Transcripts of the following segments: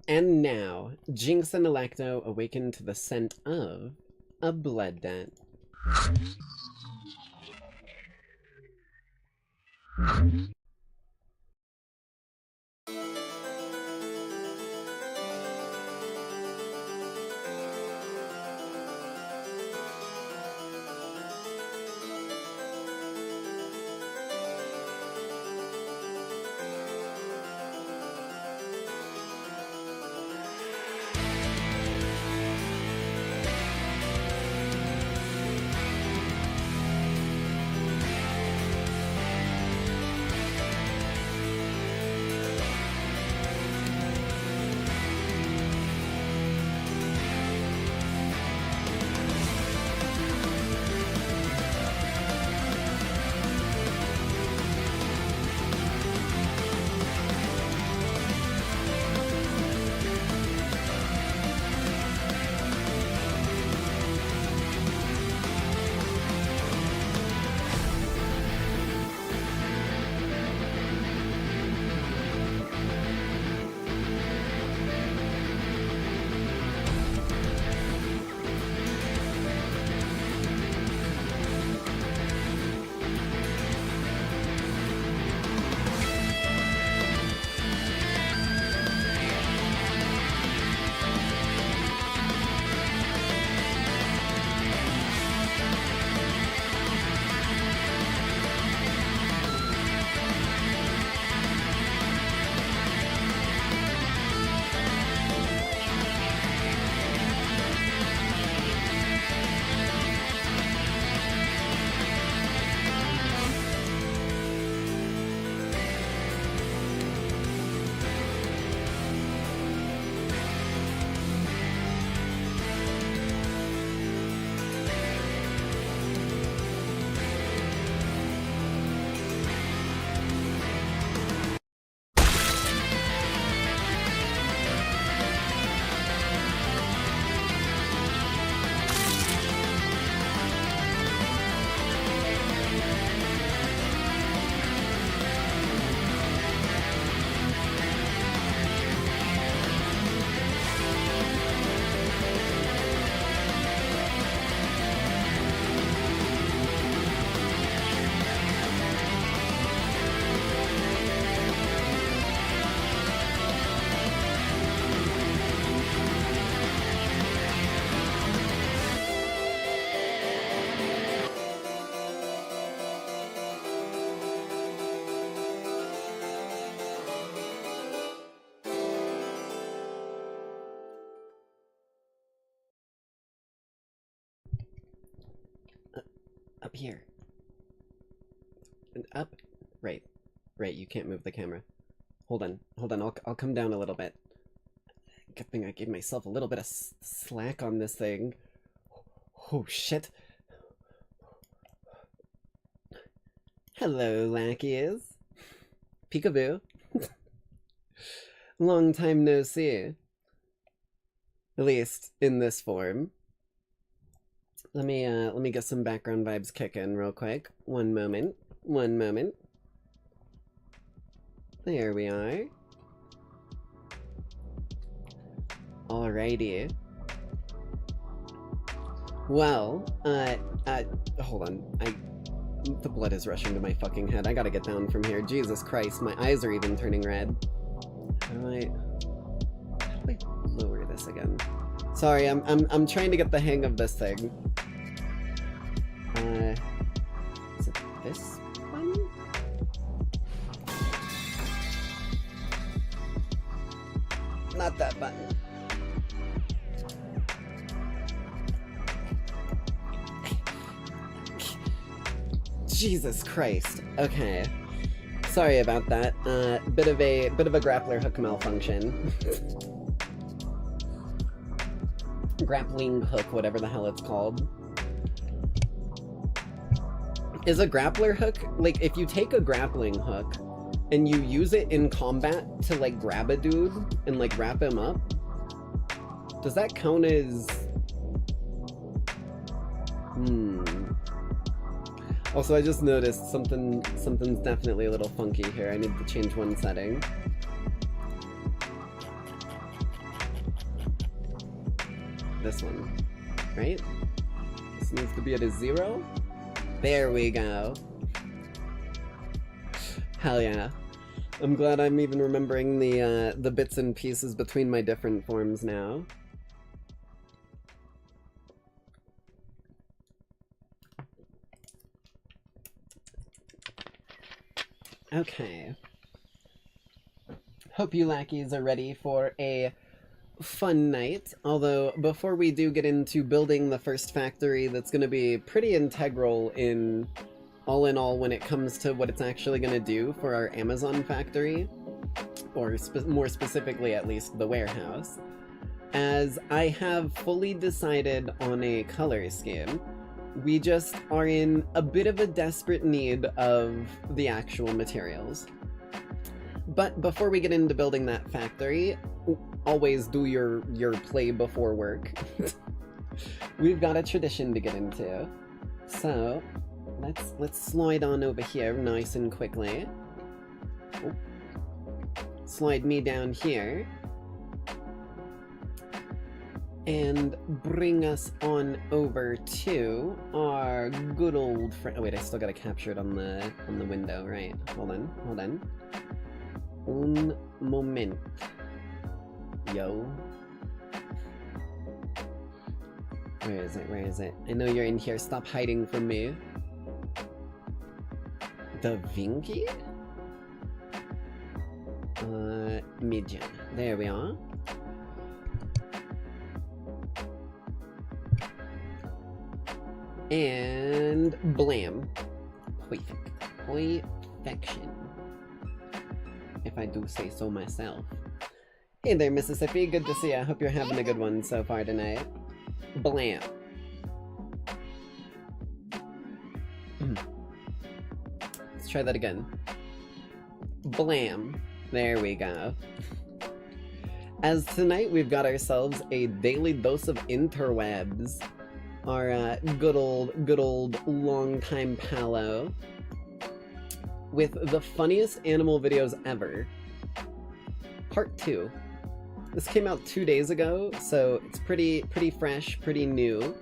And now, Jinx and Electo awaken to the scent of a blood debt. Up here. And up. Right. Right, you can't move the camera. Hold on. Hold on, I'll come down a little bit. Good thing I gave myself a little bit of slack on this thing. Oh, shit. Hello, lackeys. Peekaboo. Long time no see. At least, in this form. Let me get some background vibes kicking real quick. One moment. One moment. There we are. Alrighty. Well, hold on. The blood is rushing to my fucking head. I gotta get down from here. Jesus Christ, my eyes are even turning red. How do I lower this again? Sorry, I'm trying to get the hang of this thing. Is it this one? Not that button. Jesus Christ. Okay. Sorry about that. Bit of a grappler hook malfunction. Grappling hook, whatever the hell it's called. Is a grappler hook, like, if you take a grappling hook and you use it in combat to, like, grab a dude and, like, wrap him up, does that count as... Also, I just noticed something's definitely a little funky here. I need to change one setting. This one, right? This needs to be at a 0. There we go. Hell yeah. I'm glad I'm even remembering the bits and pieces between my different forms now. Okay. Hope you lackeys are ready for a fun night, although before we do get into building the first factory that's going to be pretty integral in all when it comes to what it's actually going to do for our Amazon factory, or more specifically at least the warehouse, as I have fully decided on a color scheme. We just are in a bit of a desperate need of the actual materials. But before we get into building that factory, always do your play before work. We've got a tradition to get into. So, let's slide on over here nice and quickly. Oh. Slide me down here. And bring us on over to our good old friend. Oh wait, I still gotta capture it on the window, right? Hold on. Un moment. Yo. Where is it? I know you're in here. Stop hiding from me. Da Vinci? Midja. There we are. And blam. Perfection. If I do say so myself. Hey there, Mississippi. Good to see you. I hope you're having a good one so far tonight. Blam. Let's try that again. Blam. There we go. As tonight we've got ourselves a daily dose of interwebs. Our good old long-time palo with the funniest animal videos ever. Part 2. This came out 2 days ago, so it's pretty fresh, pretty new.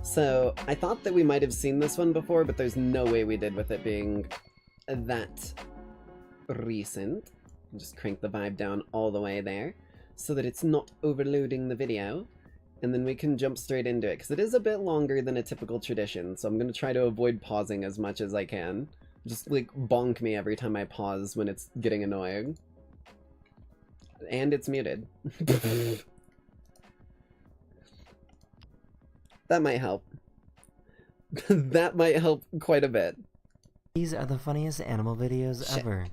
So I thought that we might have seen this one before, but there's no way we did with it being that recent. Just crank the vibe down all the way there so that it's not overloading the video. And then we can jump straight into it, because it is a bit longer than a typical tradition, so I'm going to try to avoid pausing as much as I can. Just, like, bonk me every time I pause when it's getting annoying. And it's muted. That might help. That might help quite a bit. These are the funniest animal videos ever.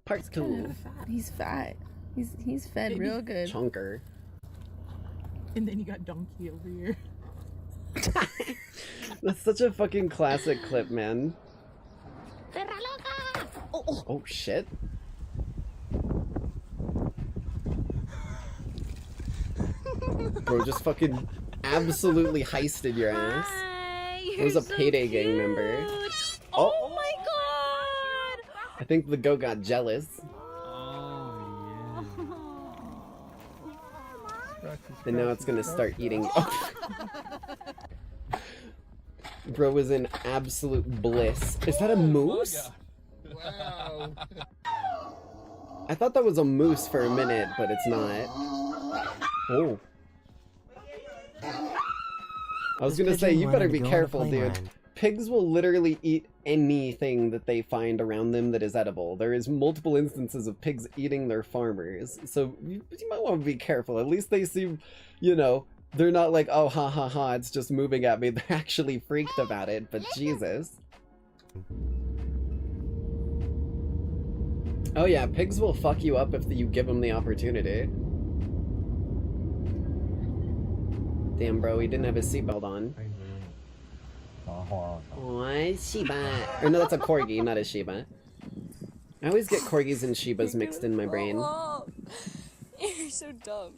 Part's cool. He's fat. He's fed real good. Chunker. And then you got Donkey over here. That's such a fucking classic clip, man. Oh shit. Bro just fucking absolutely heisted your ass. It was a Payday Gang member. Oh my god! I think the goat got jealous. And now it's gonna start eating. Oh. Bro was in absolute bliss. Is that a moose? Wow. I thought that was a moose for a minute, but it's not. Oh. I was gonna say, you better be careful, dude. pigs will literally eat anything that they find around them that is edible. There is multiple instances of pigs eating their farmers, so you might want to be careful. At least they seem, you know, they're not like, oh, ha ha ha, it's just moving at me. They're actually freaked about it, but Jesus. Oh yeah, pigs will fuck you up if you give them the opportunity. Damn, bro, he didn't have his seatbelt on. What? Shiba. Or no, that's a corgi, not a Shiba. I always get corgis and Shibas mixed in my brain. You're so dumb.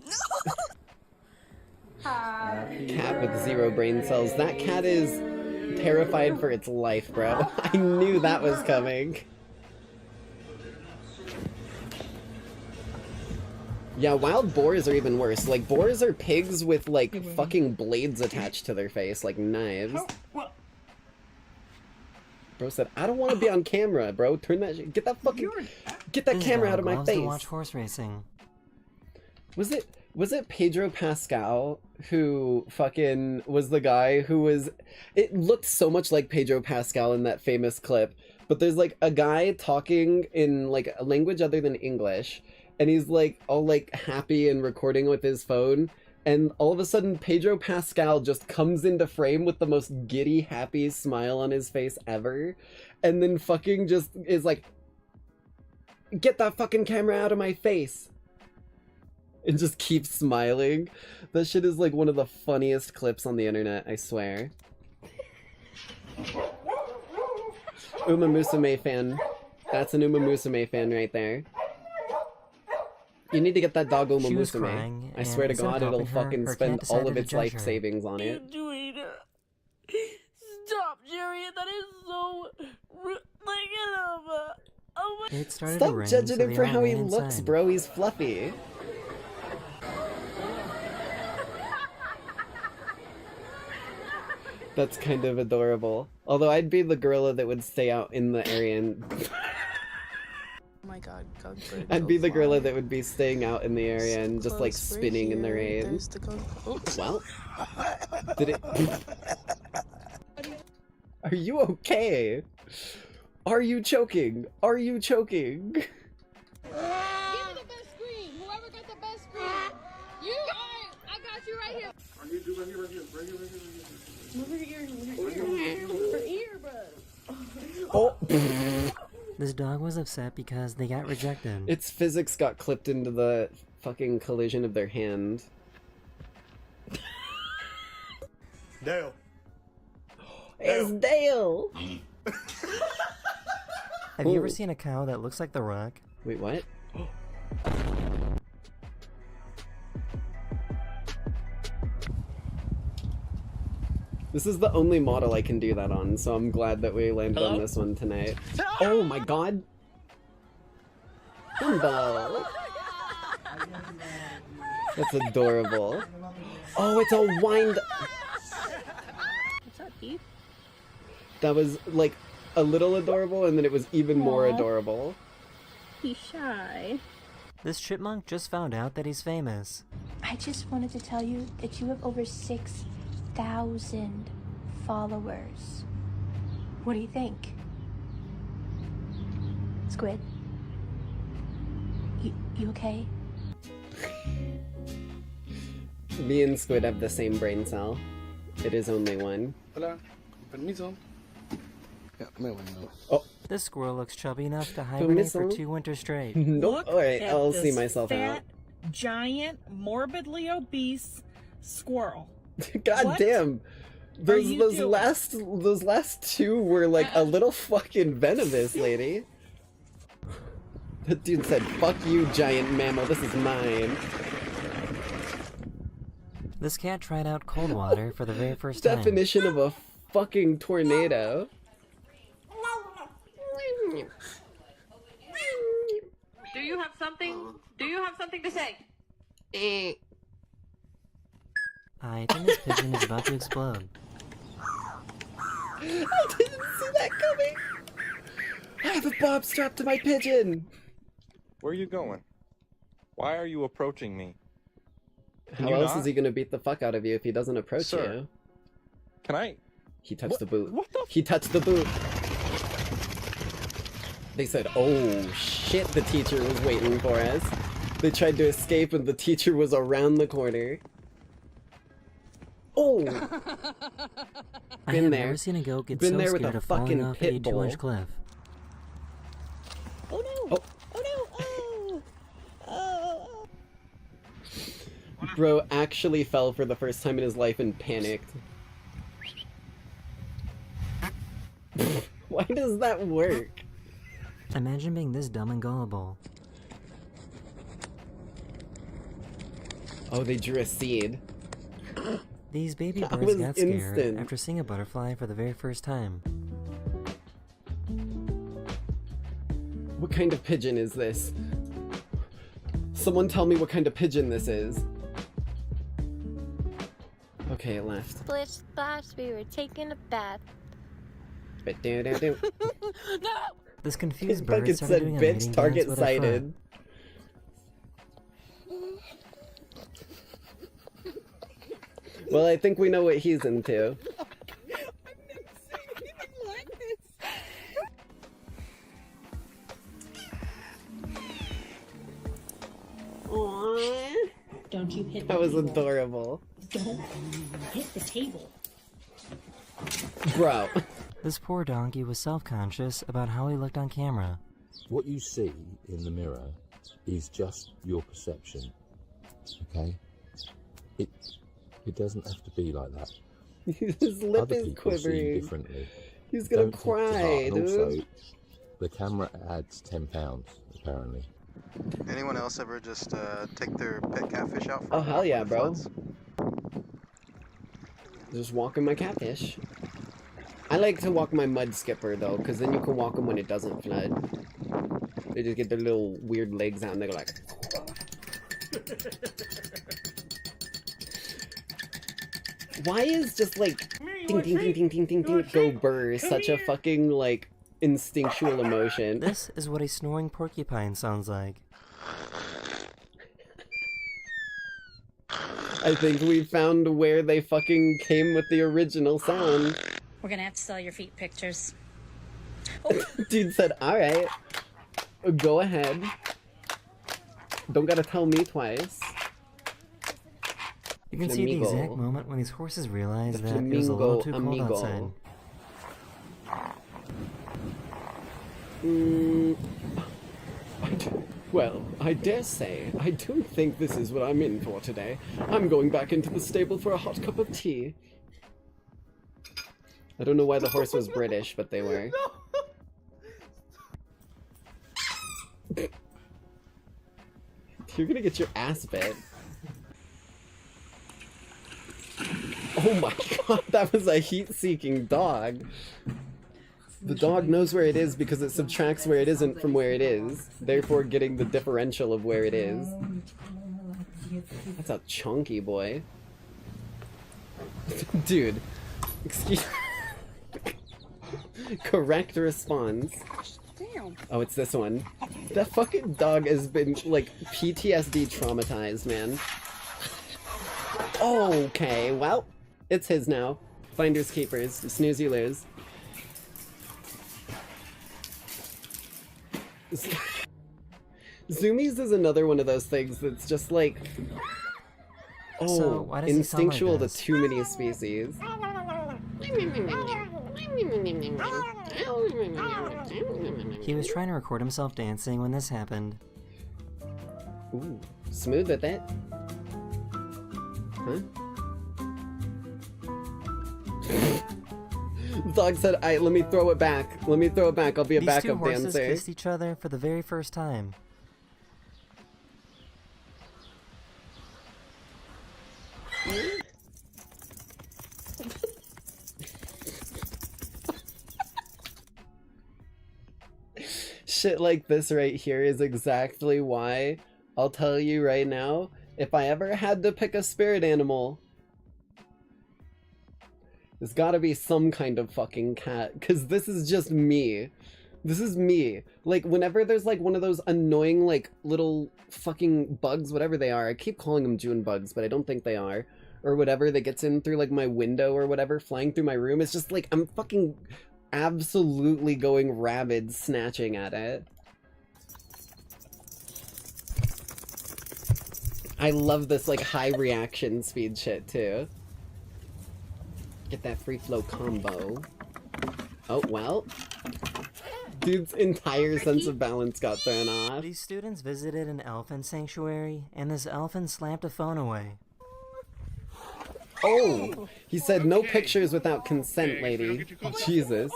Cat with 0 brain cells. That cat is terrified for its life, bro. I knew that was coming. Yeah, wild boars are even worse. Like, boars are pigs with, like, fucking blades attached to their face, like knives. Bro said, I don't want to be on camera, bro. Turn that shit. Get that fucking... Get that camera out of my face. To watch horse racing. Was it Pedro Pascal who fucking was the guy who was... It looked so much like Pedro Pascal in that famous clip, but there's, like, a guy talking in, like, a language other than English, and he's like all like happy and recording with his phone, and all of a sudden Pedro Pascal just comes into frame with the most giddy happy smile on his face ever, and then fucking just is like, get that fucking camera out of my face, and just keeps smiling. That shit is like one of the funniest clips on the internet, I swear. Uma Musume fan. That's an Uma Musume fan right there. You need to get that dog Uma Musume. I swear to God, it'll fucking spend all of its life savings on it. Stop, Jerry. That is so... It started Stop to rain, judging so him they for all how he ran looks, inside. bro. He's fluffy. That's kind of adorable. Although I'd be the gorilla that would stay out in the area and... Oh my god, I'd be the gorilla that would be staying out in the area and just like spinning in the rain. There's the Oops. Well, did it... Are you okay? Are you choking? Are you choking? Give me the best scream. Whoever got the best scream. You are. I got you right here. Her earbud. Oh. This dog was upset because they got rejected. Its physics got clipped into the fucking collision of their hand. Dale. It's Dale! Have you ever seen a cow that looks like The Rock? Wait, what? This is the only model I can do that on, so I'm glad that we landed on this one tonight. Oh my god! Dumbo! That's adorable. Oh, it's a wind... What's up, Eve? That was, like, a little adorable, and then it was even more Aw. adorable. He's shy. This chipmunk just found out that he's famous. I just wanted to tell you that you have over 6,000 followers. What do you think? Squid? You okay? Me and Squid have the same brain cell. It is only one. Hola. Permiso. Yeah, me voy. Oh. This squirrel looks chubby enough to hibernate for Permiso. 2 winters straight. Nope. Alright, at I'll this see myself fat, out. giant, morbidly obese squirrel. God What damn. are you doing? Those last two were like a little fucking venomous, lady. That dude said, fuck you, giant mammal, this is mine. This cat tried out cold water for the very first time. Definition of a fucking tornado. Do you have something? Do you have something to say? I think this pigeon is about to explode. I didn't see that coming. I have a bob strapped to my pigeon. Where are you going? Why are you approaching me? How else is he gonna beat the fuck out of you if he doesn't approach Sir. you? Can I He touched the boot. He touched the boot. They said, oh shit, the teacher was waiting for us. They tried to escape and the teacher was around the corner. Oh! I have never seen a goat get so scared of falling off a 2-inch cliff. Oh no! Oh no! Oh! Bro actually fell for the first time in his life and panicked. Why does that work? Imagine being this dumb and gullible. Oh, they drew a seed. These baby That birds was got scared instant. after seeing a butterfly for the very first time. What kind of pigeon is this? Someone tell me what kind of pigeon this is. Okay, it left. Splish splash, we were taking a bath. Do. No! This confused Like bird it started said, doing a bitch, mating target dance with her foot. sighted. Well, I think we know what he's into. Aww. Don't you hit the That was table. adorable. Don't hit the table. Bro. This poor donkey was self-conscious about how he looked on camera. What you see in the mirror is just your perception, okay? It doesn't have to be like that. His lip Other is people see quivering. differently. He's gonna Don't take it to heart. cry, And also, dude. the camera adds £10, apparently. Anyone else ever just take their pet catfish out for Oh, hell yeah, bro. floods? Just walking my catfish. I like to walk my mud skipper, though, because then you can walk them when it doesn't flood. They just get their little weird legs out and they go like... Why is just like... Ding, ding, ding, ding, ding, ding, ding, go burr such a fucking, like, instinctual emotion? This is what a snoring porcupine sounds like. I think we found where they fucking came with the original sound. We're gonna have to sell your feet pictures. Dude said, alright. Go ahead. Don't gotta tell me twice. You can see the exact moment when these horses realize that it was a little too cold outside. Well, I dare say, I don't think this is what I'm in for today. I'm going back into the stable for a hot cup of tea. I don't know why the horse was British, but they were. You're gonna get your ass bit. Oh my god, that was a heat-seeking dog. The dog knows where it is because it subtracts where it isn't from where it is, therefore getting the differential of where it is. That's a chunky boy. Dude, excuse correct response. Damn. Oh, it's this one. That fucking dog has been, like, PTSD traumatized, man. Okay, well, it's his now. Finders keepers. Snooze you lose. Zoomies is another one of those things that's just like... Oh, So, why does he sound like instinctual to this? too many species. He was trying to record himself dancing when this happened. Ooh, smooth with it. Huh? Dog said, "Alright, let me throw it back. Let me throw it back. I'll be a These two backup horses dancer." kissed each other for the very first time. Shit like this right here is exactly why I'll tell you right now, if I ever had to pick a spirit animal, there's gotta be some kind of fucking cat, because this is just me. This is me. Like, whenever there's like one of those annoying like little fucking bugs, whatever they are, I keep calling them June bugs, but I don't think they are. or whatever that gets in through like my window or whatever, flying through my room. It's just like I'm fucking absolutely going rabid snatching at it. I love this like high reaction speed shit too. Get that free flow combo. Oh, well. Dude's entire sense of balance got thrown off. These students visited an elephant sanctuary, and this elephant slapped a phone away. Oh! He said no pictures without consent, lady. Jesus.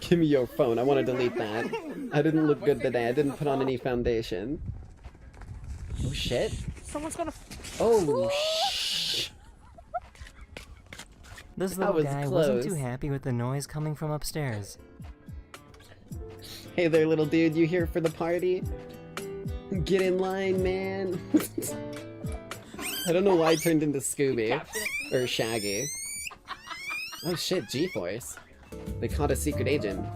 Give me your phone. I want to delete that. I didn't look good today. I didn't put on any foundation. Oh, shit. Someone's gonna... Oh, shh. This little guy wasn't too happy with the noise coming from upstairs. Hey there, little dude. You here for the party? Get in line, man. I don't know why I turned into Scooby. Or Shaggy. Oh shit, G-Force. They caught a secret agent.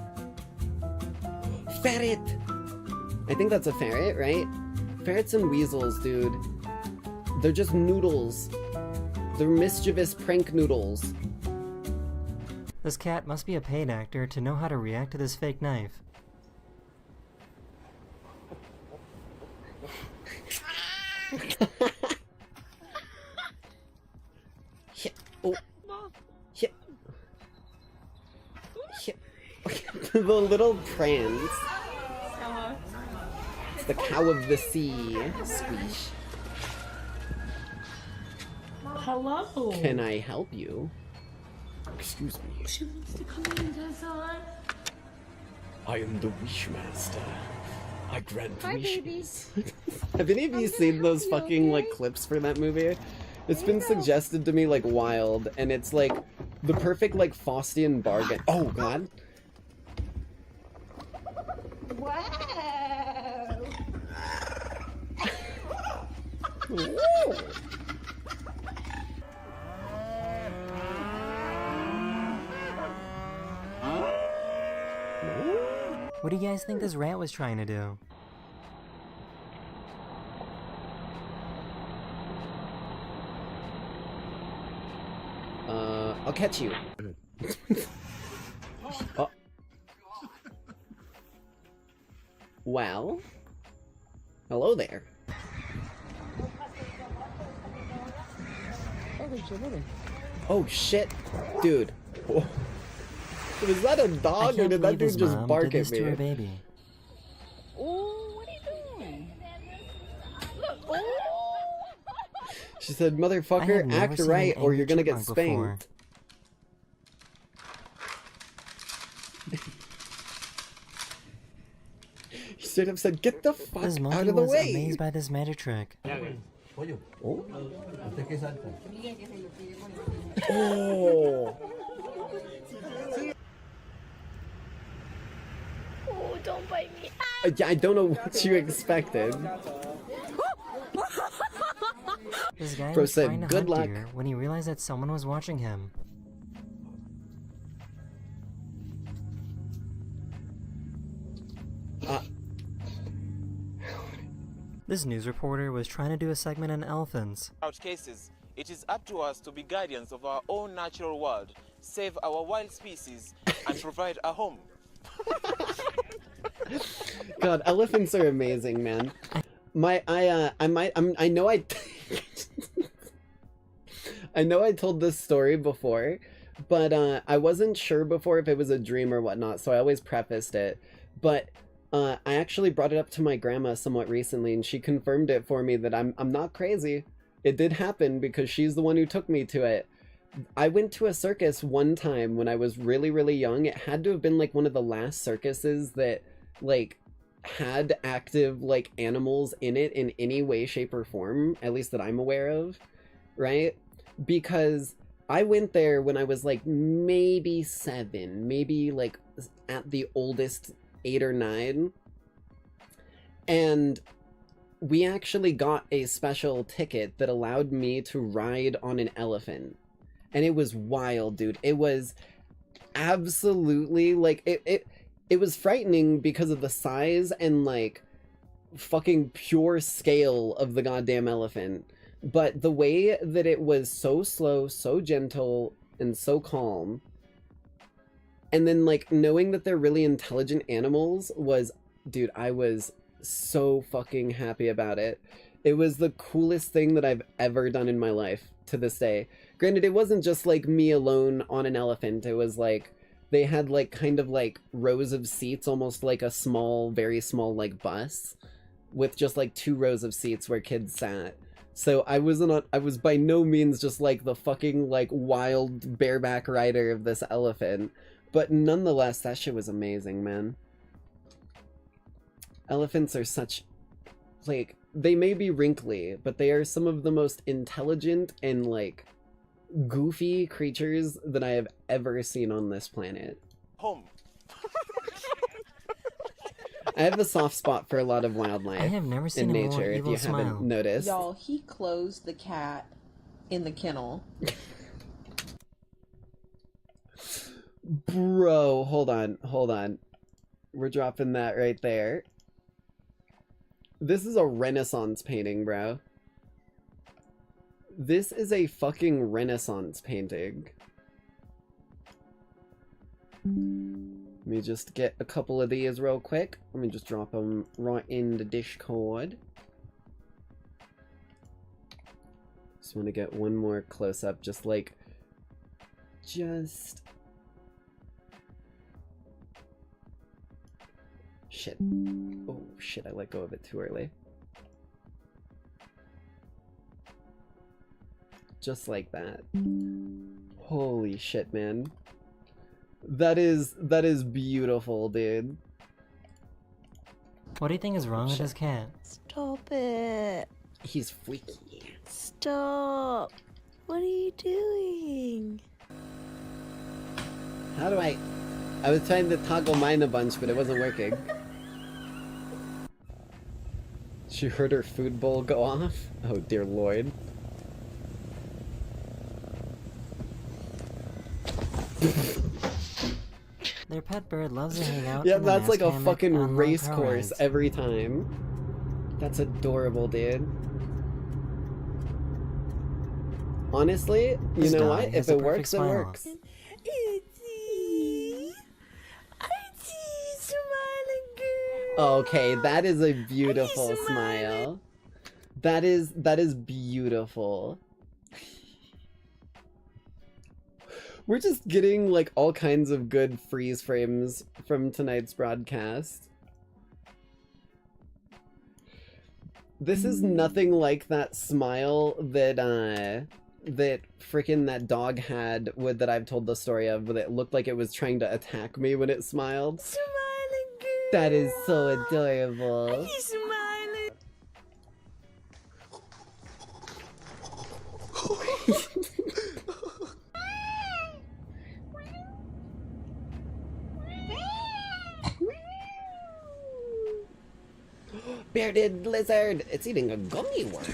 Ferret! I think that's a ferret, right? Ferrets and weasels, dude. They're just noodles. They're mischievous prank noodles. This cat must be a paid actor to know how to react to this fake knife. Oh. The little prance. It's the cow of the sea. Squeeze. Hello. Can I help you? Excuse me. She wants to come in, Desert. I am the Wishmaster. I grant Hi, wishes. Have any of you seen those fucking like clips for that movie? It's been suggested to me like wild, and it's like the perfect like Faustian bargain. Oh god. Wow. What do you guys think this rat was trying to do? I'll catch you. Oh. Well, hello there. Oh shit, dude. Oh. Was that a dog or did that dude just bark at me? To her baby. Oh, what are you doing? Look, oh. She said, motherfucker, act right or you're gonna get spanked. He straight up said, get the fuck out of the way! Was amazed by this magic trick. Oh. Oh. Oh, don't bite me. I don't know what you expected. This guy Bro was trying said, to good hunt luck. deer when he realized that someone was watching him. This news reporter was trying to do a segment on elephants. Out cases, it is up to us to be guardians of our own natural world, save our wild species, and provide a home. God, elephants are amazing, man. I know I know I told this story before, but I wasn't sure before if it was a dream or whatnot, so I always prefaced it. But I actually brought it up to my grandma somewhat recently, and she confirmed it for me that I'm not crazy. It did happen because she's the one who took me to it. I went to a circus one time when I was really, really young. It had to have been like one of the last circuses that like had active like animals in it in any way, shape, or form, at least that I'm aware of, right? Because I went there when I was like maybe 7, maybe like at the oldest 8 or 9, and we actually got a special ticket that allowed me to ride on an elephant, and it was wild, dude. It was absolutely like it was frightening because of the size and like fucking pure scale of the goddamn elephant. But the way that it was so slow, so gentle, and so calm, and then, like, knowing that they're really intelligent animals was, dude, I was so fucking happy about it. It was the coolest thing that I've ever done in my life to this day. Granted, it wasn't just, like, me alone on an elephant. It was, like, they had, like, kind of, like, rows of seats, almost like a small, very small, like, bus, with just, like, 2 rows of seats where kids sat. So I was by no means just, like, the fucking, like, wild bareback rider of this elephant. But nonetheless, that shit was amazing, man. Elephants are such, like, they may be wrinkly, but they are some of the most intelligent and, like, goofy creatures that I have ever seen on this planet. Home. I have a soft spot for a lot of wildlife. I have never seen in a more nature, if evil you smile. haven't noticed. Y'all, he closed the cat in the kennel. Bro, hold on. We're dropping that right there. This is a Renaissance painting, bro. This is a fucking Renaissance painting. Let me just get a couple of these real quick. Let me just drop them right in the Discord. Just want to get one more close-up, just like... Shit. Oh, shit, I let go of it too early. Just like that. Holy shit, man. That is beautiful, dude. What do you think is wrong with this cat? Stop it. He's freaky. Stop. What are you doing? How do I was trying to toggle mine a bunch, but it wasn't working. She heard her food bowl go off? Oh dear lord. Their pet bird loves to hang out. Yeah, in the that's like a hammock fucking on long race car course rides. every time. That's adorable, dude. Honestly, you This know dog what? has If a it perfect works, it smile. works. Okay, that is a beautiful smile. That is beautiful. We're just getting like all kinds of good freeze frames from tonight's broadcast. This is nothing like that smile that that frickin' that dog had that I've told the story of, that looked like it was trying to attack me when it smiled. Smiling girl. That is so adorable. He's smiling. Bearded lizard! It's eating a gummy worm.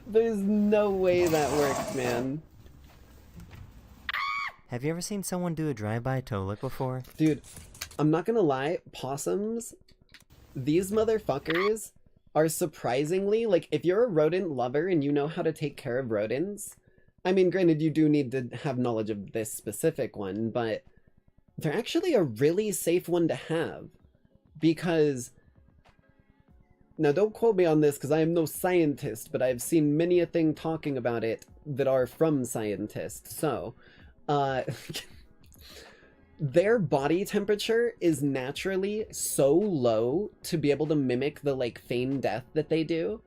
There's no way that worked, man. Have you ever seen someone do a drive-by toe lick before? Dude, I'm not gonna lie, possums, these motherfuckers are surprisingly, like, if you're a rodent lover and you know how to take care of rodents, I mean, granted, you do need to have knowledge of this specific one, but they're actually a really safe one to have. Because, now don't quote me on this because I am no scientist, but I've seen many a thing talking about it that are from scientists. So, their body temperature is naturally so low to be able to mimic the, like, feigned death that they do,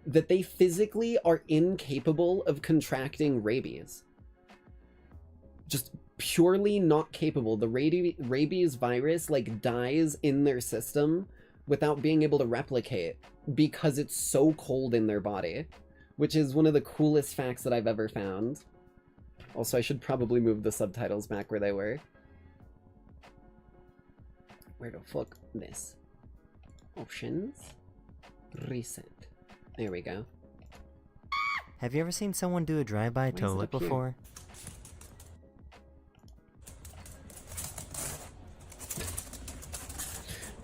that they physically are incapable of contracting rabies. Just purely not capable. The rabies virus, like, dies in their system without being able to replicate because it's so cold in their body, which is one of the coolest facts that I've ever found. Also, I should probably move the subtitles back where they were. Where the fuck? This. Options. Reset. There we go. Have you ever seen someone do a drive-by Why is toe it lick up here? before?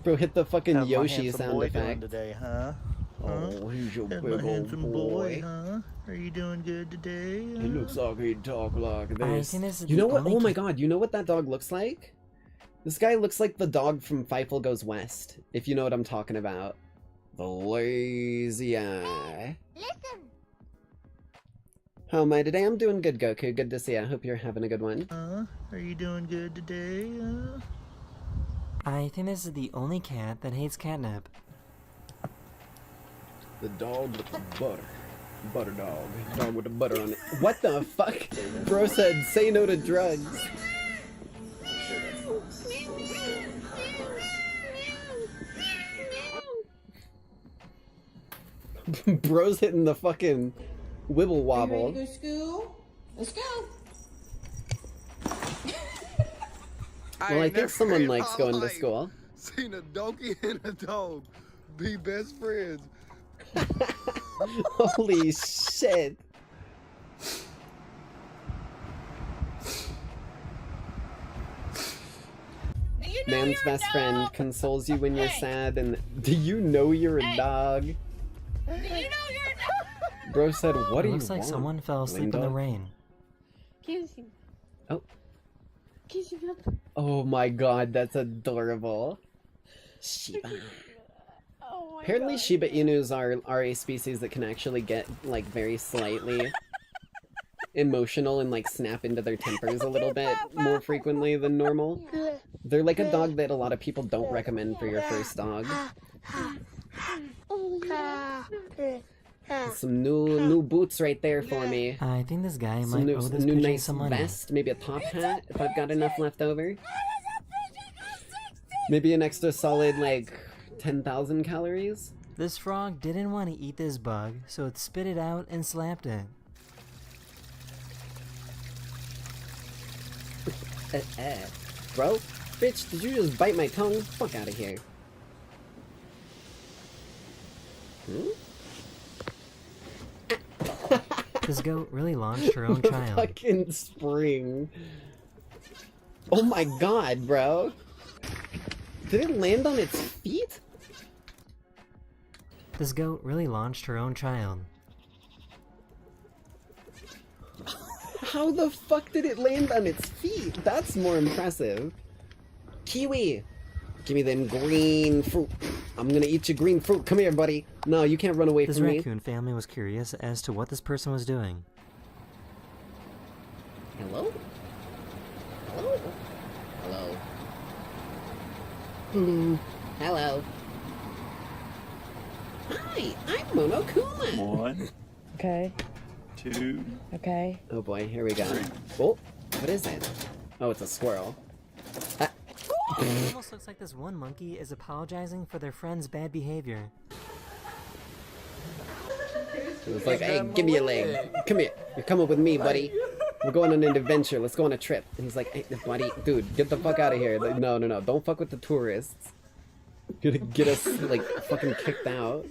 Bro, hit the fucking How's my Yoshi handsome sound boy doing effect. today, huh? Oh, he's your How's big my old handsome boy, huh? Are you doing good today? He looks like he talk like this. think this is You know the what? only Oh my god, you know what that dog looks like? This guy looks like the dog from Fievel Goes West, if you know what I'm talking about. The lazy eye. Listen. How am I today? I'm doing good, Goku. Good to see you. I hope you're having a good one. Are you doing good today? I think this is the only cat that hates catnip. The dog with the butter. Butter dog. Dog with the butter on it. What the fuck? Bro said, say no to drugs. Bro's hitting the fucking wibble wobble. Ready to go to school? Let's go. Well, I think someone likes going to school. Seen a donkey and a dog be best friends. Holy shit. Man's best friend consoles you when you're sad, and do you know you're a dog? Do you know you're a Bro said, what do you Looks like want, someone fell asleep in the Linda? rain. Kissing. Oh. Kissing up. Oh my god, that's adorable. Shiba. Oh my Apparently God. Shiba Inus are a species that can actually get, like, very slightly emotional and, like, snap into their tempers a little bit more frequently than normal. They're like a dog that a lot of people don't recommend for your first dog. Some new boots right there for me. I think this guy Some might owe this new pigeon nice some money. vest, maybe a top hat if I've got enough left over. Maybe an extra solid, like, 10,000 calories? This frog didn't want to eat this bug, so it spit it out and slapped it. Bro? Bitch, did you just bite my tongue? Fuck out of here. This goat really launched her own child. Fucking spring. Oh my god, bro. Did it land on its feet? This goat really launched her own child. How the fuck did it land on its feet? That's more impressive. Kiwi! Give me them green fruit. I'm gonna eat your green fruit. Come here, buddy. No, you can't run away This from me. raccoon family was curious as to what this person was doing. Hello? Hello? Hello? Hello? Hello? Hi, I'm Monokuma. 1. Okay. 2. Okay. Oh boy, here we go. Oh, what is it? Oh, it's a squirrel. It almost looks like this one monkey is apologizing for their friend's bad behavior. It was like, hey, give me a leg. Come here. You're coming with me, buddy. We're going on an adventure. Let's go on a trip. And he's like, hey, buddy, dude, get the fuck out of here. Like, no, don't fuck with the tourists. You're gonna get us, like, fucking kicked out.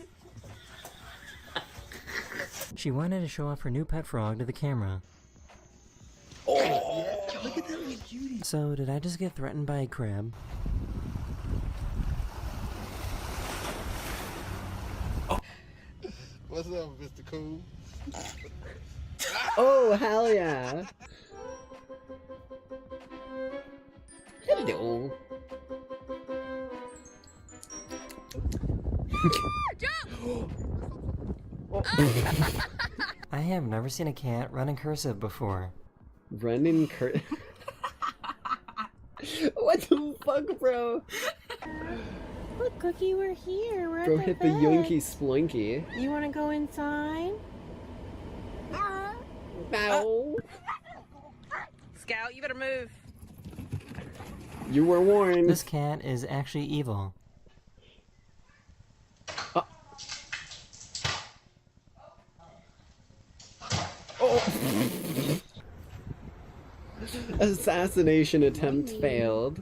She wanted to show off her new pet frog to the camera. Oh. Look at that little cutie. So, did I just get threatened by a crab? What's up, Mr. Cool? Oh, hell yeah. Hello. I have never seen a cat run in cursive before. Run in cursive? What the fuck, bro? Look, Cookie, we're here. We're Bro at hit the the bed. yoinky splinky. You want to go inside? No. Scout, you better move. You were warned. This cat is actually evil. Oh. Assassination attempt failed.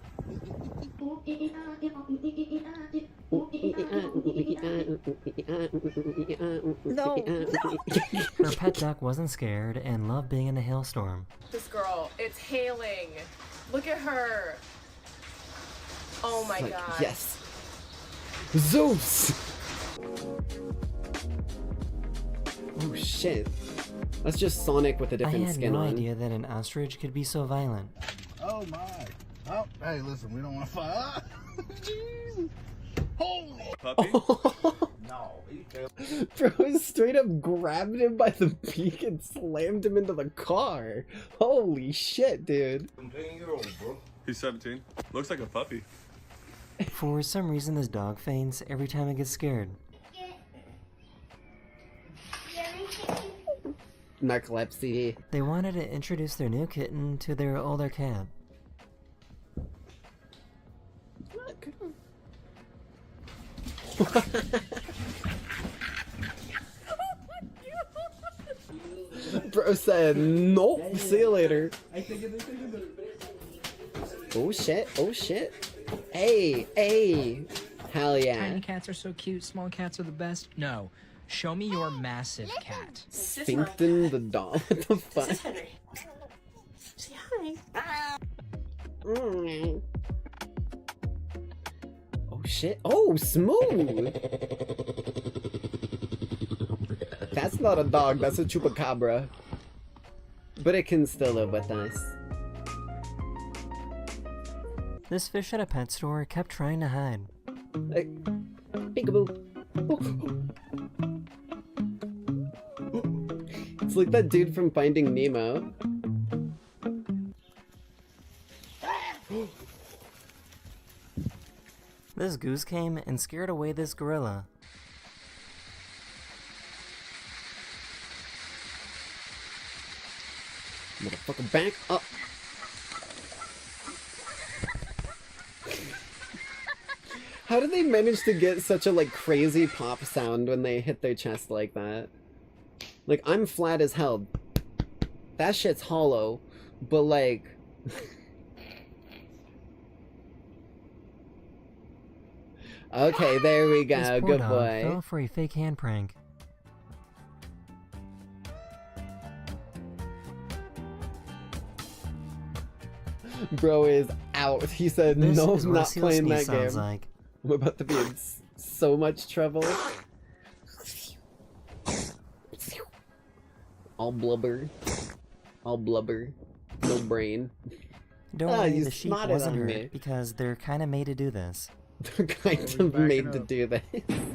No. Her pet duck wasn't scared and loved being in a hailstorm. This girl, it's hailing. Look at her. Oh my Like, god. yes. Zeus! Oh shit. That's just Sonic with a different skin on. I had no idea that an ostrich could be so violent. Oh my. Oh, hey, listen, we don't want to fight. Jesus. Holy puppy. No. Bro straight up grabbed him by the beak and slammed him into the car. Holy shit, dude. 17-year-old, bro. He's 17. Looks like a puppy. For some reason, this dog faints every time it gets scared. Narcolepsy. They wanted to introduce their new kitten to their older cat. Bro said, nope, see you later. Oh shit, oh shit. Hey, hey. Hell yeah. Tiny cats are so cute, small cats are the best. No. Show me your massive cat. Sphincton the dog. What the fuck? Say hi. Oh shit. Oh, smooth. That's not a dog, that's a chupacabra. But it can still live with us. This fish at a pet store kept trying to hide. Hey, peekaboo. It's like that dude from Finding Nemo. This goose came and scared away this gorilla. Motherfucker, back up. How did they manage to get such a like crazy pop sound when they hit their chest like that? Like, I'm flat as hell. That shit's hollow, but like... Okay, there we go. This poor Good dog boy. fell for a fake hand prank. Bro is out. He said, This no, is I'm what not a seal playing sneeze that game. sounds like. I'm about to be in so much trouble. All blubber. All blubber. No brain. Don't Ah, worry, you the sheep snotted wasn't on hurt me. because they're kind of made to do this. They're kind of made to do this.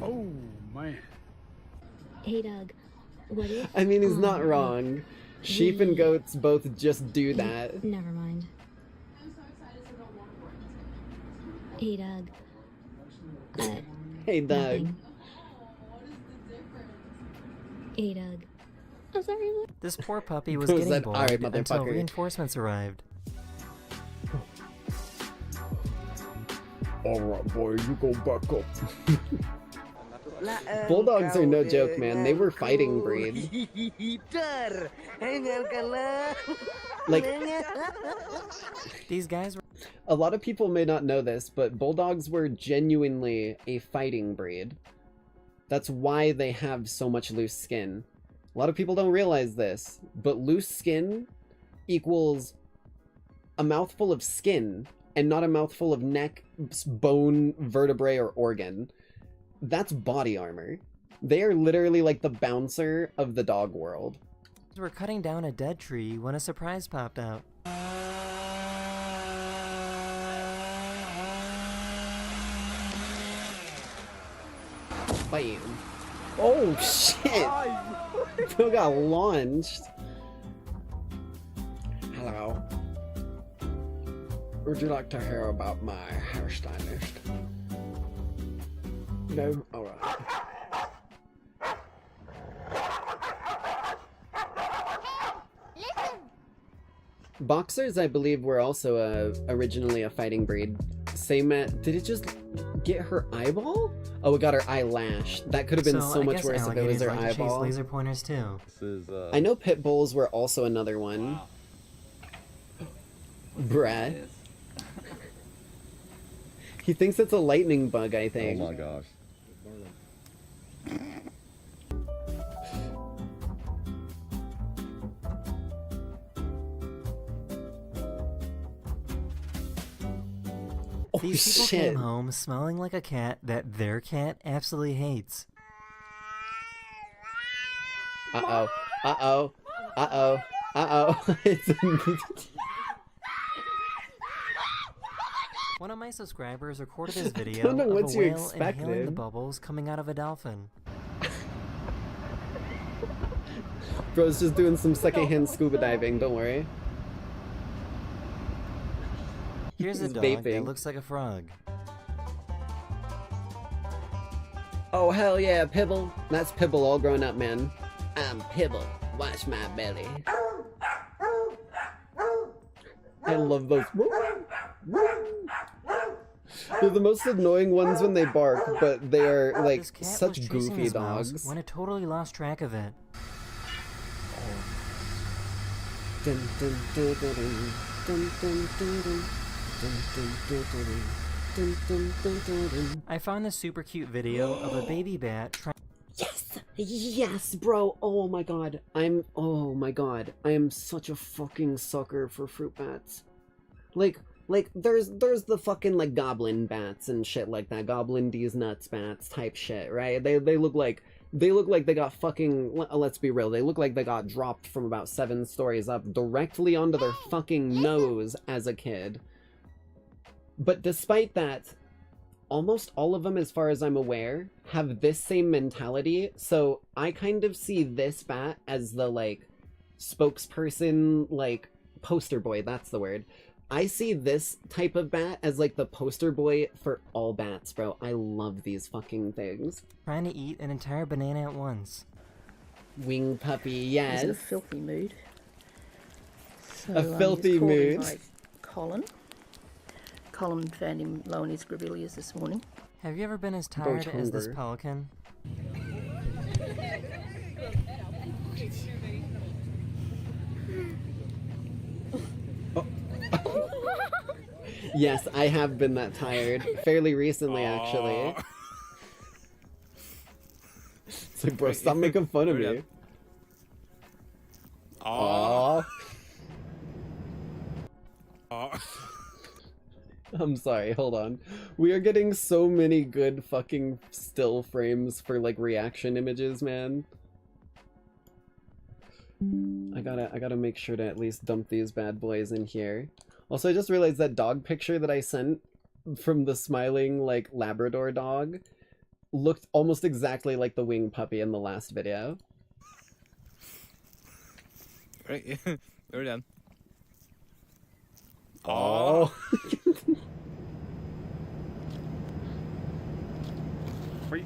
Oh, man. Hey, Doug. What if... I mean, he's not wrong. Sheep and goats both just do that. Never mind. Hey, Doug. Hey, Doug. Nothing. Hey, Doug. I'm sorry. This poor puppy was Who's getting that? bored Alright, until motherfucker. reinforcements arrived. Alright, boy, you go back up. Bulldogs are no joke, man. They were fighting breed. Like, these guys were... A lot of people may not know this, but bulldogs were genuinely a fighting breed. That's why they have so much loose skin. A lot of people don't realize this, but loose skin equals a mouthful of skin and not a mouthful of neck, bone, vertebrae, or organ. That's body armor. They are literally like the bouncer of the dog world. We're cutting down a dead tree when a surprise popped out. Bam. Oh shit! Who got launched? Hello. Would you like to hear about my hairstylist? No? Alright. Boxers, I believe, were also originally a fighting breed. Same at... Did it just get her eyeball? Oh, it got her eyelash. That could have been so much worse if it was her eyeball. Laser pointers too. I know pit bulls were also another one. Wow. Brett. He thinks it's a lightning bug, I think. Oh my gosh. These people shit. came home smelling like a cat that their cat absolutely hates. Uh-oh. Uh-oh. Uh-oh. Uh-oh. One of my subscribers recorded this video of a whale inhaling the bubbles coming out of a dolphin. Bro's just doing some secondhand scuba diving, don't worry. Here's a He's dog vaping. that looks like a frog. Oh, hell yeah, Pibble. That's Pibble all grown up, man. I'm Pibble. Watch my belly. I love those. They're the most annoying ones when they bark, but they are, like, such goofy dogs. When it totally lost track of it. Dun, dun, dun, dun, dun, dun, dun, dun. Dun, dun, dun, dun, dun. I found this super cute video of a baby bat trying. Yes, bro. Oh my god. Oh my god. I am such a fucking sucker for fruit bats. Like there's the fucking like goblin bats and shit like that. Goblin D's nuts bats type shit, right? They look like they got fucking, let's be real, they look like they got dropped from about 7 stories up directly onto their fucking nose as a kid. But despite that, almost all of them, as far as I'm aware, have this same mentality. So I kind of see this bat as the, like, spokesperson, like, poster boy, that's the word. I see this type of bat as, like, the poster boy for all bats, bro. I love these fucking things. Trying to eat an entire banana at once. Wing puppy, yes. He's in a filthy mood. So, a filthy mood. By Colin. Colin found him low in his grevilleas this morning. Have you ever been as tired as this pelican? Yes, I have been that tired. Fairly recently, actually. It's like, bro, stop making fun of me. Aww. I'm sorry, hold on. We are getting so many good fucking still frames for, like, reaction images, man. I gotta make sure to at least dump these bad boys in here. Also, I just realized that dog picture that I sent from the smiling, like, Labrador dog looked almost exactly like the wing puppy in the last video. Right, yeah. We're done. Oh.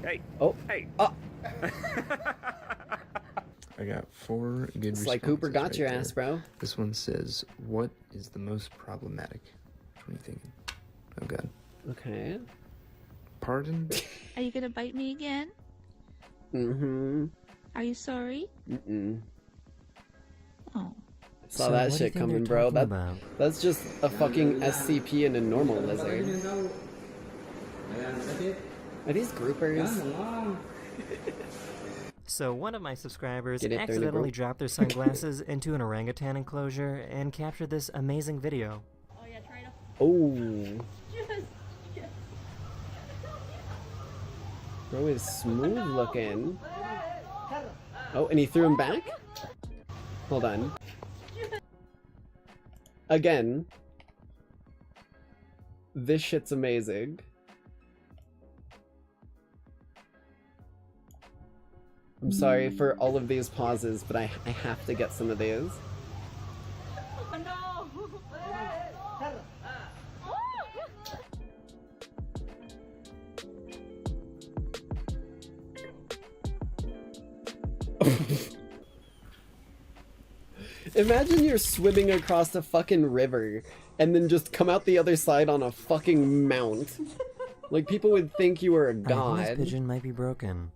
Hey. Oh. Hey. Oh. I got 4 good responses. It's like Cooper got right your there. ass, bro. This one says, what is the most problematic? Which one are you thinking? Oh god. Okay. Pardon? Are you gonna bite me again? Mm-hmm. Are you sorry? Mm-mm. Oh. Saw that shit coming, bro. That's just a fucking SCP and a normal lizard. Are these groupers? So one of my subscribers Get it, accidentally dropped their sunglasses into an orangutan enclosure and captured this amazing video. Oh yeah, try to. Oh. Yes. Bro is smooth looking. Oh, and he threw him back? Hold on. Again. This shit's amazing. I'm sorry for all of these pauses, but I have to get some of these. Oh no! Imagine you're swimming across a fucking river and then just come out the other side on a fucking mount. Like, people would think you were a god. This pigeon might be broken.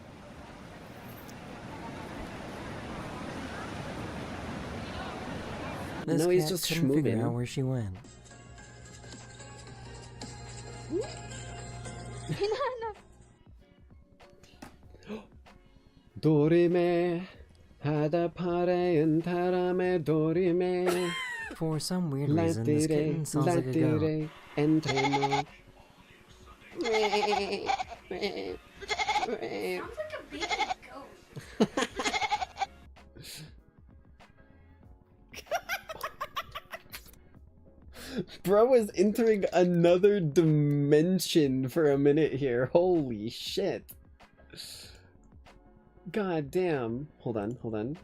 This no, he's cat just couldn't figure out schmooving. where she went. Dorime, hada pare entarame dorime. For some weird reason, this kitten sounds like a goat. Sounds like a baby goat. Bro is entering another dimension for a minute here. Holy shit. God damn. Hold on.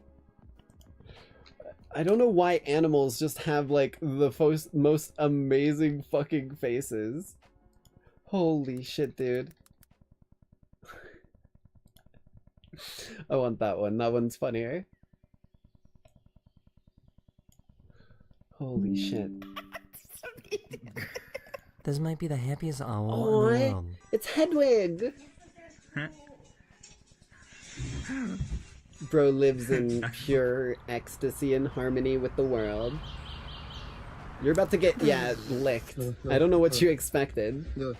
I don't know why animals just have like the most amazing fucking faces. Holy shit, dude. I want that one. That one's funnier. Holy shit. This might be the happiest owl in the world. It's Hedwig! Bro lives in pure ecstasy and harmony with the world. You're about to get, licked. I don't know what you expected. Go.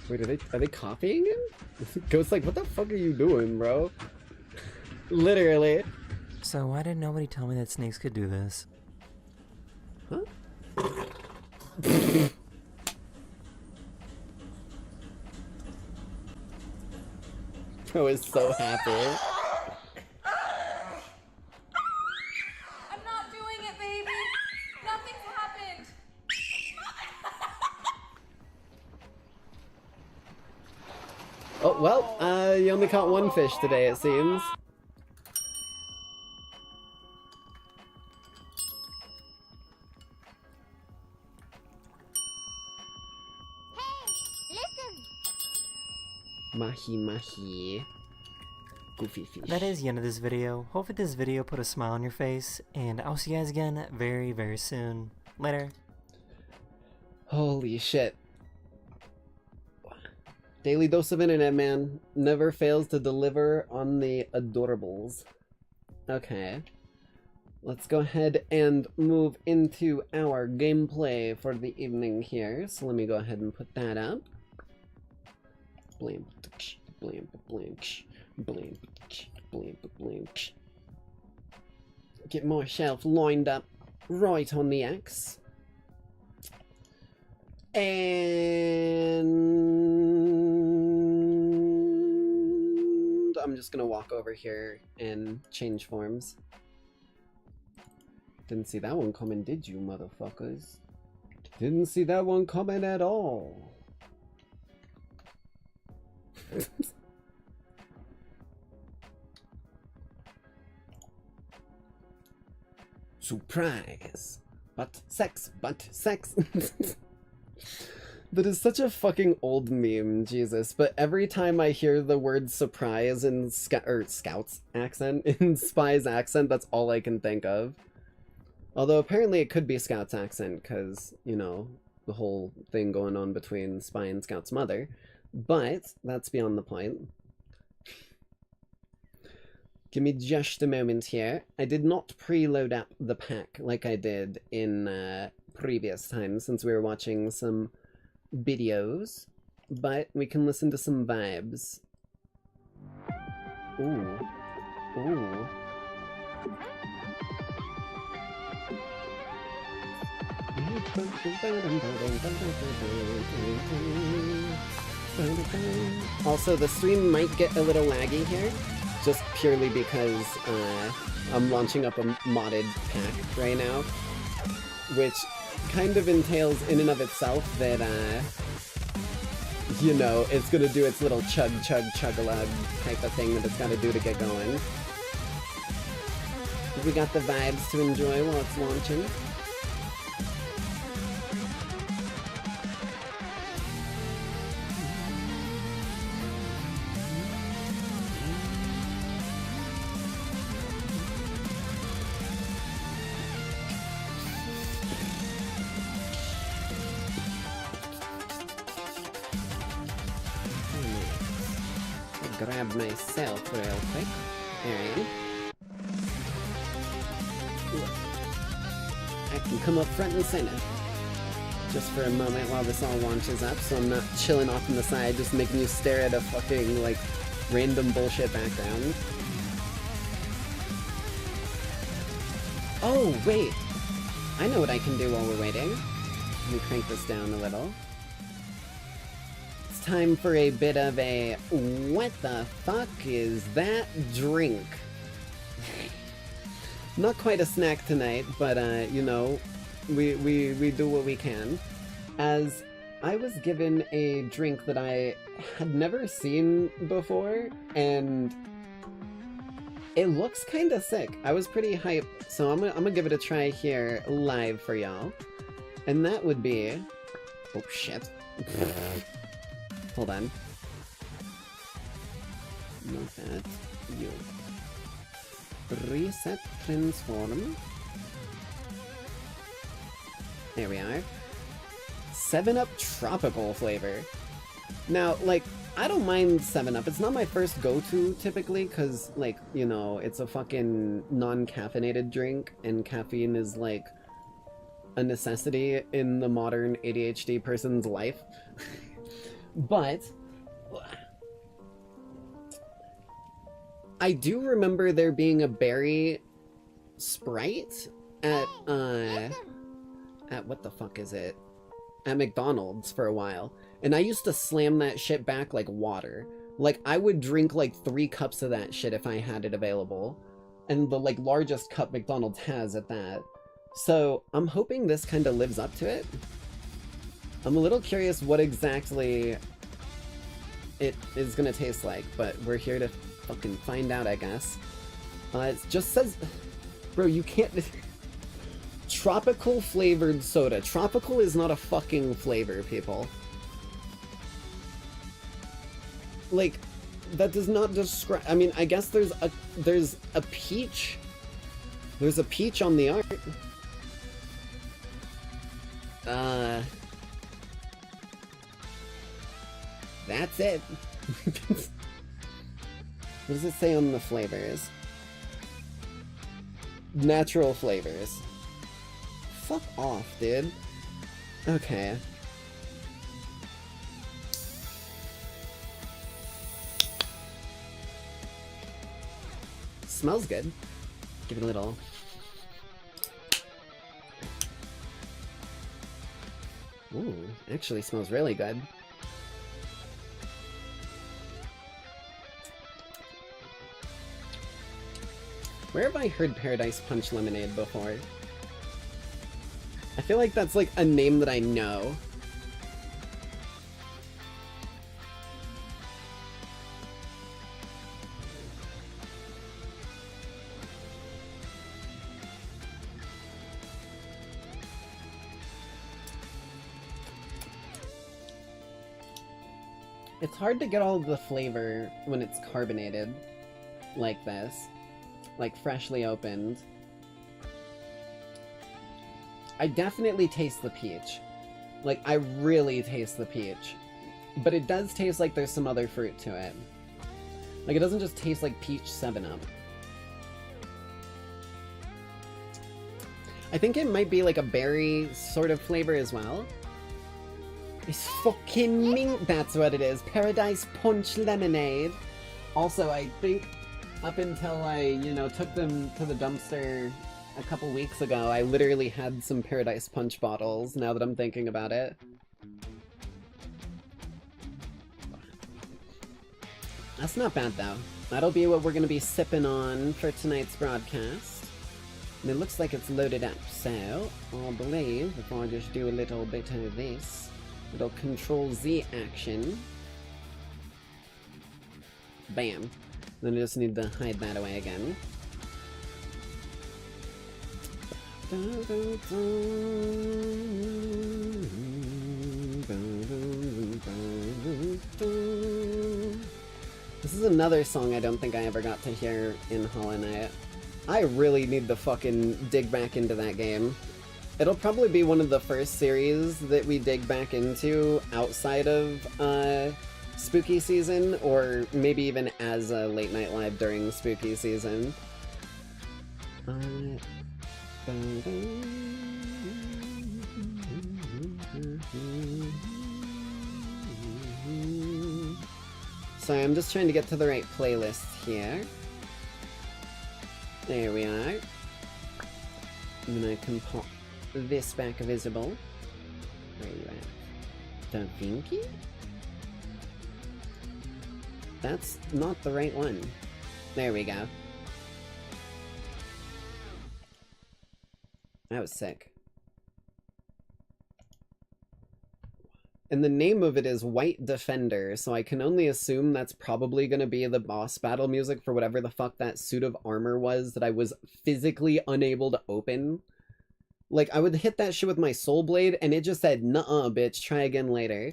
Wait, are they copying him? Ghost's like, what the fuck are you doing, bro? Literally. So why did nobody tell me that snakes could do this? Huh? Bro is so happy. I'm not doing it, baby. Nothing's happened. Oh, well, you only caught one fish today, it seems. Mahi. Goofy fish. That is the end of this video. Hopefully this video put a smile on your face, and I'll see you guys again very, very soon. Later. Holy shit. Daily dose of internet, man. Never fails to deliver on the adorables. Okay. Let's go ahead and move into our gameplay for the evening here. So let me go ahead and put that up. Blam, blam, blam, blam, blam, blam. Get myself lined up right on the X. And I'm just gonna walk over here and change forms. Didn't see that one coming, did you, motherfuckers? Didn't see that one coming at all. Surprise! But sex. That is such a fucking old meme, Jesus. But every time I hear the word surprise in Scout's accent, in Spy's accent, that's all I can think of. Although apparently it could be Scout's accent, because, you know, the whole thing going on between Spy and Scout's mother. But that's beyond the point. Give me just a moment here. I did not preload up the pack like I did in previous times, since we were watching some videos, but we can listen to some vibes. Ooh. Also, the stream might get a little laggy here, just purely because I'm launching up a modded pack right now, which kind of entails in and of itself that, you know, it's gonna do its little chug-a-lug type of thing that it's gotta do to get going. We got the vibes to enjoy while it's launching. Grab myself real quick. Alright. I can come up front and center. Just for a moment while this all launches up, so I'm not chilling off on the side, just making you stare at a fucking, like, random bullshit background. Oh, wait! I know what I can do while we're waiting. Let me crank this down a little. It's time for a bit of a what the fuck is that drink? Not quite a snack tonight, but you know, we do what we can. As I was given a drink that I had never seen before, and it looks kinda sick. I was pretty hyped, so I'm gonna give it a try here live for y'all. And that would be... Oh shit. Hold on. Not that. You. Reset transform. There we are. 7-Up tropical flavor. Now, like, I don't mind 7-Up. It's not my first go-to, typically, because, like, you know, it's a fucking non-caffeinated drink, and caffeine is, like, a necessity in the modern ADHD person's life. But I do remember there being a berry Sprite at what the fuck is it? At McDonald's for a while. And I used to slam that shit back like water. Like, I would drink like 3 cups of that shit if I had it available. And the like largest cup McDonald's has at that. So I'm hoping this kind of lives up to it. I'm a little curious what exactly it is gonna taste like, but we're here to fucking find out, I guess. It just says... Bro, you can't... Tropical flavored soda. Tropical is not a fucking flavor, people. Like, that does not describe... I mean, I guess there's a peach. There's a peach on the art. That's it. What does it say on the flavors? Natural flavors. Fuck off, dude. Okay. Smells good. Give it a little... Ooh, actually smells really good. Where have I heard Paradise Punch Lemonade before? I feel like that's like a name that I know. It's hard to get all of the flavor when it's carbonated like this. Like freshly opened. I definitely taste the peach. Like, I really taste the peach. But it does taste like there's some other fruit to it. Like, it doesn't just taste like peach 7-Up. I think it might be like a berry sort of flavor as well. It's fucking mint, that's what it is. Paradise Punch Lemonade. Also, I think up until I, you know, took them to the dumpster a couple weeks ago, I literally had some Paradise Punch bottles, now that I'm thinking about it. That's not bad, though. That'll be what we're gonna be sipping on for tonight's broadcast. And it looks like it's loaded up, so I believe if I just do a little bit of this, little Control-Z action. Bam. Then I just need to hide that away again. This is another song I don't think I ever got to hear in Hollow Knight. I really need to fucking dig back into that game. It'll probably be one of the first series that we dig back into outside of, spooky season, or maybe even as a late night live during spooky season. Sorry, I'm just trying to get to the right playlist here. There we are. And then I can this back visible. Where are you at? Da Vinci? That's not the right one. There we go. That was sick. And the name of it is White Defender, so I can only assume that's probably gonna be the boss battle music for whatever the fuck that suit of armor was that I was physically unable to open. Like, I would hit that shit with my soul blade, and it just said, nuh-uh, bitch, try again later.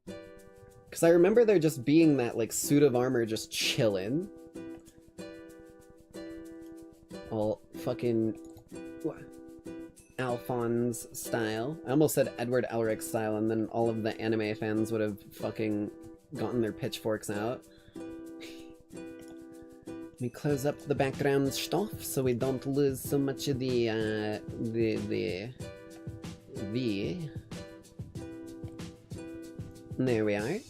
Because I remember there just being that, like, suit of armor just chillin'. All fucking Alphonse style. I almost said Edward Elric style, and then all of the anime fans would have fucking gotten their pitchforks out. Let me close up the background stuff so we don't lose so much of the There we are.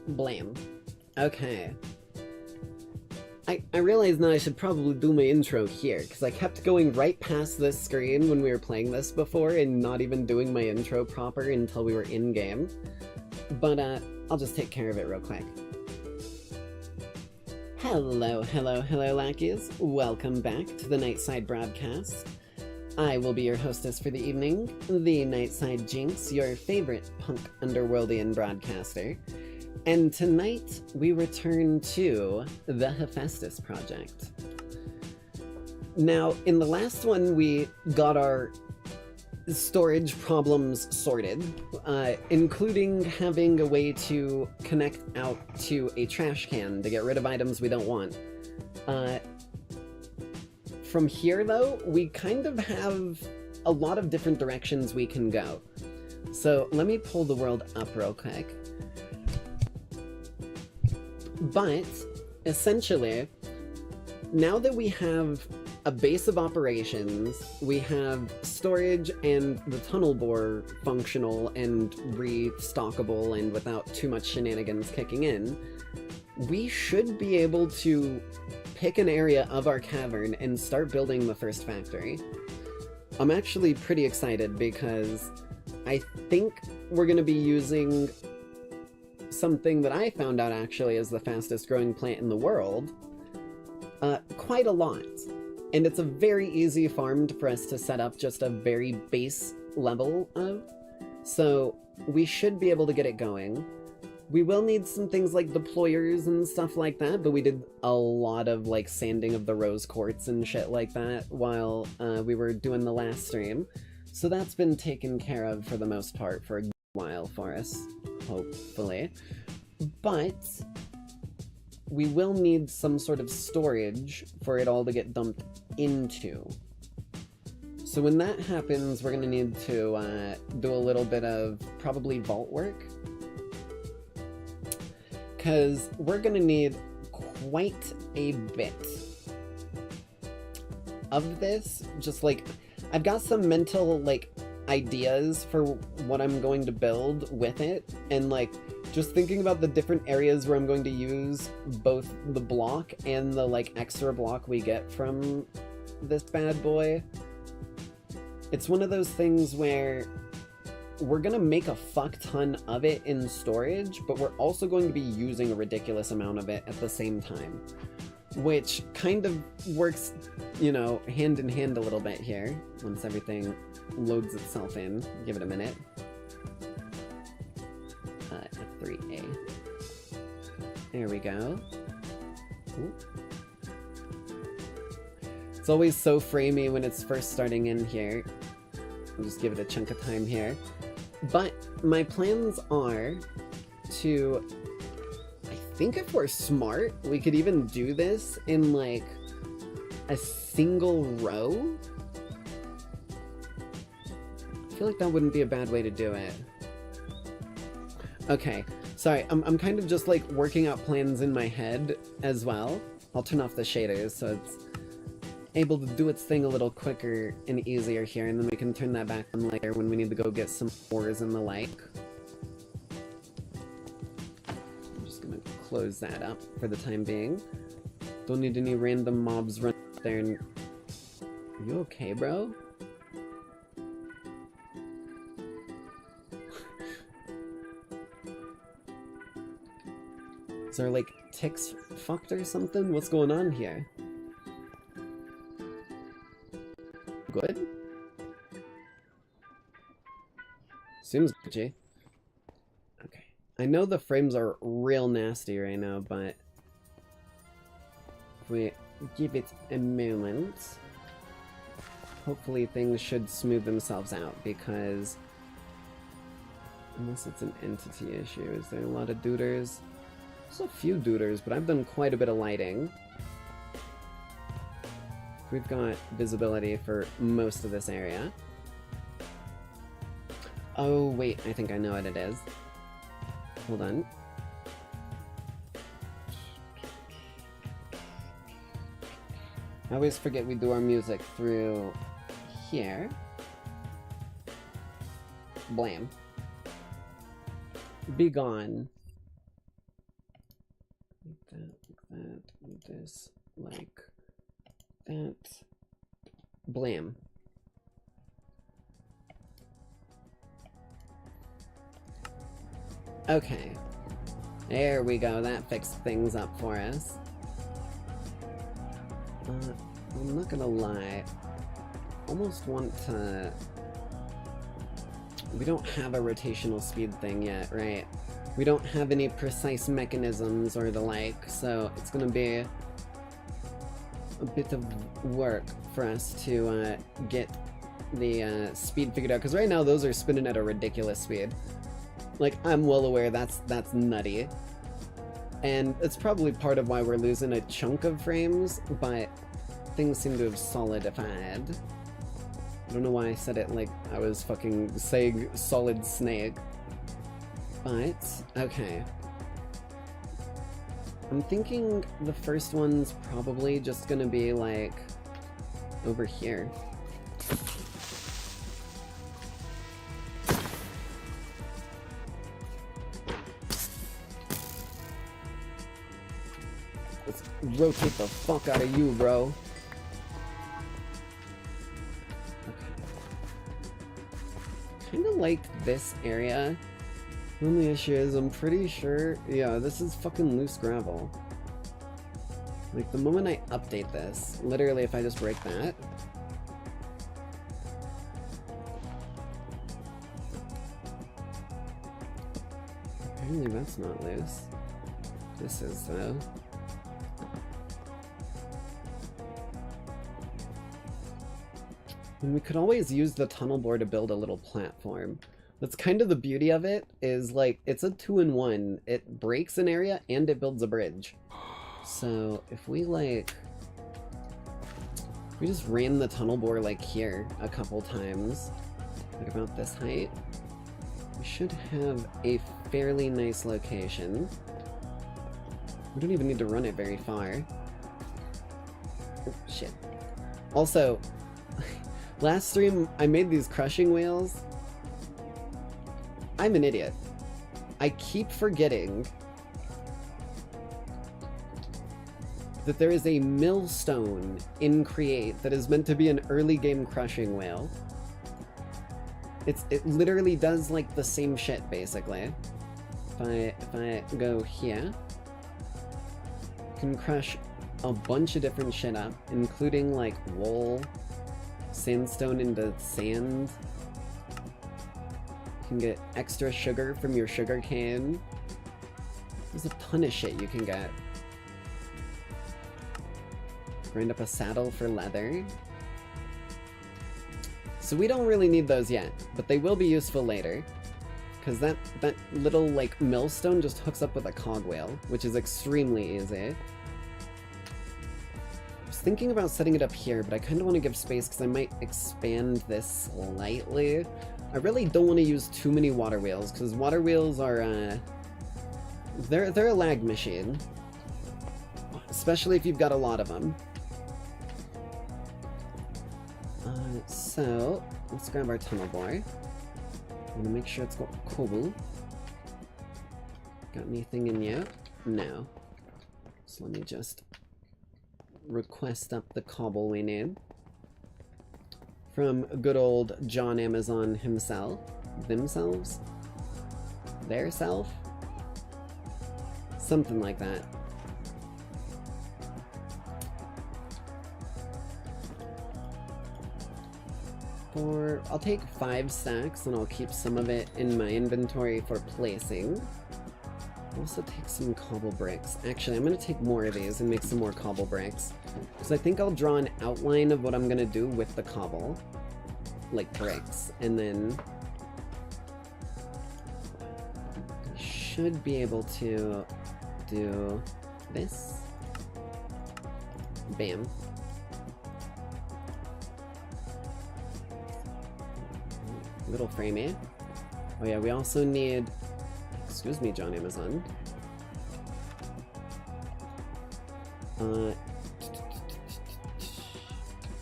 Blam. Okay. I realized now I should probably do my intro here, because I kept going right past this screen when we were playing this before and not even doing my intro proper until we were in-game. But, I'll just take care of it real quick. Hello, hello, hello, lackeys. Welcome back to the Nightside broadcast. I will be your hostess for the evening, the Nightside Jinx, your favorite punk underworldian broadcaster. And tonight, we return to the Hephaestus project. Now, in the last one, we got our storage problems sorted, including having a way to connect out to a trash can to get rid of items we don't want. From here, though, we kind of have a lot of different directions we can go. So let me pull the world up real quick. But, essentially, now that we have a base of operations, we have storage and the tunnel bore functional and restockable and without too much shenanigans kicking in, we should be able to pick an area of our cavern and start building the first factory. I'm actually pretty excited because I think we're going to be using something that I found out actually is the fastest growing plant in the world, quite a lot. And it's a very easy farm for us to set up just a very base level of, so we should be able to get it going. We will need some things like deployers and stuff like that, but we did a lot of like sanding of the rose quartz and shit like that while we were doing the last stream. So that's been taken care of for the most part for a while for us, hopefully. But we will need some sort of storage for it all to get dumped into. So when that happens, we're going to need to do a little bit of probably vault work. Because we're going to need quite a bit of this. Just like, I've got some mental, like, ideas for what I'm going to build with it, and like just thinking about the different areas where I'm going to use both the block and the like extra block we get from this bad boy. It's one of those things where we're gonna make a fuck ton of it in storage, but we're also going to be using a ridiculous amount of it at the same time, which kind of works, you know, hand in hand a little bit here once everything loads itself in. Give it a minute. F3A. There we go. Ooh. It's always so framey when it's first starting in here. I'll just give it a chunk of time here. But my plans are to, I think if we're smart, we could even do this in like a single row. I feel like that wouldn't be a bad way to do it. Okay, sorry, I'm kind of just like working out plans in my head as well. I'll turn off the shaders so it's able to do its thing a little quicker and easier here, and then we can turn that back on later when we need to go get some ores and the like. I'm just gonna close that up for the time being. Don't need any random mobs run there and... Are you okay, bro? Is there, like, ticks fucked or something? What's going on here? Good? Seems glitchy. Okay. I know the frames are real nasty right now, but... if we give it a moment... hopefully things should smooth themselves out, because... unless it's an entity issue, is there a lot of duders? There's a few duders, but I've done quite a bit of lighting. We've got visibility for most of this area. Oh, wait, I think I know what it is. Hold on. I always forget we do our music through here. Blam. Be gone. Like this, like that. Blam. Okay. There we go, that fixed things up for us. I'm not gonna lie. Almost want to... we don't have a rotational speed thing yet, right? We don't have any precise mechanisms or the like, so it's gonna be a bit of work for us to get the speed figured out, because right now those are spinning at a ridiculous speed. Like, I'm well aware that's nutty. And it's probably part of why we're losing a chunk of frames, but things seem to have solidified. I don't know why I said it like I was fucking saying Solid Snake. But, okay. I'm thinking the first one's probably just gonna be, like, over here. Let's rotate the fuck out of you, bro. Okay. Kinda liked this area. The only issue is I'm pretty sure, yeah, this is fucking loose gravel. Like, the moment I update this, literally if I just break that, apparently that's not loose. This is, though. And we could always use the tunnel bore to build a little platform. That's kind of the beauty of it, is like, it's a 2-in-1. It breaks an area and it builds a bridge. So if we like, we just ran the tunnel bore like here a couple times, like about this height, we should have a fairly nice location. We don't even need to run it very far. Oh, shit. Also, last stream I made these crushing wheels. I'm an idiot. I keep forgetting that there is a millstone in Create that is meant to be an early game crushing wheel. It literally does like the same shit basically. If I go here, I can crush a bunch of different shit up, including like wool, sandstone into sand. You can get extra sugar from your sugar cane. There's a ton of shit you can get. Grind up a saddle for leather. So we don't really need those yet, but they will be useful later. Because that little, like, millstone just hooks up with a cogwheel, which is extremely easy. I was thinking about setting it up here, but I kind of want to give space because I might expand this slightly. I really don't want to use too many water wheels, because water wheels are, they're a lag machine. Especially if you've got a lot of them. So, let's grab our tunnel bore. I want to make sure it's got cobble. Got anything in yet? No. So let me just request up the cobble we need from good old John Amazon himself. Themselves? Their self? Something like that. I'll take 5 stacks and I'll keep some of it in my inventory for placing. I'll also take some cobble bricks. Actually, I'm going to take more of these and make some more cobble bricks. Because I think I'll draw an outline of what I'm going to do with the cobble. Like bricks. And then I should be able to do this. Bam. Little framey. Oh yeah, we also need... Excuse me, John Amazon.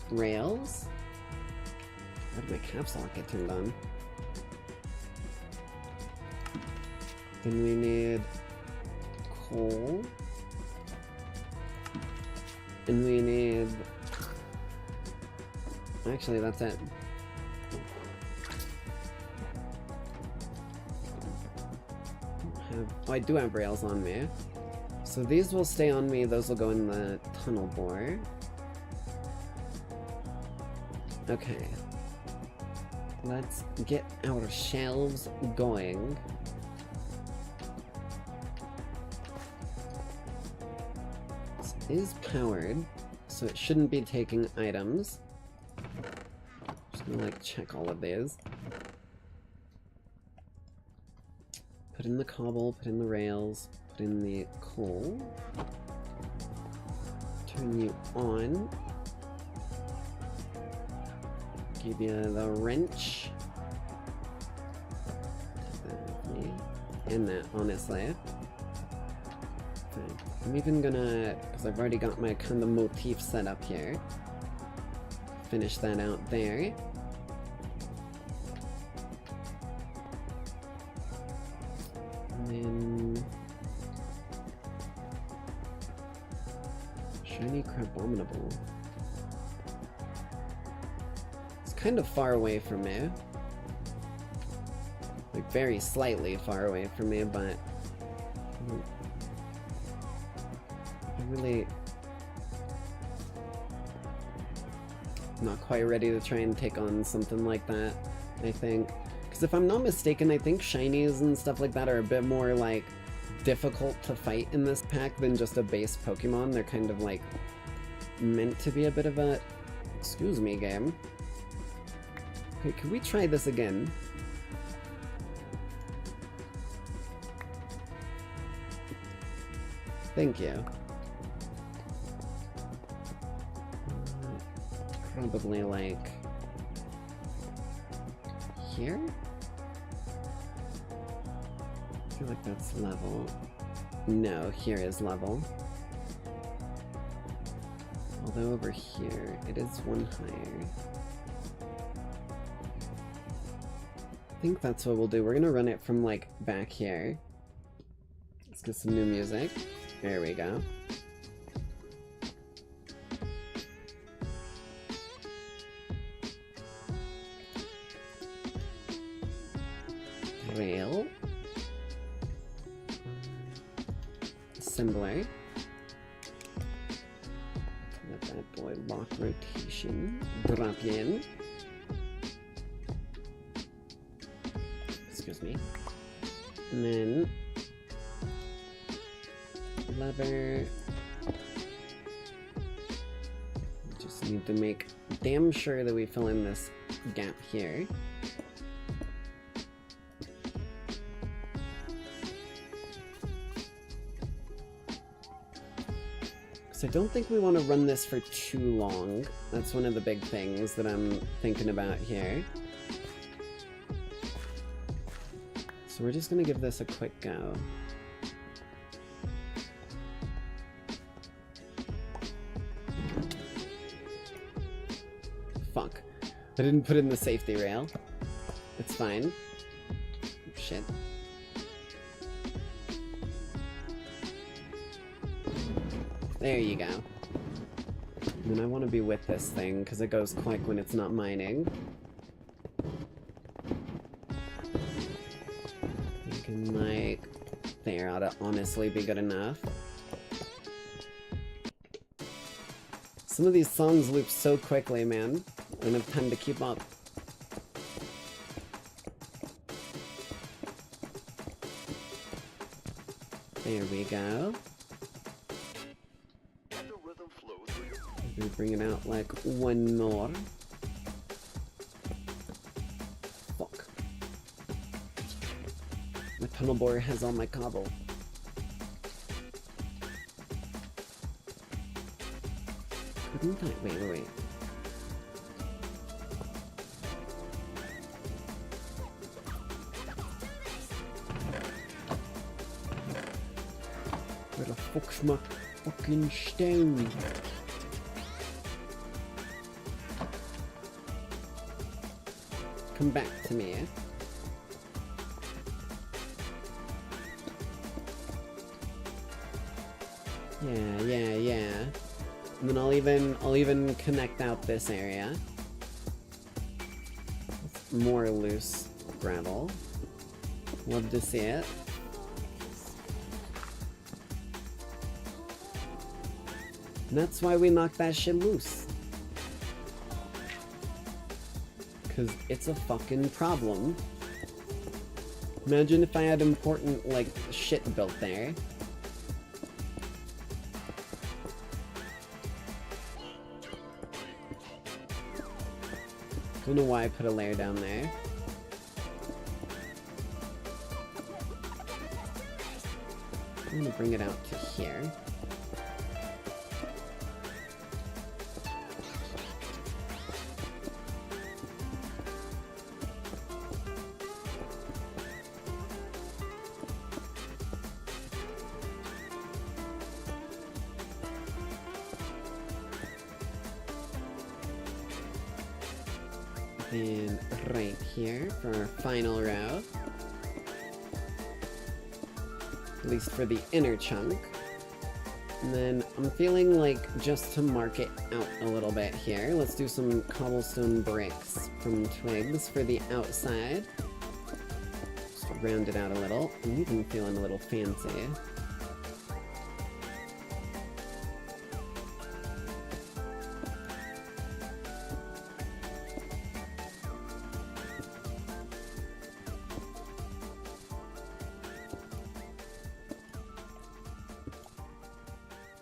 Rails? How did my caps lock get turned on? Then we need coal. And we need... Actually, that's it. Oh, I do have rails on me. So these will stay on me, those will go in the tunnel bore. Okay. Let's get our shelves going. This is powered, so it shouldn't be taking items. Just gonna like check all of these. Put in the cobble, put in the rails, put in the coal. Turn you on. Give you the wrench. Take that with me. And that, honestly. Okay. I'm even gonna, because I've already got my kind of motif set up here. Finish that out there. Shiny Crabominable. It's kind of far away from me. Like, very slightly far away from me, but... I'm really... not quite ready to try and take on something like that, I think. Because if I'm not mistaken, I think shinies and stuff like that are a bit more, like, difficult to fight in this pack than just a base Pokemon. They're kind of like meant to be a bit of a... Excuse me, game. Okay, can we try this again? Thank you. Probably like... here? I feel like that's level. No, here is level. Although over here, it is one higher. I think that's what we'll do. We're gonna run it from, like, back here. Let's get some new music. There we go. Rail. Assembler. Let that boy lock rotation. Drop in. Excuse me. And then lever. Just need to make damn sure that we fill in this gap here. So I don't think we want to run this for too long. That's one of the big things that I'm thinking about here. So we're just going to give this a quick go. Fuck. I didn't put in the safety rail. It's fine. Shit. There you go. And I want to be with this thing, because it goes quick when it's not mining. I can, like... There ought to honestly be good enough. Some of these songs loop so quickly, man. I don't have time to keep up. There we go. Maybe bring it out like one more. Fuck. My tunnel borer has all my cobble. Couldn't I? Wait. Where the fuck's my fucking stone? Come back to me. Yeah. And then I'll even connect out this area. With more loose gravel. Love to see it. And that's why we knocked that shit loose. Cause it's a fucking problem. Imagine if I had important, like, shit built there. Don't know why I put a layer down there. I'm gonna bring it out to here. And right here for our final row. At least for the inner chunk. And then I'm feeling like just to mark it out a little bit here, let's do some cobblestone bricks from twigs for the outside. Just to round it out a little. I'm even feeling a little fancy.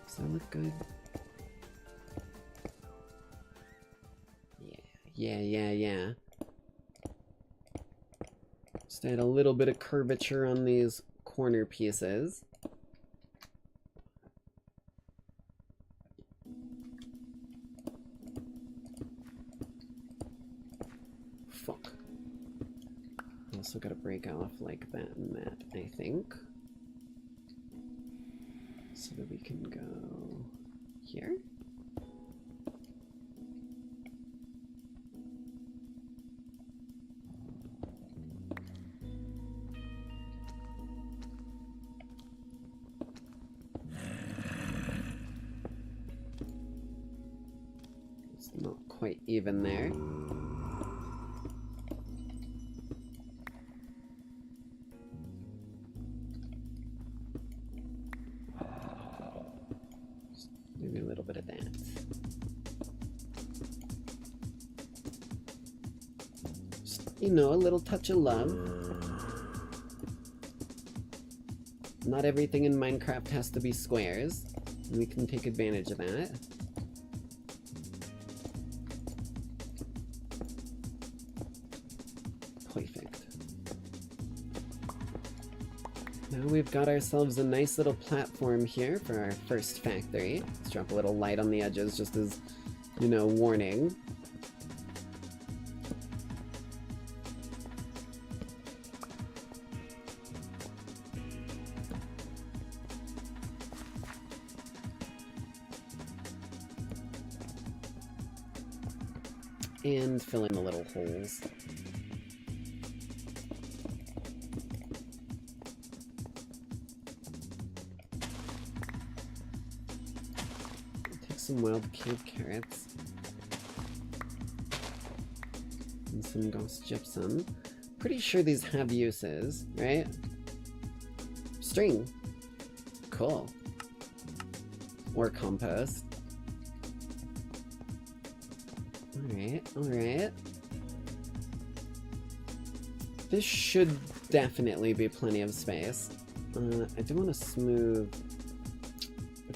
Does that look good? Yeah. Just add a little bit of curvature on these corner pieces. Fuck. Also gotta break off like that and that, I think. So that we can go here. It's not quite even there. Maybe a little bit of that. Just, you know, a little touch of love. Not everything in Minecraft has to be squares. And we can take advantage of that. Perfect. Now we've got ourselves a nice little platform here for our first factory. Let's drop a little light on the edges just as, you know, warning. And fill in the little holes. some wild cave carrots. And some ghost gypsum. Pretty sure these have uses, right? String. Cool. Or compost. Alright, alright. This should definitely be plenty of space. I do want to smooth...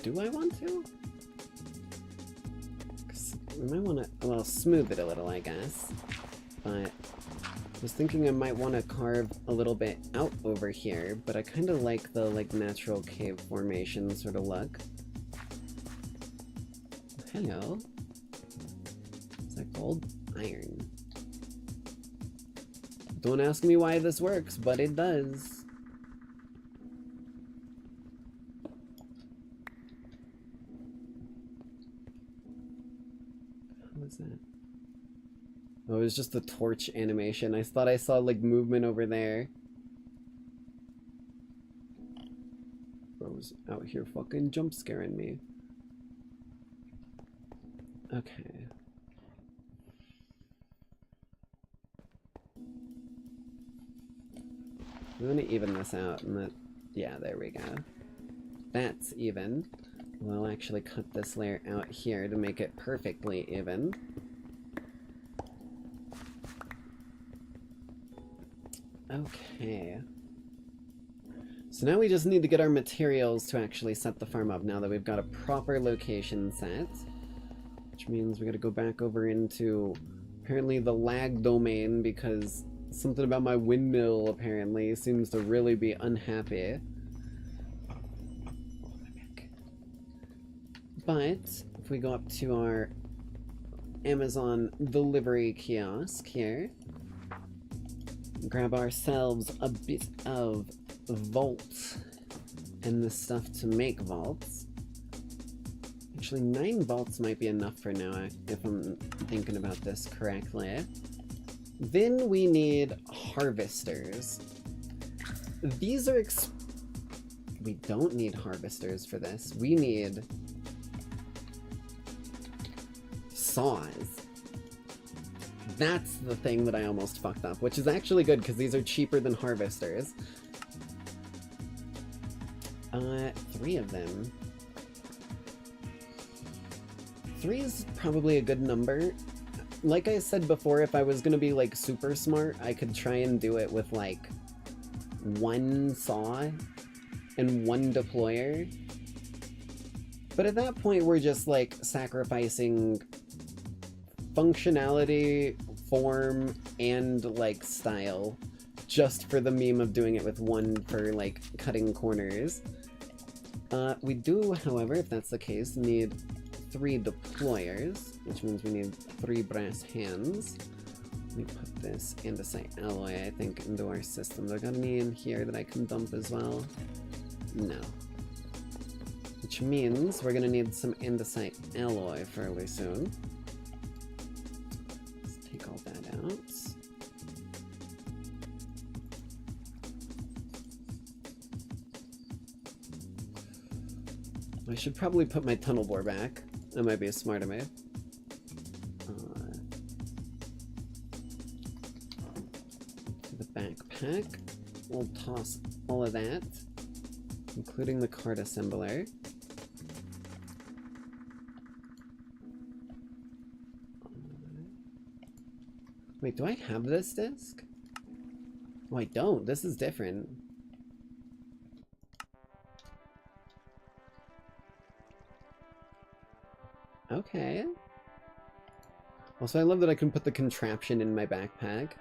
Do I want to? 'Cause we might want to... Well, smooth it a little, I guess. But I was thinking I might want to carve a little bit out over here, but I kind of like the, like, natural cave formation sort of look. Hello. Is that gold? Iron. Don't ask me why this works, but it does. How was that? Oh, it was just the torch animation. I thought I saw, like, movement over there. Bro's out here fucking jump scaring me. Okay. We want to even this out, and that... Yeah, there we go. That's even. We'll actually cut this layer out here to make it perfectly even. Okay. So now we just need to get our materials to actually set the farm up, now that we've got a proper location set. Which means we gotta go back over into, apparently, the lag domain, because something about my windmill, apparently, seems to really be unhappy. But, if we go up to our Amazon delivery kiosk here, grab ourselves a bit of vault and the stuff to make vaults. Actually, 9 vaults might be enough for now, if I'm thinking about this correctly. Then we need harvesters. These are we don't need harvesters for this. We need saws. That's the thing that I almost fucked up, which is actually good because these are cheaper than harvesters. 3 of them. 3 is probably a good number. Like I said before, if I was gonna be, like, super smart, I could try and do it with, like, 1 saw and 1 deployer. But at that point, we're just, like, sacrificing functionality, form, and, like, style just for the meme of doing it with 1 for, like, cutting corners. We do, however, if that's the case, need 3 deployers, which means we need 3 brass hands. Let me put this andesite alloy, I think, into our system. Do I got any in here that I can dump as well? No. Which means we're gonna need some andesite alloy fairly soon. Let's take all that out. I should probably put my tunnel bore back. That might be a smart move. To the backpack. We'll toss all of that, including the card assembler. Wait, do I have this disc? Oh, I don't. This is different. Okay. Also, I love that I can put the contraption in my backpack.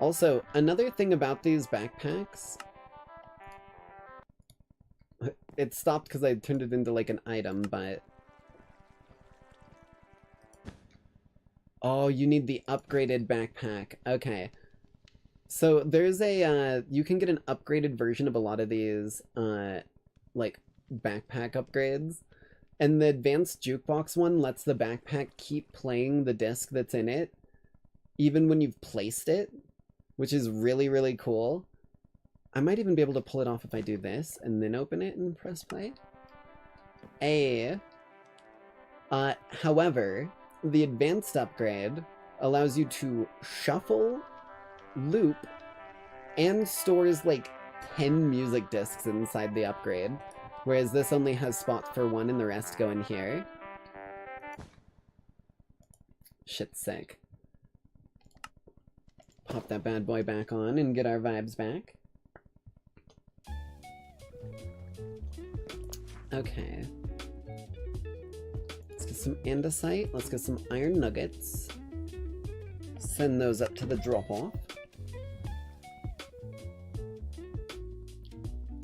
Also, another thing about these backpacks... It stopped because I turned it into, like, an item, but... Oh, you need the upgraded backpack. Okay. So, there's a, you can get an upgraded version of a lot of these, like, backpack upgrades. And the advanced jukebox one lets the backpack keep playing the disc that's in it, even when you've placed it, which is really, really cool. I might even be able to pull it off if I do this, and then open it and press play. However, the advanced upgrade allows you to shuffle, loop, and stores like 10 music discs inside the upgrade, whereas this only has spots for 1 and the rest go in here. Shit's sick. Pop that bad boy back on and get our vibes back. Okay. Let's get some andesite. Let's get some iron nuggets. Send those up to the drop-off.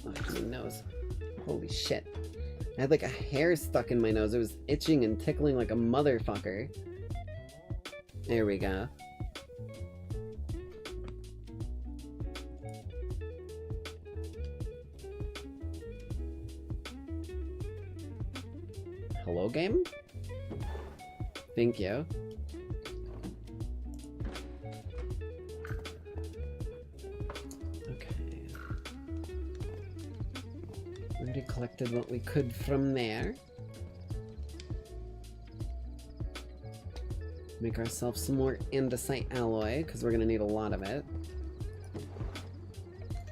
Oh, my nose. Holy shit. I had like a hair stuck in my nose. It was itching and tickling like a motherfucker. There we go. Hello, game? Thank you. Okay. Already collected what we could from there. Make ourselves some more andesite alloy, because we're gonna need a lot of it.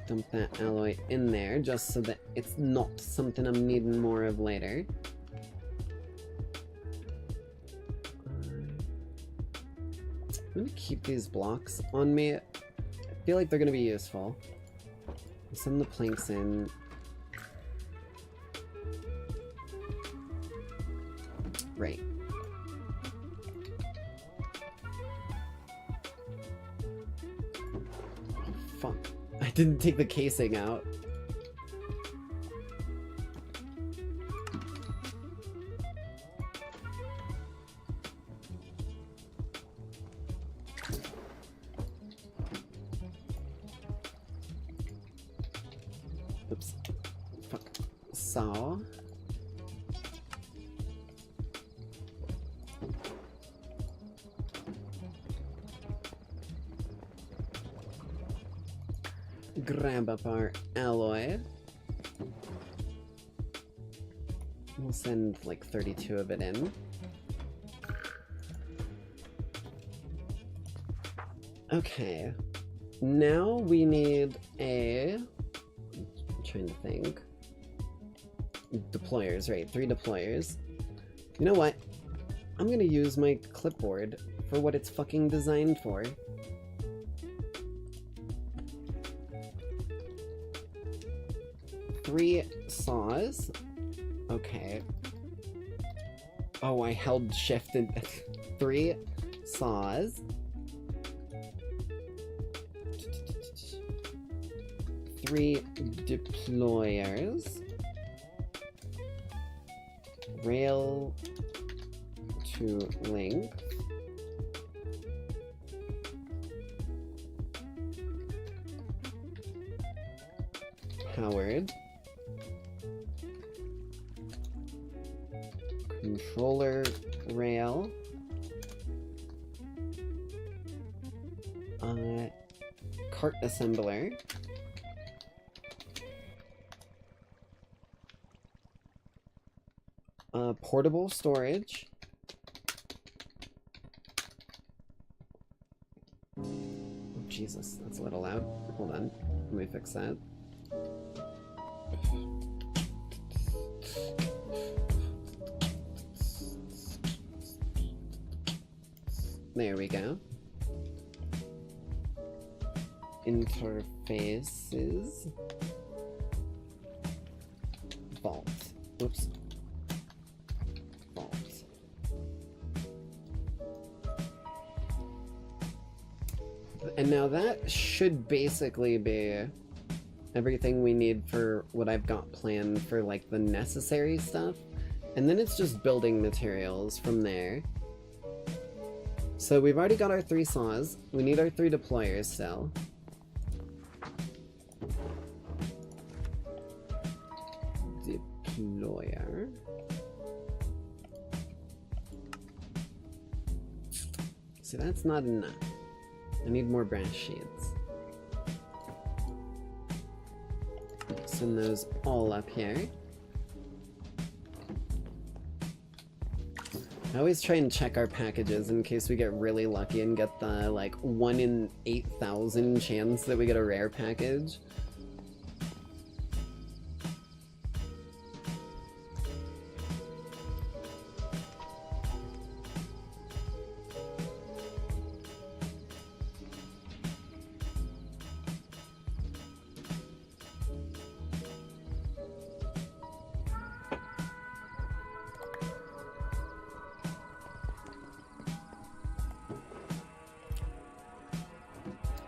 Dump that alloy in there, just so that it's not something I'm needing more of later. I'm gonna keep these blocks on me. I feel like they're gonna be useful. Send the planks in. Right. Oh, fuck. I didn't take the casing out. Oops. Fuck. So... grab up our alloy. We'll send like 32 of it in. Okay. Now we need a... I'm trying to think. Deployers, right? 3 deployers. You know what? I'm gonna use my clipboard for what it's fucking designed for. Three saws. Okay. Oh, I held shift and 3 saws. 3 deployers. Rail to length. Powered. Controller rail. Cart assembler. Portable storage. Oh, Jesus, that's a little loud. Hold on, let me fix that. There we go. Interfaces. Vault. Oops. Vault. And now that should basically be everything we need for what I've got planned for like the necessary stuff. And then it's just building materials from there. So we've already got our 3 saws. We need our 3 deployers still. Deployer. See, that's not enough. I need more brass sheets. Send those all up here. I always try and check our packages in case we get really lucky and get the, like, 1 in 8,000 chance that we get a rare package.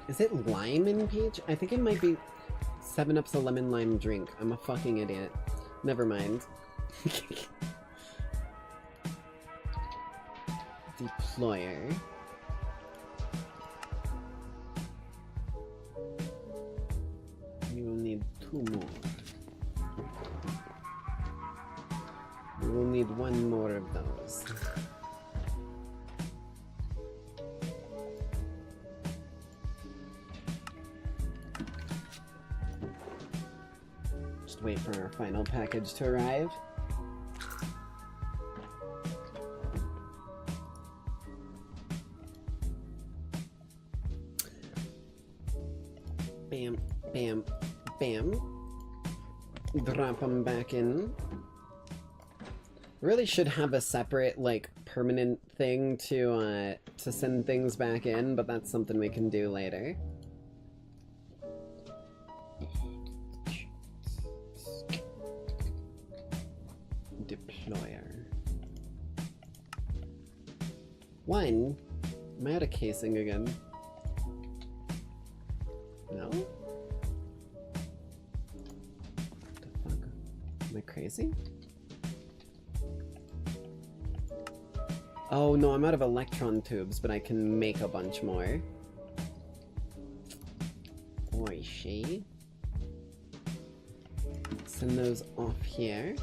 Is it lime in peach? I think it might be 7-Up's a lemon lime drink. I'm a fucking idiot. Never mind. Deployer. We will need 2 more. We will need 1 more of those. Wait for our final package to arrive. Bam, bam, bam. Drop them back in. Really should have a separate, like, permanent thing to send things back in, but that's something we can do later. Deployer. 1? Am I out of casing again? No? What the fuck? Am I crazy? Oh no, I'm out of electron tubes, but I can make a bunch more. Oi, she. Send those off here.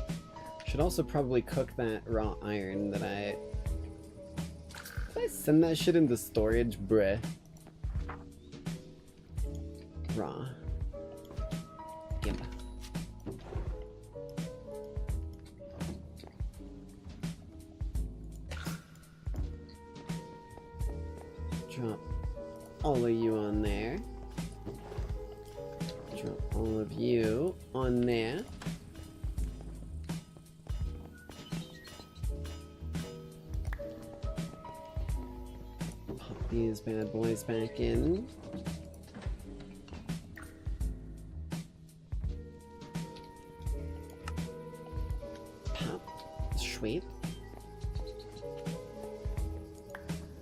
Should also probably cook that raw iron that I... Did I send that shit into storage? Bruh. Raw. Gimp. Drop all of you on there. Drop all of you on there. These bad boys back in. Pop. Sweet.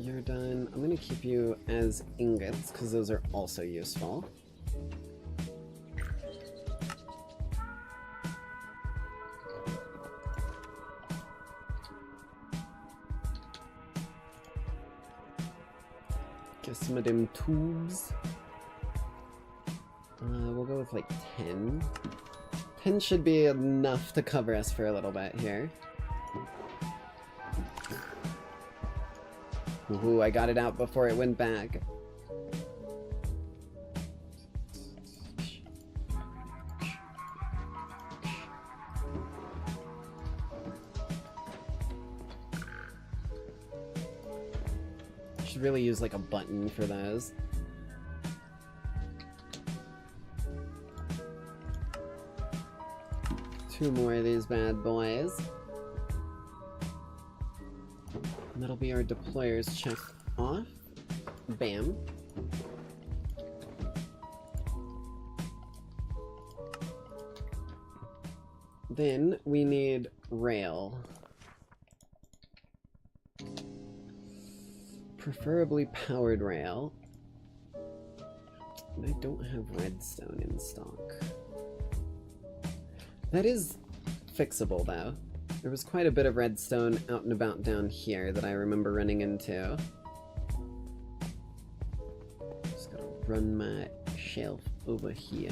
You're done. I'm gonna keep you as ingots, because those are also useful. Some of them tubes. We'll go with like 10. 10 should be enough to cover us for a little bit here. Ooh, I got it out before it went back. Really use like a button for those. Two more of these bad boys. And that'll be our deployers checked off. Bam. Then we need rail. Preferably powered rail. And I don't have redstone in stock. That is fixable though. There was quite a bit of redstone out and about down here that I remember running into. Just gotta run my shelf over here.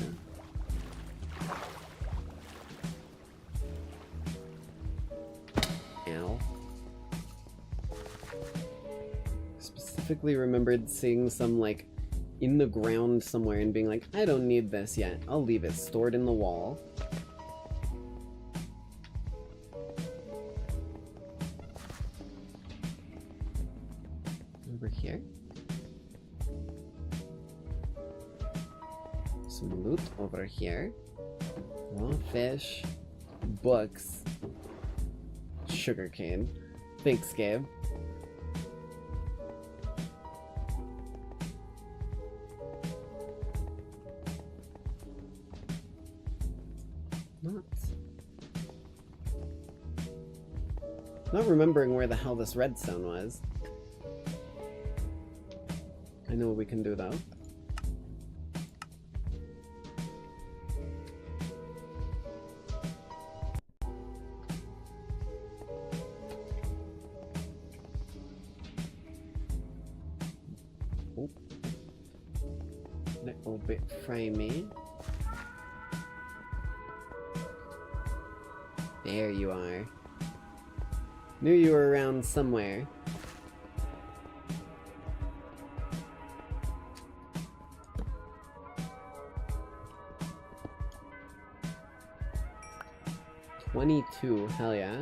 Ow. Specifically remembered seeing some, like, in the ground somewhere and being like, I don't need this yet. I'll leave it stored in the wall. here. Some loot over here. Raw fish, books, sugarcane. Thanks, Gabe. Not remembering where the hell this redstone was. I know what we can do though. Oh. Little bit framey. There you are. Knew you were around somewhere. $22, hell yeah.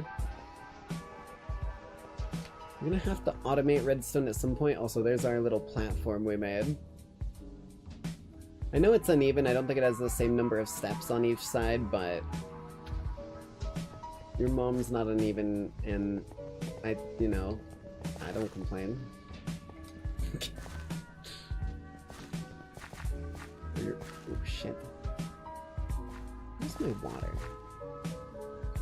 I'm gonna have to automate redstone at some point. Also, there's our little platform we made. I know it's uneven, I don't think it has the same number of steps on each side, but your mom's not uneven, and I don't complain. Oh shit. Where's my water?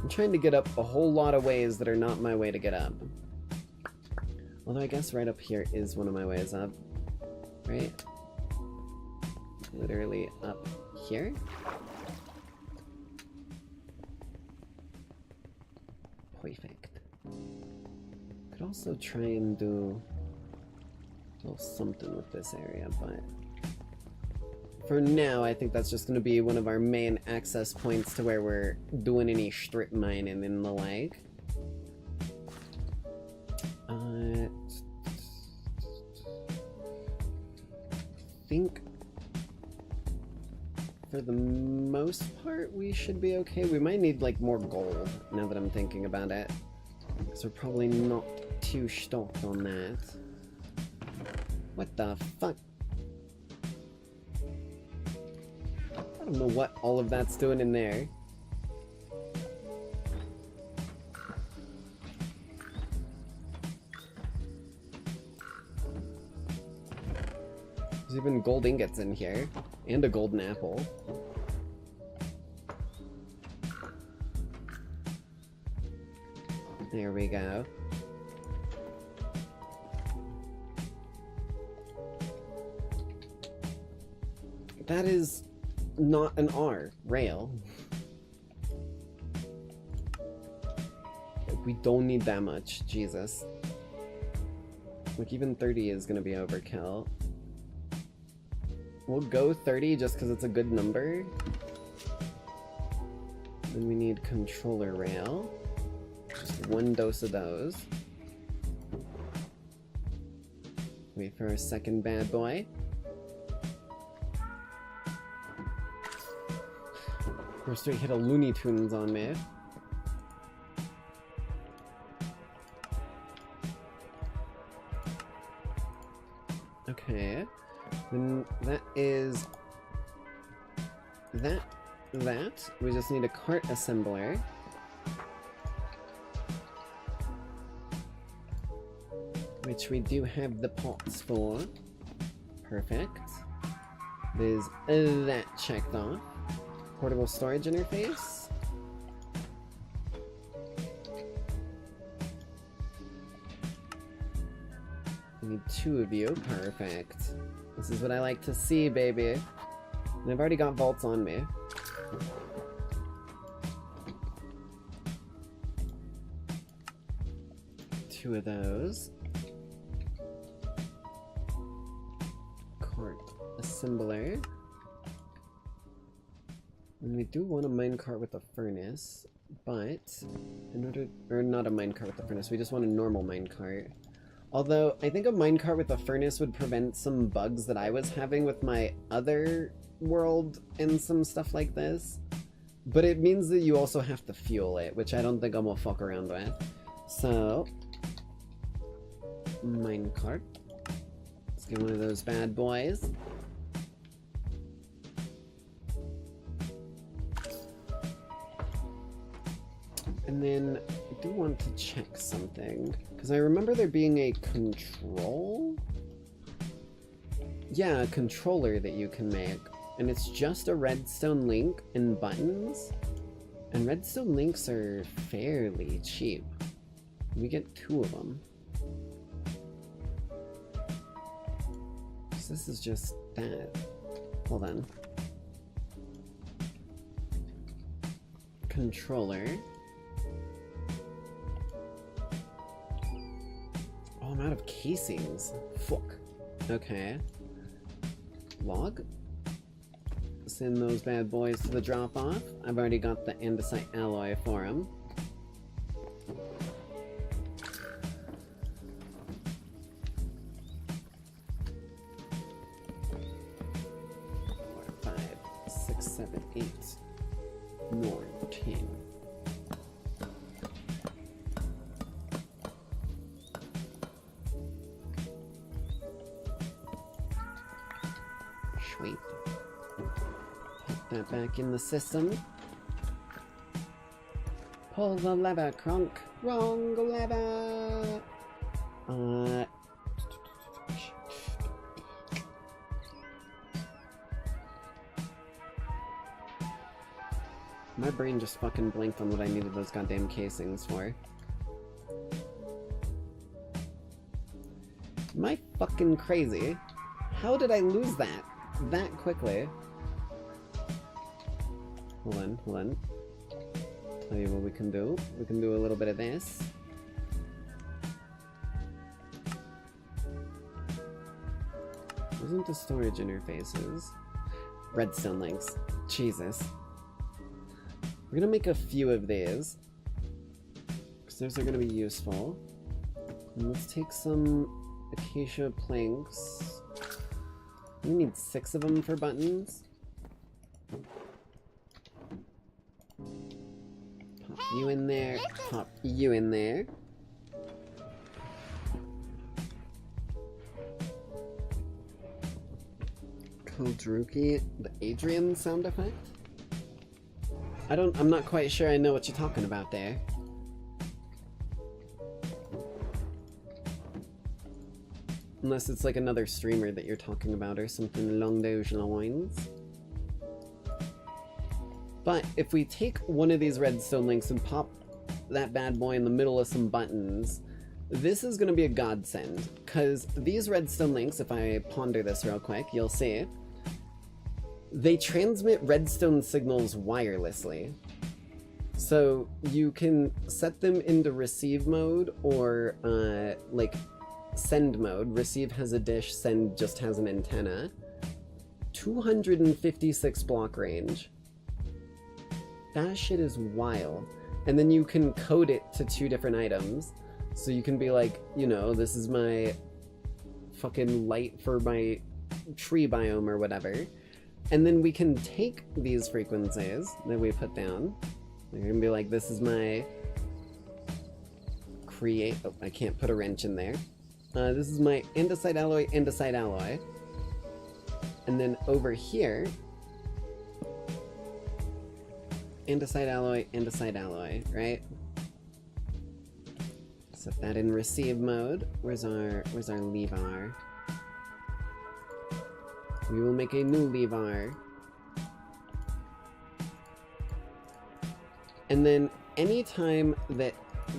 I'm trying to get up a whole lot of ways that are not my way to get up. Although I guess right up here is one of my ways up. Right? Literally up here? Perfect. Could also try and do a little something with this area, but for now I think that's just going to be one of our main access points to where we're doing any strip mining and the like. I think for the most part we should be okay. We might need like more gold now that I'm thinking about it, so we're probably not too stoked on that. What the fuck? I don't know what all of that's doing in there. There's even gold ingots in here, and a golden apple. There we go. That is not an R, rail. We don't need that much, Jesus. Like, even 30 is gonna be overkill. We'll go 30 just because it's a good number. Then we need controller rail. Just one dose of those. Wait for our second bad boy. We're straight hit a Looney Tunes on me. Okay. Then that is that. We just need a cart assembler. Which we do have the pots for. Perfect. There's that checked off. Portable storage interface. We need 2 of you. Perfect. This is what I like to see, baby. And I've already got vaults on me. Two of those. Cart assembler. And we do want a minecart with a furnace, but in order, or not a minecart with a furnace, we just want a normal minecart. Although, I think a minecart with a furnace would prevent some bugs that I was having with my other world and some stuff like this. But it means that you also have to fuel it, which I don't think I'm gonna fuck around with. So, minecart. Let's get one of those bad boys. And then I do want to check something, because I remember there being a control? Yeah, a controller that you can make, and it's just a redstone link and buttons, and redstone links are fairly cheap. We get 2 of them. So this is just that. Hold on. Controller. Oh, I'm out of casings. Fuck. Okay. Log. Send those bad boys to the drop-off. I've already got the andesite alloy for them. Sweet. Put that back in the system. Pull the lever, Crunk. Wrong lever. My brain just fucking blinked on what I needed those goddamn casings for. Am I fucking crazy? How did I lose that quickly? Hold on, hold on. Tell you what we can do. We can do a little bit of this. Wasn't the storage interfaces? Redstone links. Jesus. We're gonna make a few of these, because those are gonna be useful. And let's take some acacia planks. We need 6 of them for buttons. Pop you in there, pop you in there. Koldruki, the Adrian sound effect? I'm not quite sure I know what you're talking about there. Unless it's like another streamer that you're talking about or something along those lines. But if we take one of these redstone links and pop that bad boy in the middle of some buttons, this is going to be a godsend. Because these redstone links, if I ponder this real quick, you'll see, they transmit redstone signals wirelessly. So you can set them into receive mode or like send mode. Receive has a dish, send just has an antenna. 256 block range. That shit is wild. And then you can code it to 2 different items. So you can be like, you know, this is my fucking light for my tree biome or whatever. And then we can take these frequencies that we put down. We're gonna be like, this is my create. Oh, I can't put a wrench in there. This is my andesite alloy, andesite alloy. And then over here, andesite alloy, andesite alloy, right? Set that in receive mode. Where's our lever? We will make a new lever. And then anytime that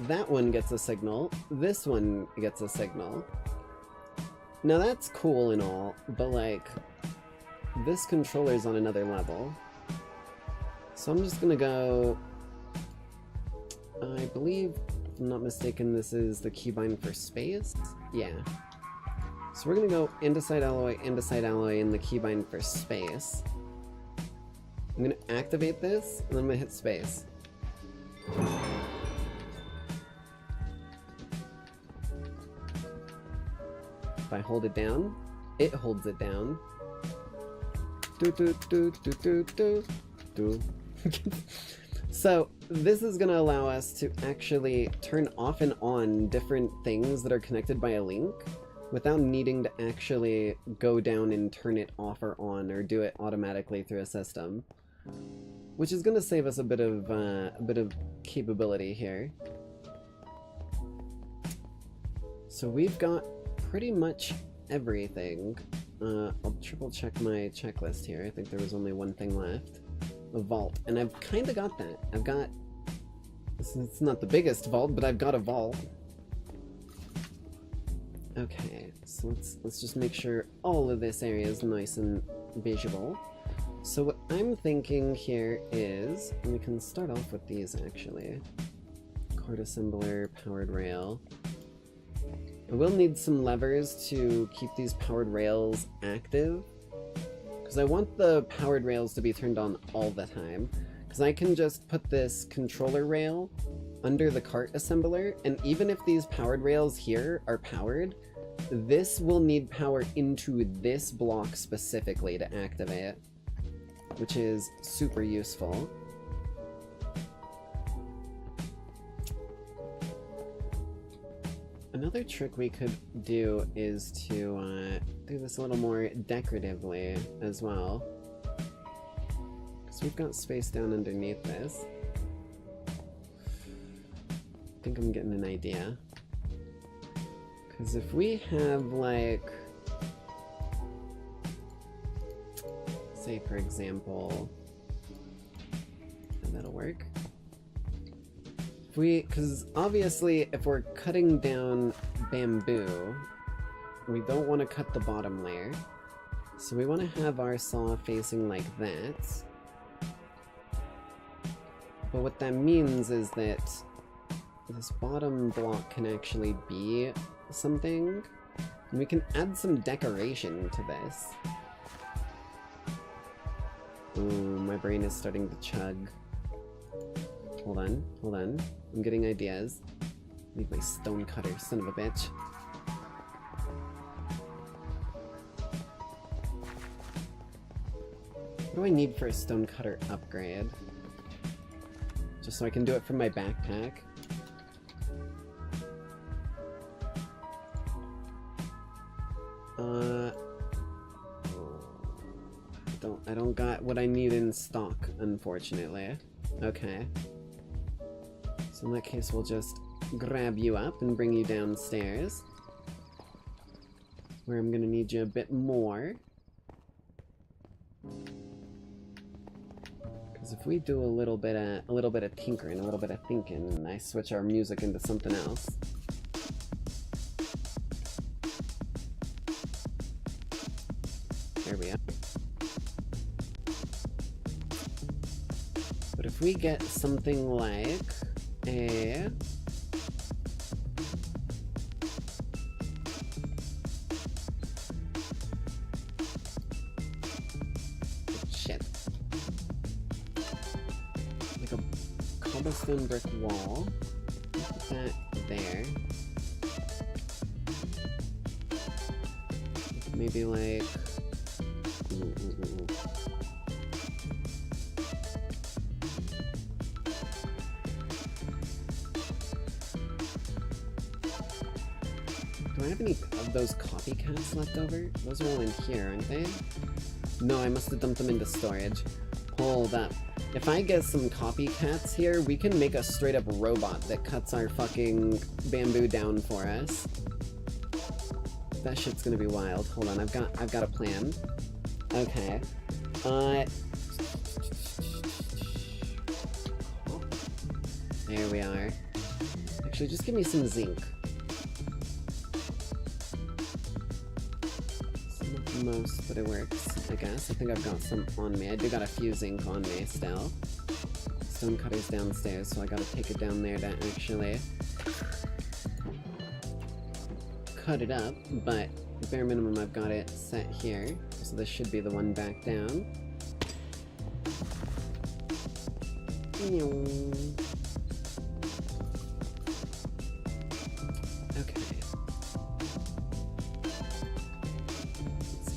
that one gets a signal, this one gets a signal. Now that's cool and all, but like, this controller's on another level. So I'm just gonna go, I believe, if I'm not mistaken, this is the keybind for space? Yeah. So we're gonna go andesite alloy in the keybind for space. I'm gonna activate this, and then I'm gonna hit space. If I hold it down, it holds it down. So this is gonna allow us to actually turn off and on different things that are connected by a link. without needing to actually go down and turn it off or on or do it automatically through a system, which is going to save us a bit of capability here. So we've got pretty much everything. I'll triple check my checklist here. I think there was only one thing left. A vault, and I've kind of got that. I've got, it's not the biggest vault, but I've got a vault. Okay, so let's just make sure all of this area is nice and visual. So what I'm thinking here is, and we can start off with these actually. Cord assembler, powered rail. I will need some levers to keep these powered rails active, because I want the powered rails to be turned on all the time, because I can just put this controller rail under the cart assembler, and even if these powered rails here are powered, this will need power into this block specifically to activate, which is super useful. Another trick we could do is to do this a little more decoratively as well. Because we've got space down underneath this. I think I'm getting an idea. Because if we have, like, say for example, and that'll work. Because obviously if we're cutting down bamboo, we don't want to cut the bottom layer. So we want to have our saw facing like that. But what that means is that this bottom block can actually be something. And we can add some decoration to this. Ooh, my brain is starting to chug. Hold on, hold on. I'm getting ideas. Need my stone cutter, son of a bitch. What do I need for a stone cutter upgrade? Just so I can do it from my backpack. I don't got what I need in stock, unfortunately. Okay. So in that case, we'll just grab you up and bring you downstairs, where I'm gonna need you a bit more. Because if we do a little bit of tinkering, a little bit of thinking, and I switch our music into something else. There we are. But if we get something like a... shit. Like a cobblestone brick wall. Put that there. Maybe like... Do I have any of those copycats left over? Those are all in here, aren't they? No, I must have dumped them into storage. Hold up. If I get some copycats here, we can make a straight up robot that cuts our fucking bamboo down for us. That shit's gonna be wild. Hold on, I've got a plan. Okay. There we are. Actually, just give me some zinc. Most, but it works, I guess. I think I've got some on me. I do got a few zinc on me still. Stone cutter's downstairs, so I gotta take it down there to actually cut it up, but bare minimum I've got it set here, so this should be the one back down. Okay.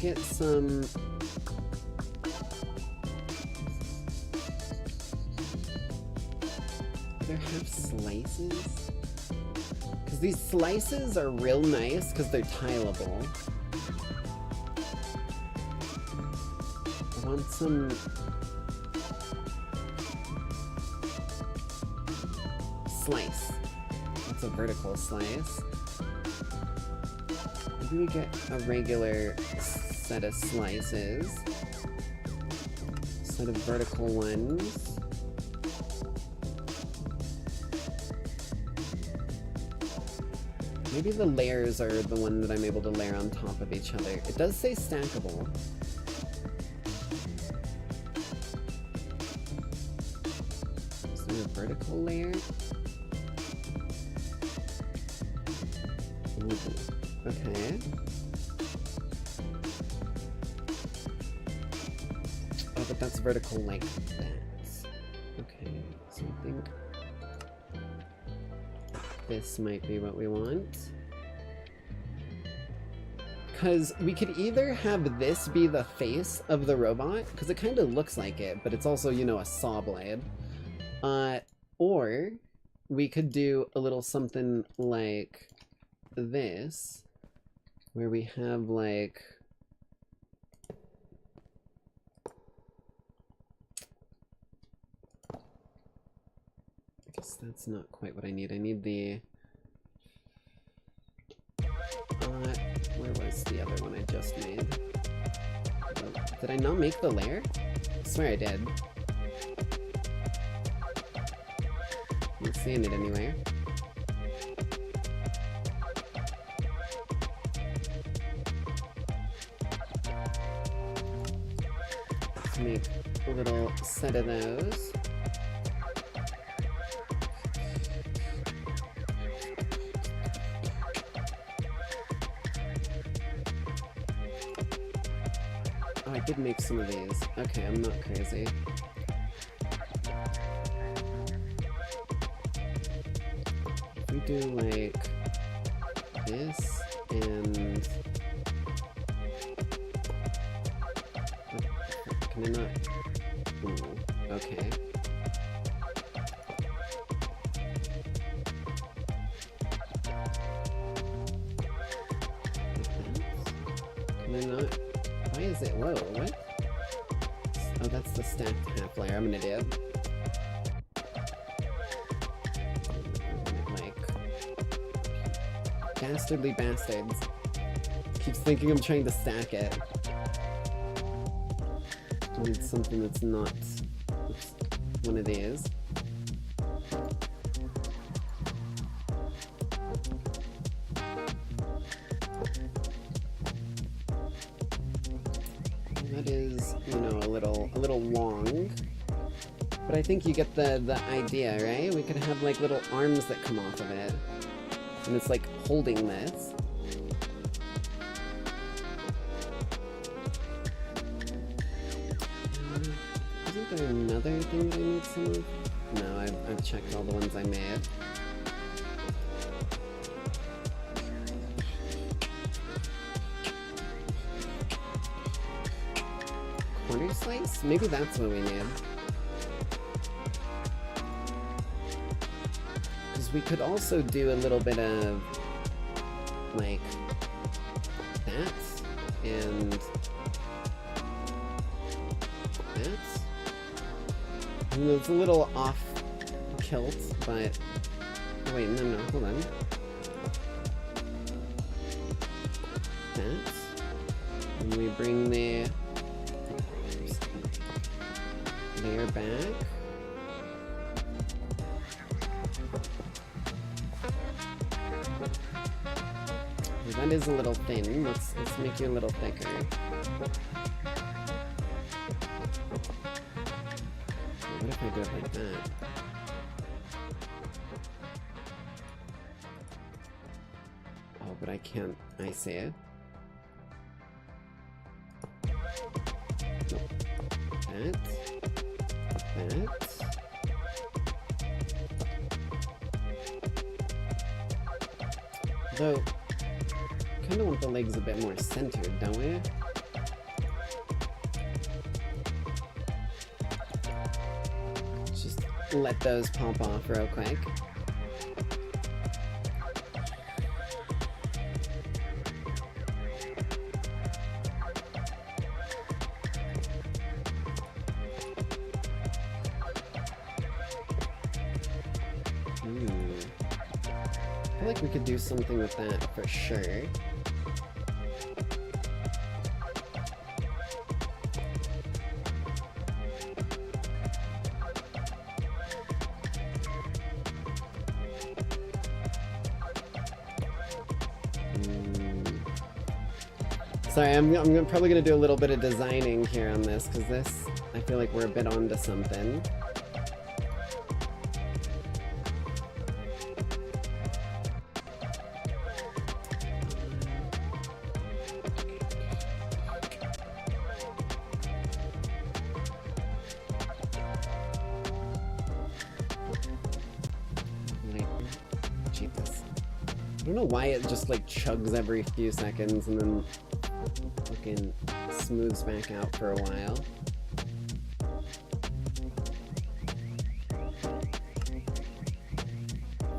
Get some... Do there have slices? Because these slices are real nice because they're tileable. I want some... slice. That's a vertical slice. Maybe we get a regular set of slices. Set of vertical ones. Maybe the layers are the one that I'm able to layer on top of each other. It does say stackable. Is there a vertical layer? Ooh, okay. Oh, but that's vertical like that. Okay, so I think this might be what we want. Because we could either have this be the face of the robot, because it kind of looks like it, but it's also, you know, a saw blade. Or we could do a little something like this, where we have like... I guess that's not quite what I need. I need the... where was the other one I just made? Did I not make the layer? I swear I did. I'm not seeing it anywhere. Let's make a little set of those. Oh, I did make some of these. Okay, I'm not crazy. If we do like this and... Can I not? Ooh, okay. Can I not? Why is it? Whoa, what? Oh, that's the stacked half layer. I'm an idiot. Like, dastardly bastards. Keeps thinking I'm trying to stack it. I need something that's not one of these. That is, you know, a little long. But I think you get the idea, right? We could have like little arms that come off of it. And it's like holding this. Isn't there another thing that I need some of? No, I've checked all the ones I made. Corner slice? Maybe that's what we need. Because we could also do a little bit of, like, that, and that. And it's a little off kilt, but... Oh, wait, no, hold on. That. And we bring the layer back. That is a little thin. Let's make you a little thicker. What if I do it like that? Oh, but I can't. I see it. Nope. That. Though, kind of want the legs a bit more centered, don't we? Just let those pop off real quick. feel like we could do something with that for sure. Sorry, I'm probably gonna do a little bit of designing here on this, because this, I feel like we're a bit onto something. Jesus. I don't know why it just like chugs every few seconds and then fucking smooths back out for a while.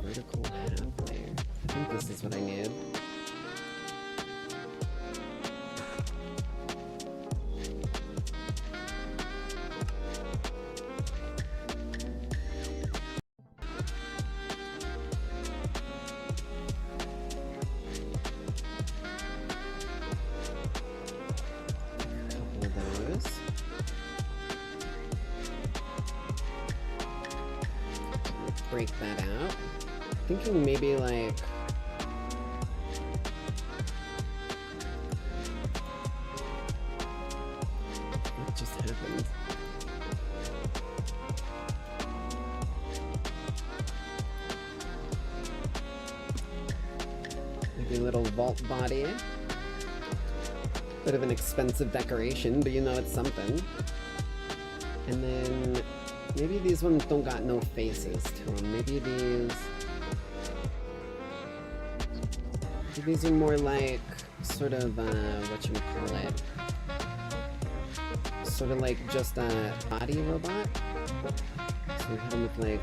Vertical half layer. I think this is what I need. Break that out. Thinking maybe like what just happened? Maybe a little vault body. Bit of an expensive decoration, but you know it's something. And then maybe these ones don't got no faces to them. Maybe these are more like sort of whatchamacallit. Sort of like just a body robot. So we hit them with like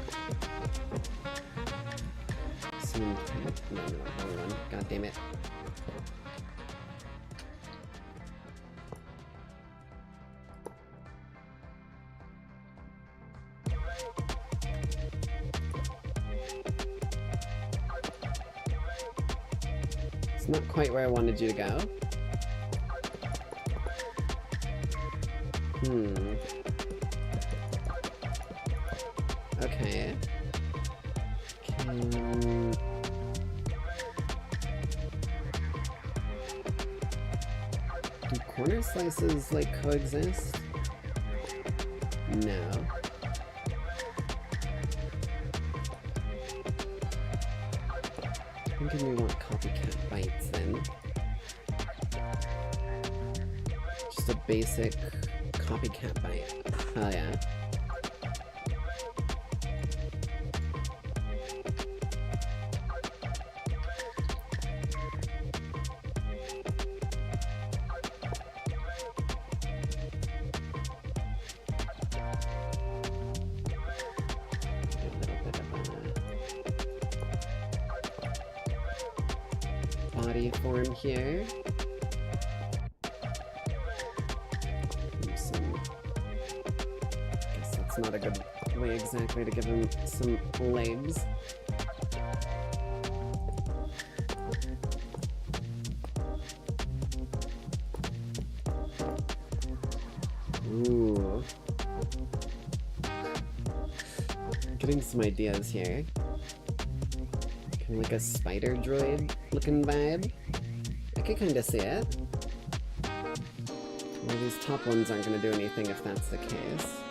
some no, wrong one. God damn it. Not quite where I wanted you to go. Okay. Do corner slices, like, coexist? No. I think we want copycat bites then. Just a basic copycat bite. Oh yeah. Form here. Guess that's not a good way exactly to give him some legs. Ooh. Getting some ideas here. Kind of like a spider droid looking vibe. I could kind of see it. Well, these top ones aren't going to do anything if that's the case.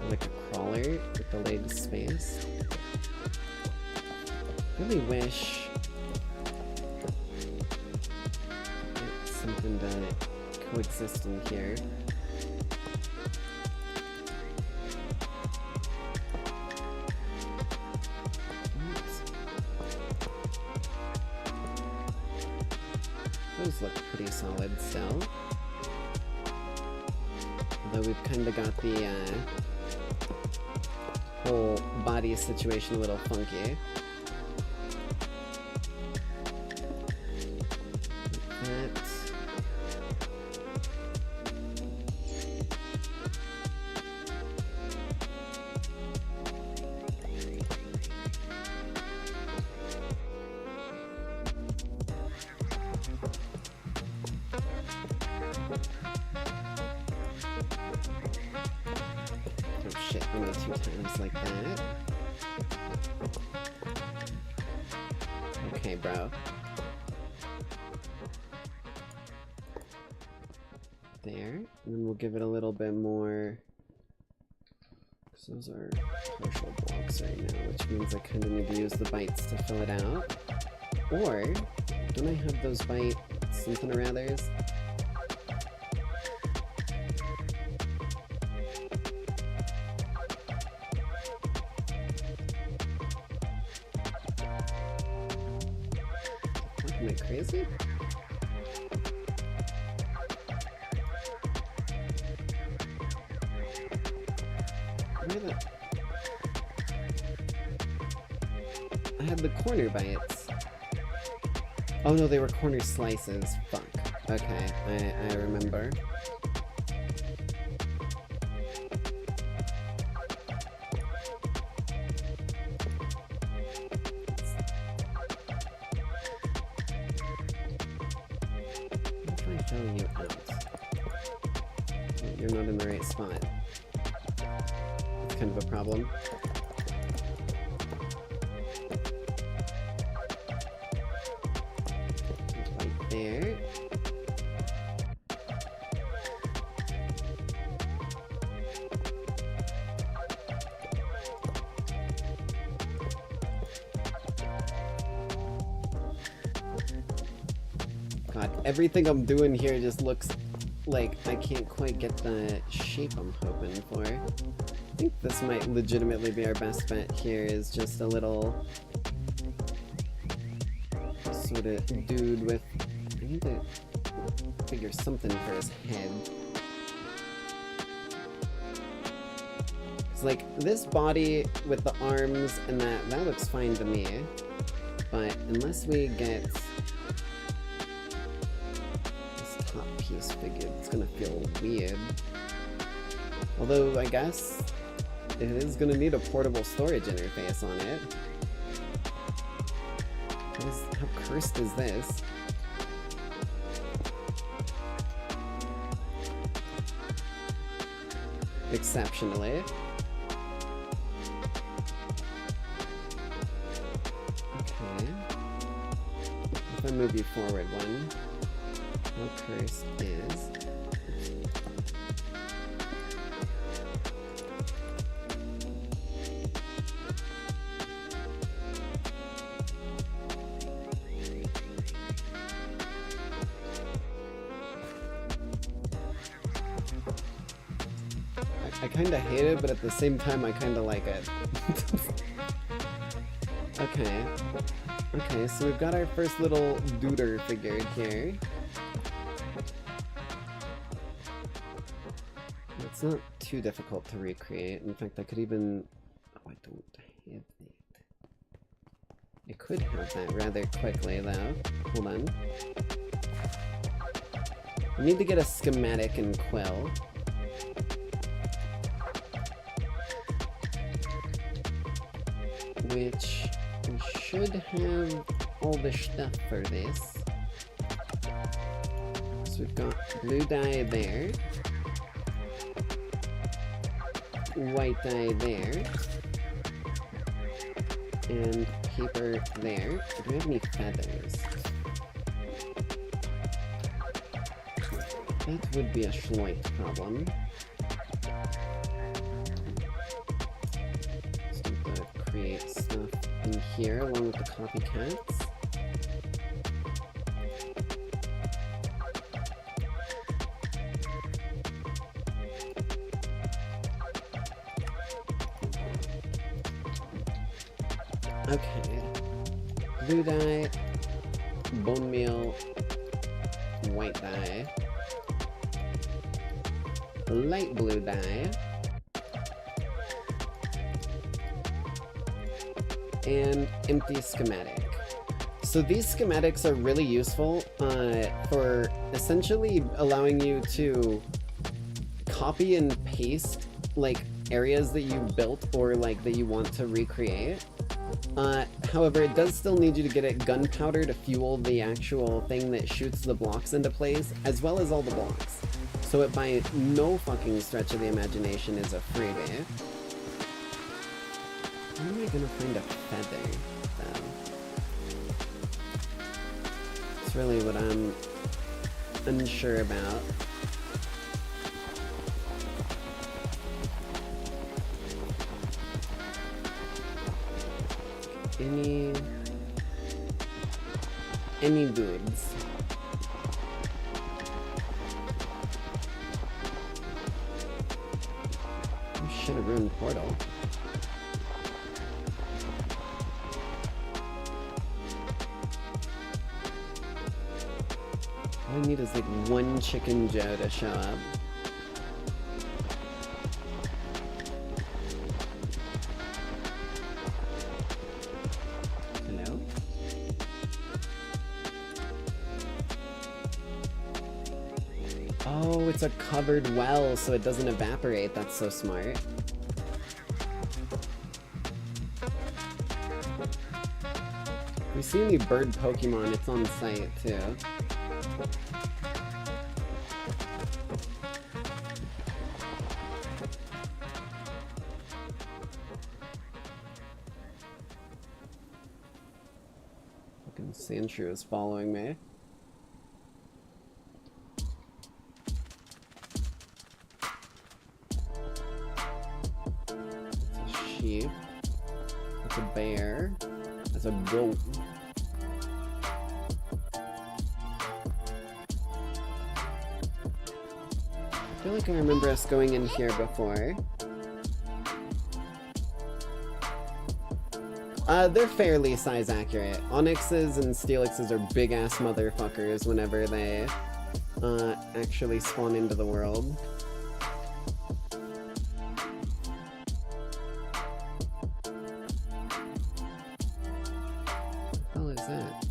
Like a crawler with the legs spaced. I really wish something to coexist in here. Those look pretty solid still. Although we've kind of got the whole body situation a little funky. That. only 2 times like that. Okay, bro. There. And then we'll give it a little bit more. Because those are partial blocks right now, which means I kind of need to use the bites to fill it out. Or, don't I have those bite something or others? Am I crazy? I had the corner bites. Oh no, they were corner slices. Fuck. Okay, I remember. What if I fill you out? You're not in the right spot. It's kind of a problem. There. God, everything I'm doing here just looks like I can't quite get the shape I'm hoping for. I think this might legitimately be our best bet here, is just a little sort of dude with... I need to figure something for his head. It's like, this body with the arms and that looks fine to me. But unless we get this top piece figured, it's gonna feel weird. Although, I guess it is gonna need a portable storage interface on it. How cursed is this? Exceptionally. Okay. If I move you forward one, how cursed is... I kinda hate it, but at the same time I kinda like it. Okay. Okay, so we've got our first little duder figured here. It's not too difficult to recreate. In fact, I could even... Oh, I don't have that. I could have that rather quickly, though. Hold on. We need to get a schematic in Quill. Which we should have all the stuff for this. So we've got blue dye there, white dye there, and paper there. Do we have any feathers? That would be a slight problem. Create stuff in here along with the copycats. Okay. Blue dye, bone meal, white dye, light blue dye, and empty schematic. So these schematics are really useful for essentially allowing you to copy and paste like areas that you built or like that you want to recreate. However, it does still need you to get it gunpowder to fuel the actual thing that shoots the blocks into place, as well as all the blocks. So it by no fucking stretch of the imagination is a freebie. When am I gonna find a feather, then? That's really what I'm unsure about. Any goods? Oh shit, a ruined portal. All I need is like one chicken Joe to show up. Hello? Oh, it's a covered well, so it doesn't evaporate. That's so smart. If we see any bird Pokemon, it's on site too. Fucking Sandshrew is following me. It's a sheep. It's a bear. It's a goat. I feel like I remember us going in here before. They're fairly size accurate. Onyxes and Steelixes are big ass motherfuckers whenever they actually spawn into the world. What the hell is that?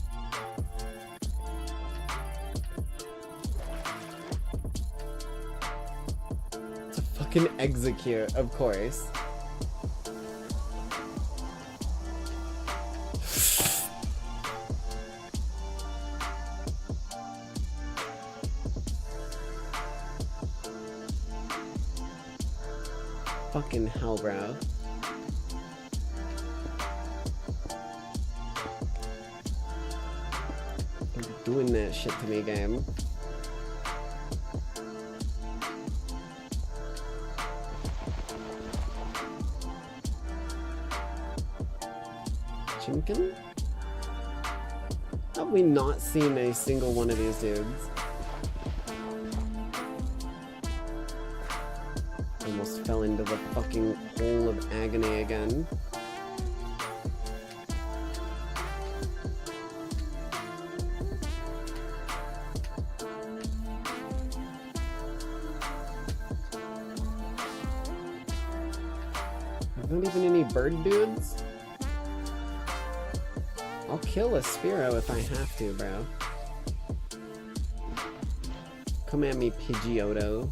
It's a fucking Execute, of course. Fucking hell, bro. You're doing that shit to me, game. Chimkin? Have we not seen a single one of these dudes? Almost fell into the fucking hole of agony again. There's not even any bird dudes? I'll kill a Styro if I have to, bro. Come at me, Pidgeotto.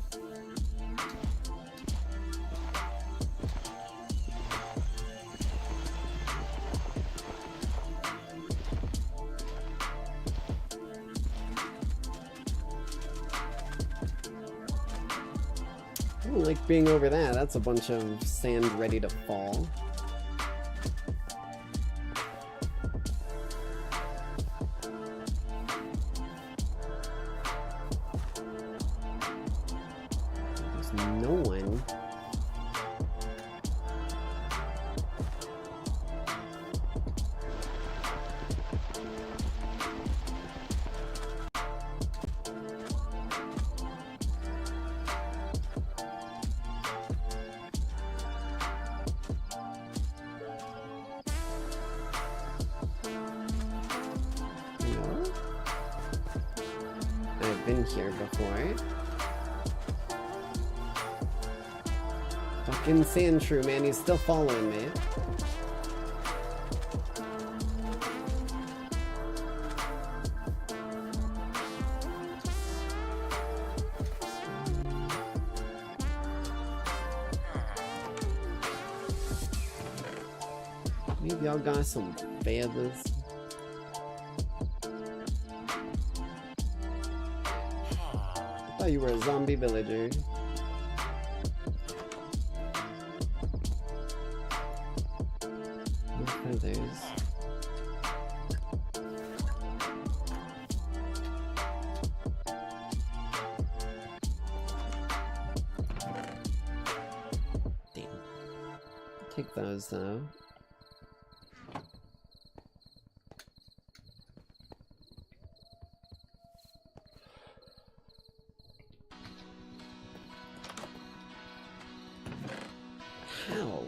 I don't like being over that. That's a bunch of sand ready to fall. There's no one. Been here before. Fucking Sandshrew, man, he's still following me. Maybe y'all got some feathers. You were a zombie villager. feathers. Damn. Take those though. How?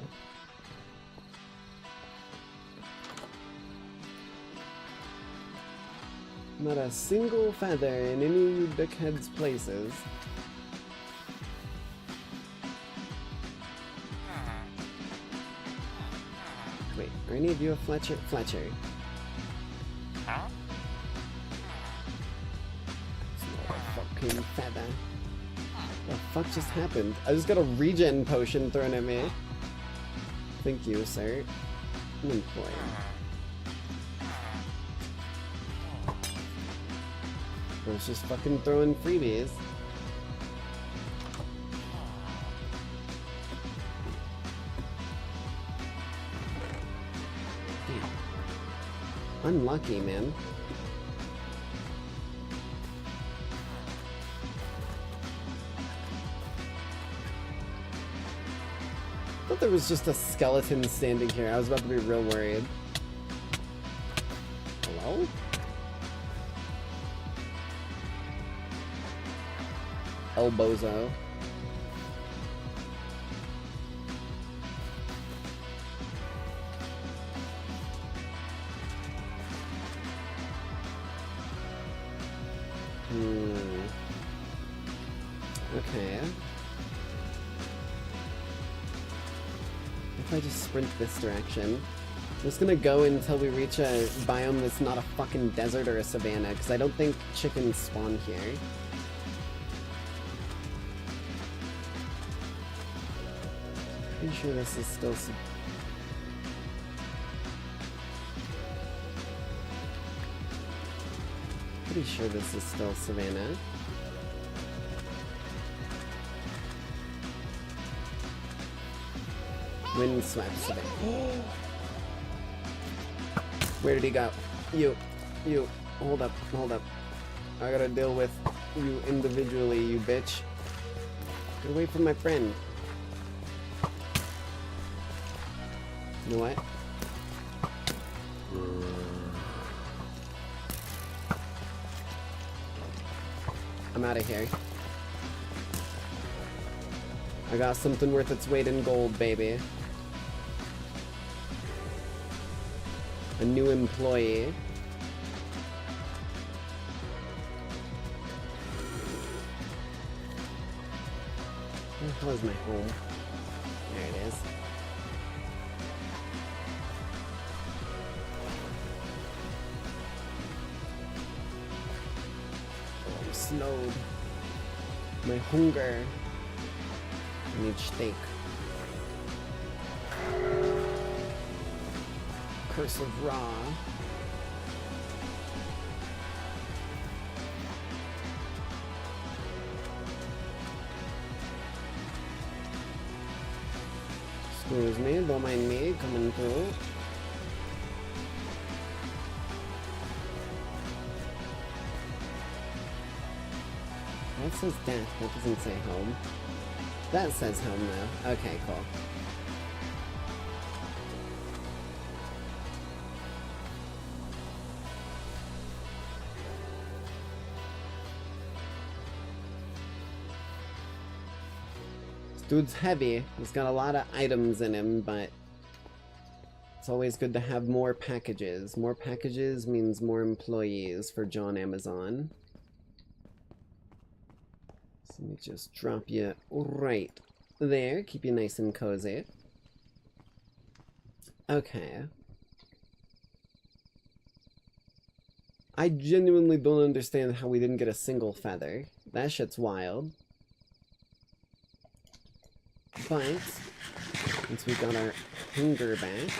Not a single feather in any dickhead's places. Wait, are any of you a Fletcher? Fletcher. It's not a fucking feather. What the fuck just happened? I just got a regen potion thrown at me. Thank you, sir. An employee. I was just fucking throwing freebies. Damn. Unlucky, man. I thought there was just a skeleton standing here. I was about to be real worried. Hello? Elbozo. Okay. If I just sprint this direction. I'm just gonna go until we reach a biome that's not a fucking desert or a savanna, because I don't think chickens spawn here. Pretty sure this is still pretty sure this is still savanna. Windswept savanna. Where did he go? You, hold up. I gotta deal with you individually, you bitch. Get away from my friend. You know what? I'm out of here. I got something worth its weight in gold, baby. A new employee. Where the hell is my home? There it is. Oh, I'm slowed. My hunger. I need steak. Curse of Ra. Excuse me, don't mind me coming through. That says death, that doesn't say home. That says home though. Okay, cool. This dude's heavy. He's got a lot of items in him, but it's always good to have more packages. More packages means more employees for John Amazon. Let me just drop you right there. Keep you nice and cozy. Okay. I genuinely don't understand how we didn't get a single feather. That shit's wild. But, once we got our hunger back,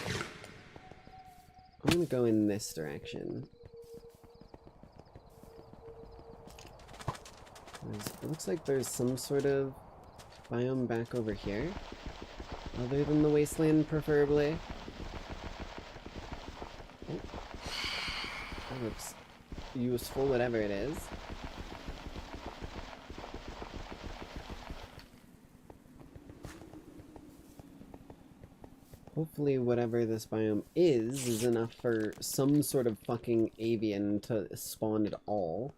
I'm gonna go in this direction. It looks like there's some sort of biome back over here. Other than the wasteland, preferably. Oh. That looks useful, whatever it is. Hopefully whatever this biome is enough for some sort of fucking avian to spawn at all.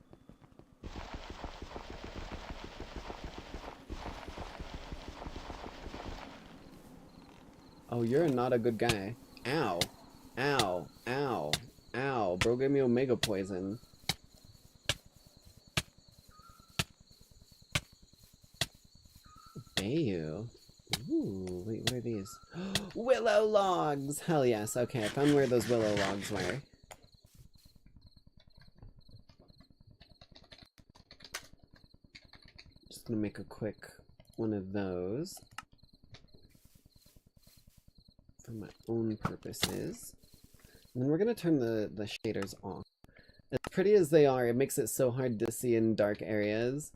Oh, you're not a good guy. Ow. Ow. Ow. Ow. Bro gave me omega poison. Bayu. Ooh, wait, what are these? Willow logs! Hell yes, okay, I found where those willow logs were. Just gonna make a quick one of those. For my own purposes. And then we're gonna turn the shaders off. As pretty as they are, it makes it so hard to see in dark areas.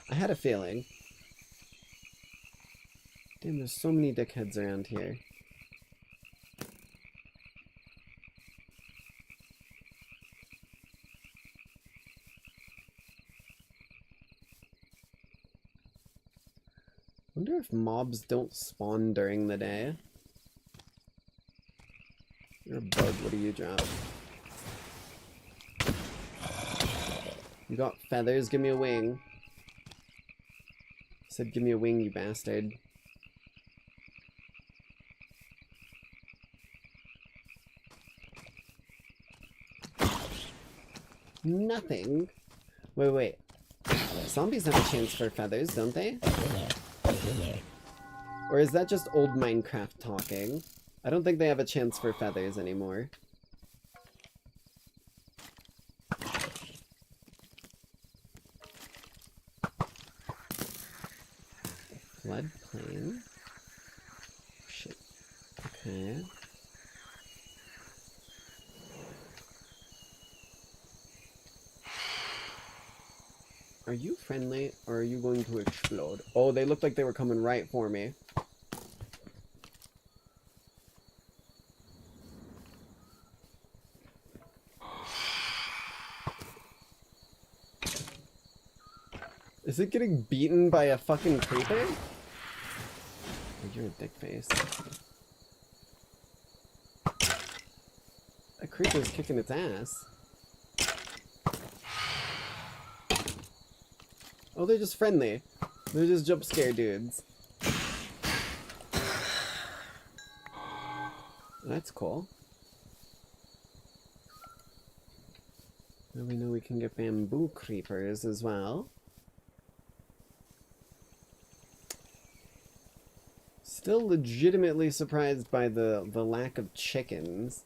I had a feeling. Damn, there's so many dickheads around here. Wonder if mobs don't spawn during the day. You're a bug, what do you drop? You got feathers, give me a wing. Said give me a wing, you bastard. Nothing. Wait. Zombies have a chance for feathers, don't they? Or is that just old Minecraft talking? I don't think they have a chance for feathers anymore. Floodplain. Shit. Okay. Are you friendly, or are you going to explode? Oh, they looked like they were coming right for me. Is it getting beaten by a fucking creeper? Oh, you're a dick face. That creeper's kicking its ass. Oh, they're just friendly. They're just jump scare dudes. That's cool. Now we know we can get bamboo creepers as well. Still legitimately surprised by the lack of chickens.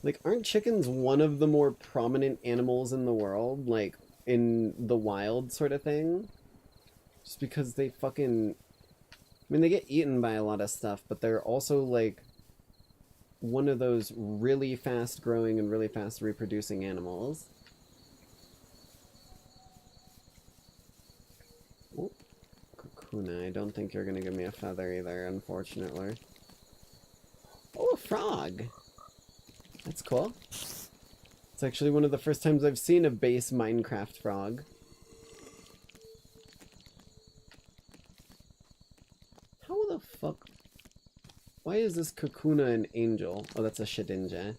Like, aren't chickens one of the more prominent animals in the world? Like, in the wild sort of thing? Just because they fucking... I mean, they get eaten by a lot of stuff, but they're also, like, one of those really fast growing and really fast reproducing animals. Oh, Kakuna, I don't think you're gonna give me a feather either, unfortunately. Oh, a frog! That's cool. It's actually one of the first times I've seen a base Minecraft frog. How the fuck... Why is this Kakuna an angel? Oh, that's a Shedinja.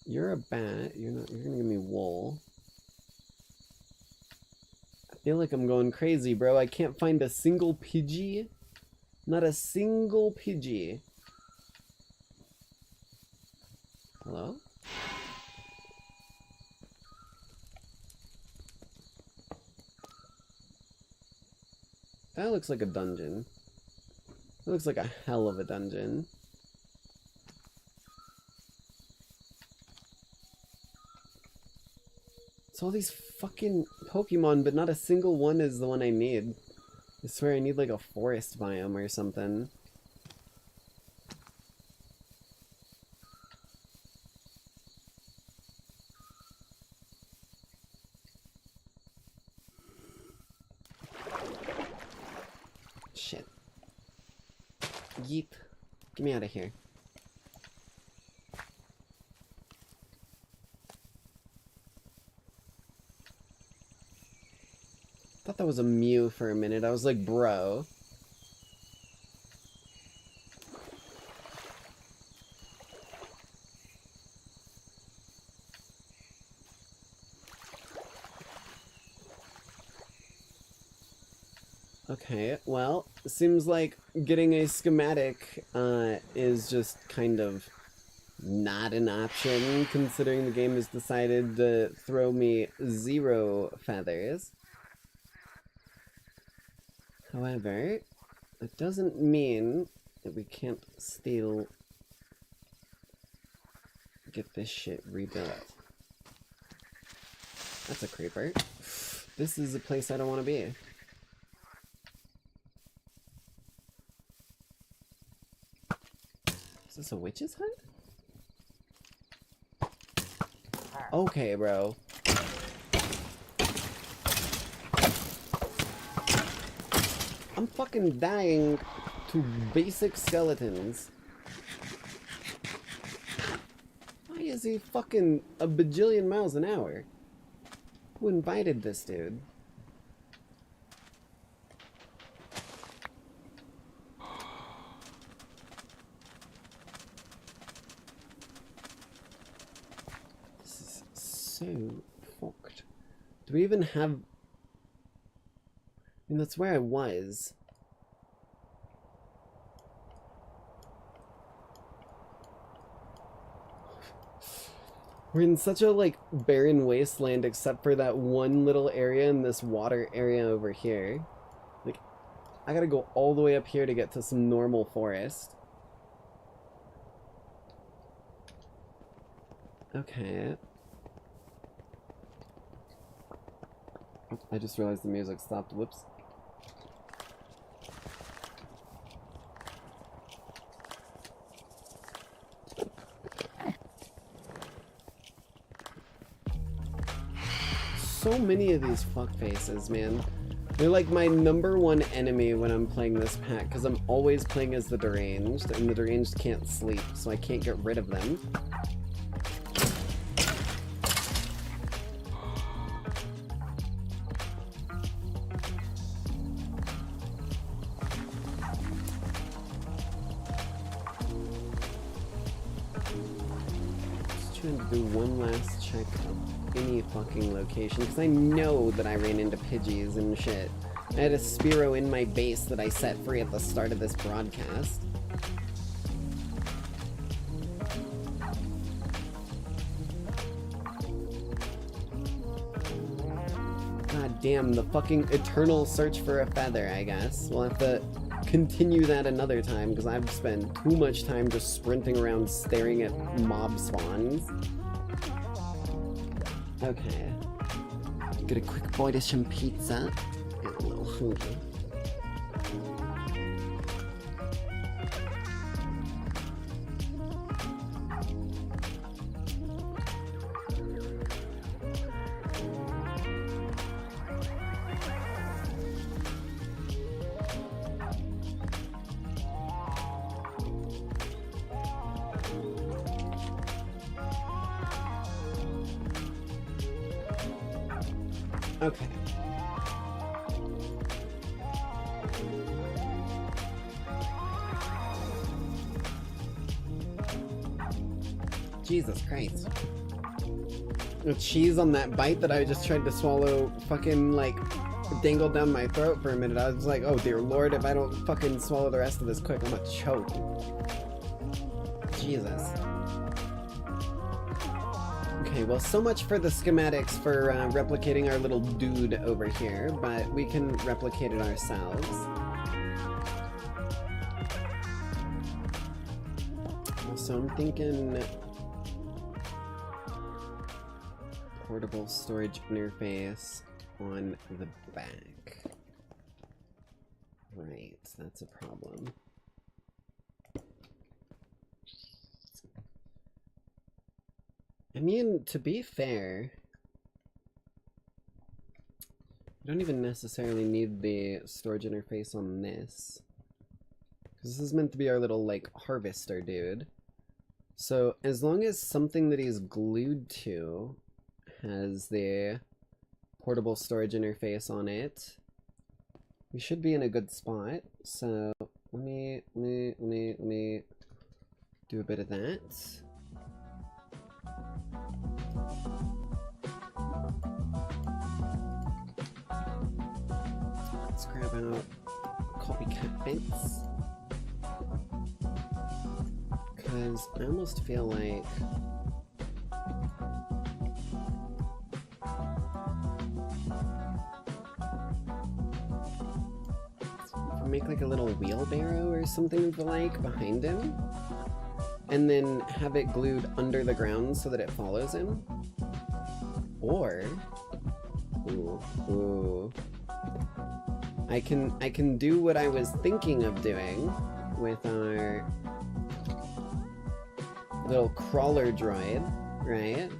You're a bat. You're gonna give me wool. I feel like I'm going crazy, bro. I can't find a single Pidgey. Not a single Pidgey. Hello? That looks like a dungeon. That looks like a hell of a dungeon. It's all these fucking Pokemon, but not a single one is the one I need. I swear I need like a forest biome or something. Yeet. Get me out of here. Thought that was a Mew for a minute. I was like, bro. Okay, well, it seems like getting a schematic is just kind of not an option, considering the game has decided to throw me 0 feathers. However, it doesn't mean that we can't still get this shit rebuilt. That's a creeper. This is a place I don't want to be. Is this a witch's hut? Okay, bro. I'm fucking dying to basic skeletons. Why is he fucking a bajillion miles an hour? Who invited this dude? This is so fucked. Do we even have... I mean, that's where I was. We're in such a, like, barren wasteland except for that one little area in this water area over here. Like, I gotta go all the way up here to get to some normal forest. Okay. Oh, I just realized the music stopped. Whoops. So many of these fuckfaces, man. They're like my #1 enemy when I'm playing this pack, because I'm always playing as the deranged, and the deranged can't sleep, so I can't get rid of them. Just trying to do one last check of any fucking location, because I know that I ran into Pidgeys and shit. I had a Spiro in my base that I set free at the start of this broadcast. God damn, the fucking eternal search for a feather, I guess. We'll have to continue that another time, because I've spent too much time just sprinting around staring at mob spawns. Okay. Get a quick bite of some pizza. Get a little hungry. Okay. Jesus Christ. The cheese on that bite that I just tried to swallow fucking, like, dangled down my throat for a minute. I was like, oh dear lord, if I don't fucking swallow the rest of this quick, I'm gonna choke. Jesus. Okay, well, so much for the schematics for replicating our little dude over here, but we can replicate it ourselves. So I'm thinking portable storage interface on the back. Right, that's a problem. I mean, to be fair, I don't even necessarily need the storage interface on this. Because this is meant to be our little, like, harvester dude. So, as long as something that he's glued to has the portable storage interface on it, we should be in a good spot. So, let me do a bit of that. Let's grab out copycat bits. Because I almost feel like if we make like a little wheelbarrow or something of the like behind him, and then have it glued under the ground so that it follows him. Or I can do what I was thinking of doing with our little crawler droid, right?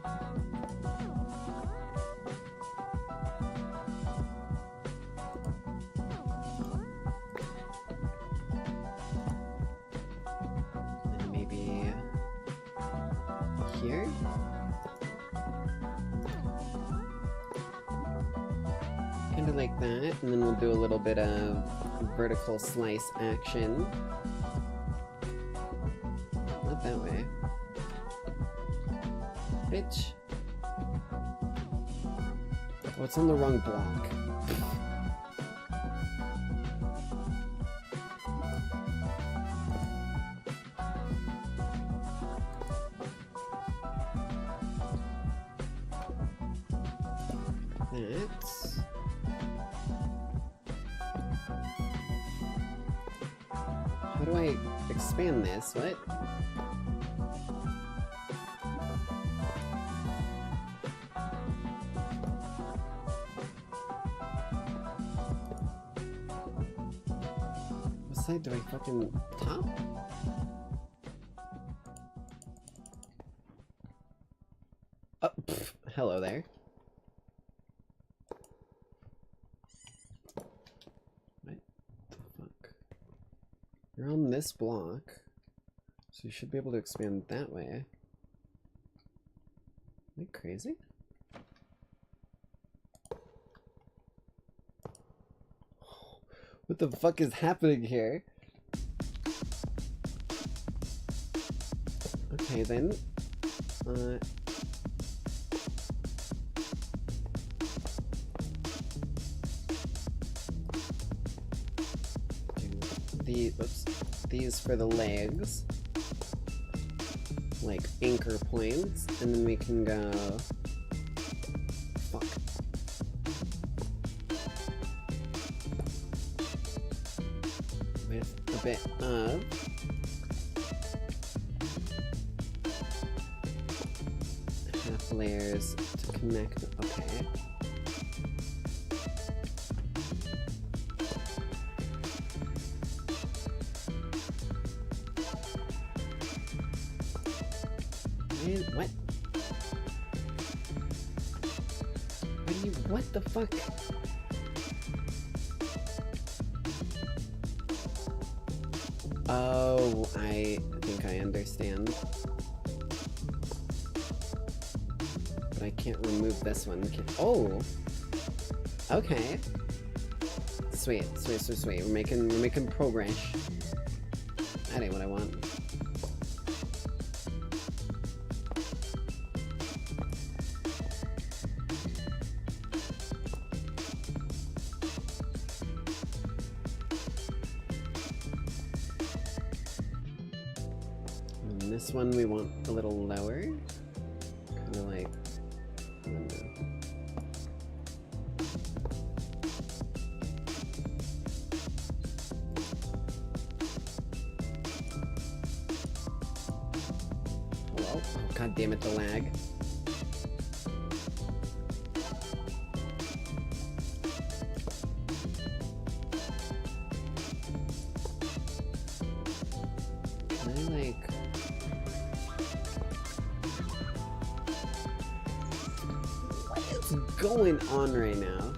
And maybe here? Kinda like that, and then we'll do a little bit of vertical slice action. Not that way. Bitch. Oh, it's on the wrong block. That's... How do I expand this? What? Do I fucking top? Oh, pff, hello there. What the fuck? You're on this block, so you should be able to expand that way. Am I crazy? What the fuck is happening here? Okay then. These for the legs. Like anchor points, and then we can go... Fuck. With a bit of half layers to connect. Okay. Wait, what? What the fuck? Oh, I think I understand. But I can't remove this one. Oh! Okay. Sweet, sweet, sweet, sweet. We're making progress. That ain't what I want. This one we want a little lower, kind of like, I don't know. Oh, god damn it, the lag. Can I like... going on right now?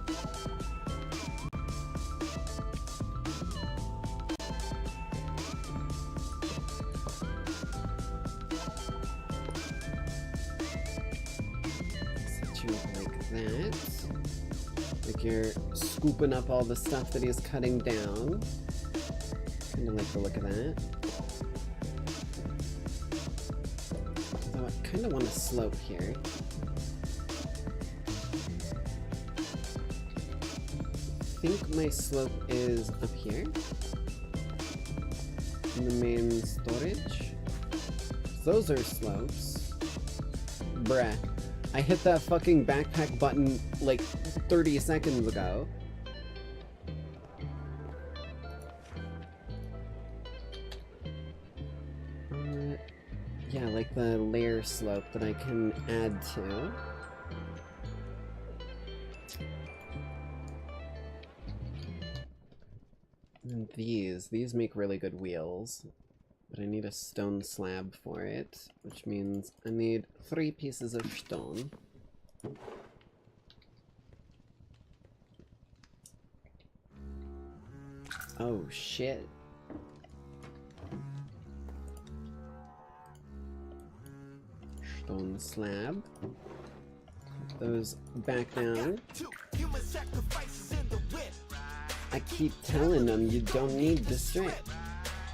you like that. Like you're scooping up all the stuff that he's cutting down. Kinda like the look of that. Though I kinda want a slope here. I think my slope is up here. In the main storage. Those are slopes. Bruh. I hit that fucking backpack button like 30 seconds ago. Yeah, like the layer slope that I can add to. And these make really good wheels. But I need a stone slab for it, which means I need 3 pieces of stone. Oh shit. Stone slab. Put those back down. I keep telling them you don't need the strap.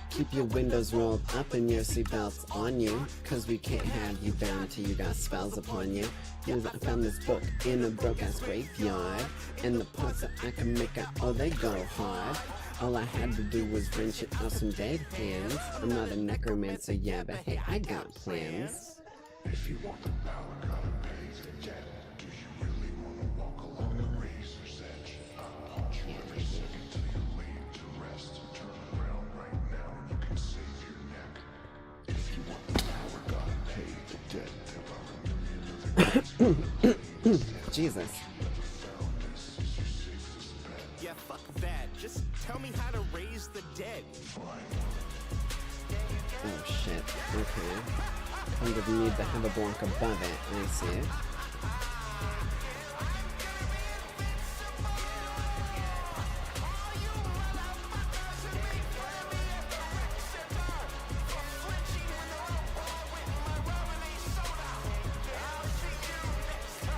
Keep your windows rolled up and your seatbelts on you, cause we can't have you bound till you got spells upon you. Here's I found this book in a broke-ass graveyard, and the parts that I can make out, oh they go hard. All I had to do was wrench it out some dead hands. I'm not a necromancer, yeah, but hey, I got plans. If you want the power, gotta pay the debt. Do you really wanna walk along the razor's edge? I'll punch you every second till you're laid to rest. Turn around right now and you can save your neck. If you want the power, gotta pay the debt. There are 1 million other Jesus. Yeah, fuck that. Just tell me how to raise the dead. Oh shit, okay. I'm gonna need to have a block above it, I see it.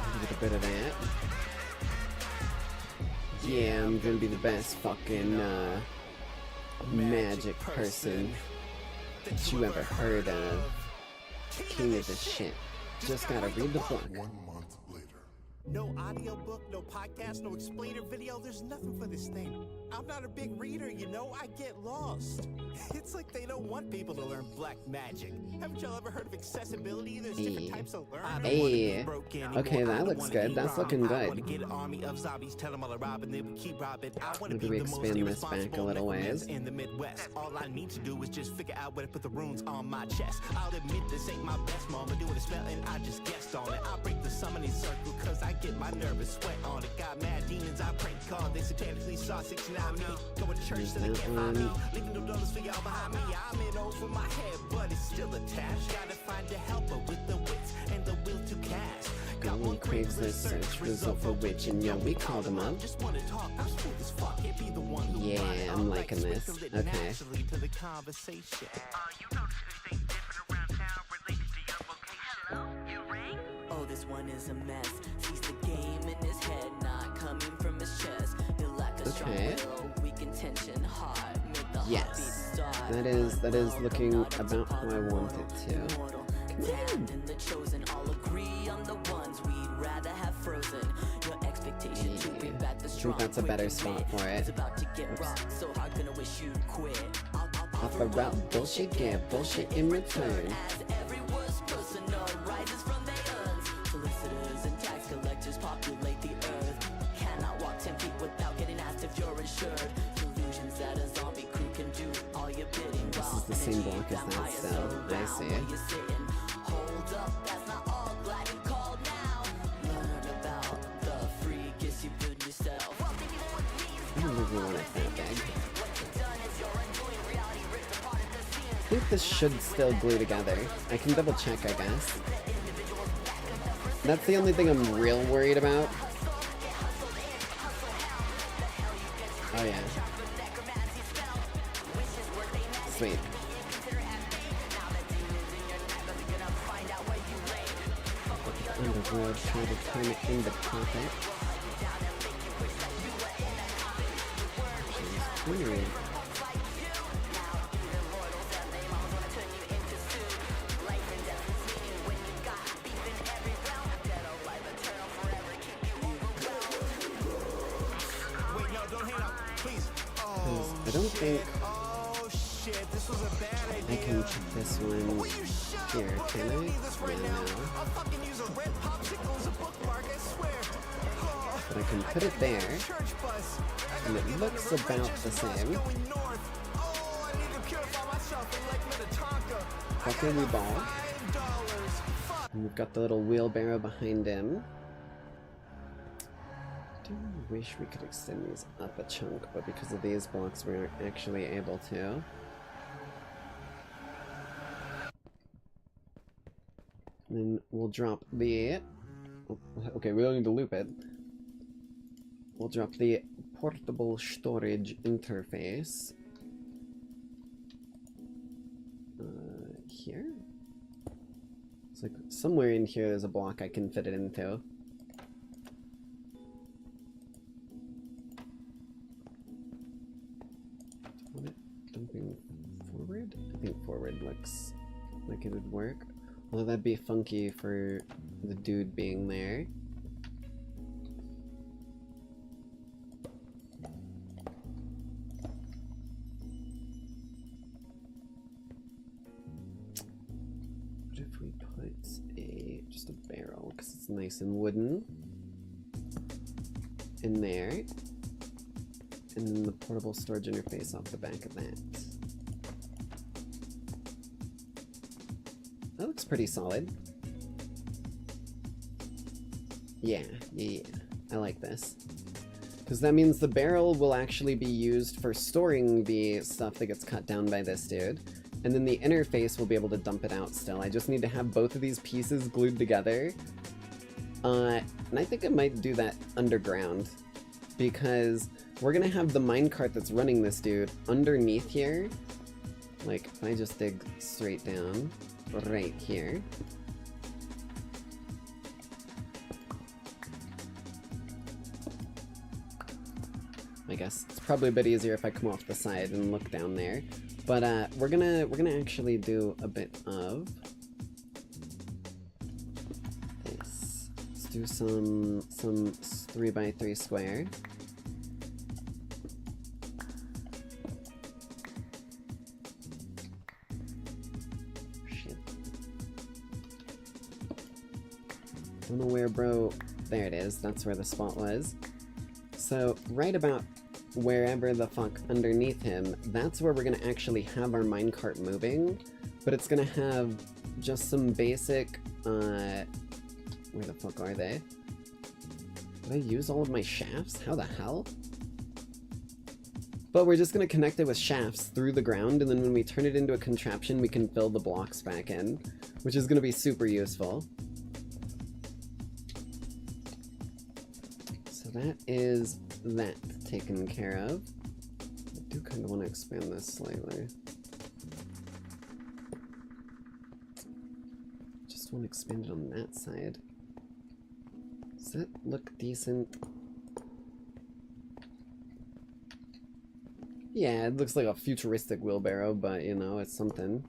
A little bit of that. Yeah, I'm gonna be the best fucking, magic person that you ever heard of. King of the shit. Just gotta read the book. 1 month later. No audiobook, no podcast, no explainer video. There's nothing for this thing. I'm not a big reader, you know. I get lost. It's like they don't want people to learn black magic. Haven't y'all ever heard of accessibility? There's different types of learning. Hey. Okay, that looks good. That's looking good. Get an army of zombies, tell them all rob and they would keep robbing. I want to be Maybe the most expand this back a little ways. in the Midwest. All I need to do is just figure out where to put the runes on my chest. I'll admit this ain't my best moment. Doing a spell and I just guessed on it. I'll break the summoning circle cause I get my nervous sweat on it. Got mad demons I prank called. They satanically saw 69 me. Going to church till they can't find me. Leaving no dollars for y'all behind me. I'm in over my head, but it's still attached. Gotta find a helper with the wits and the will to cast. Go on Craigslist, search result for witch, and yo, we called him up. Just wanna talk, I'm smooth as fuck. Can't be the one who Yeah, I'm liking this. Okay. to the conversation. Oh, this one is a mess. Sees the game in his head, not coming from his chest. He'll lack a strong will, weak intention, heart. Make the Yes, that is looking about how I want it to. Come on. The chosen all agree on the ones we'd rather have frozen. Your expectation to bring back the I strong. think that's a better spot for it. About to get rocked, so hard gonna wish you'd quit. Offer out bullshit, get bullshit in return. Every worst person rises from their urns. Solicitors and tax collectors populate the earth. Cannot walk 10 feet without getting asked if you're insured. Delusions that a zombie crew can do all your bidding. This is the same block as that cell. I see it. Hold up, that's not all glad you called now. Learn about the free gifts you build yourself. I don't really want it that big. I think this should still glue together. I can double check, I guess. That's the only thing I'm real worried about. Oh yeah. Sweet. Underworld try to turn it into carpet. She's weird. I don't think I can put this one here, can I? No. But I can put it there, and it looks about the same. Buckaroo ball. And we've got the little wheelbarrow behind him. I wish we could extend these up a chunk, but because of these blocks we aren't actually able to. And then we'll drop the... Okay, we don't need to loop it. We'll drop the portable storage interface. Here? It's like somewhere in here there's a block I can fit it into. Dumping forward? I think forward looks like it would work. Although that'd be funky for the dude being there. What if we put just a barrel, because it's nice and wooden, in there? And then the portable storage interface off the back of that. That looks pretty solid. Yeah. I like this. Because that means the barrel will actually be used for storing the stuff that gets cut down by this dude. And then the interface will be able to dump it out still. I just need to have both of these pieces glued together. And I think I might do that underground. Because we're gonna have the minecart that's running this dude underneath here. Like, if I just dig straight down, right here. I guess it's probably a bit easier if I come off the side and look down there. But we're gonna actually do a bit of this. Let's do some 3x3 square. Don't know where, bro. There it is. That's where the spot was. So, right about wherever the fuck underneath him, that's where we're gonna actually have our minecart moving. But it's gonna have just some basic, where the fuck are they? Did I use all of my shafts? How the hell? But we're just gonna connect it with shafts through the ground, and then when we turn it into a contraption, we can fill the blocks back in, which is gonna be super useful. That is that taken care of. I do kind of want to expand this slightly. Just want to expand it on that side. Does that look decent? Yeah, it looks like a futuristic wheelbarrow, but you know, it's something.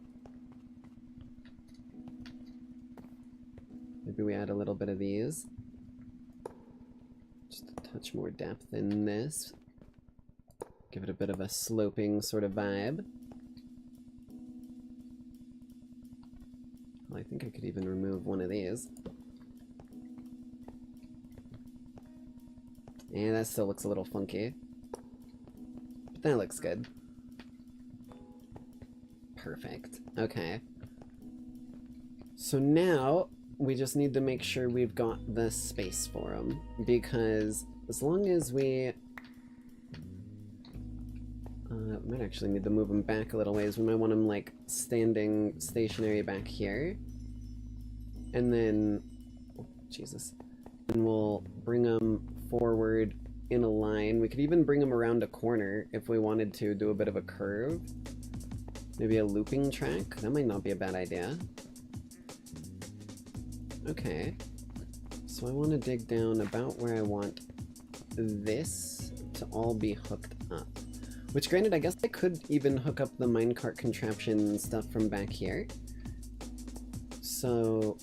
Maybe we add a little bit of these. Touch more depth in this. Give it a bit of a sloping sort of vibe. Well, I think I could even remove one of these. Yeah, that still looks a little funky. But that looks good. Perfect. Okay. So now we just need to make sure we've got the space for them, because as long as we might actually need to move them back a little ways. We might want them like standing stationary back here, and then oh, Jesus, and we'll bring them forward in a line. We could even bring them around a corner if we wanted to do a bit of a curve, maybe a looping track. That might not be a bad idea. Okay, So I want to dig down about where I want this to all be hooked up. Which, granted, I guess I could even hook up the minecart contraption stuff from back here. So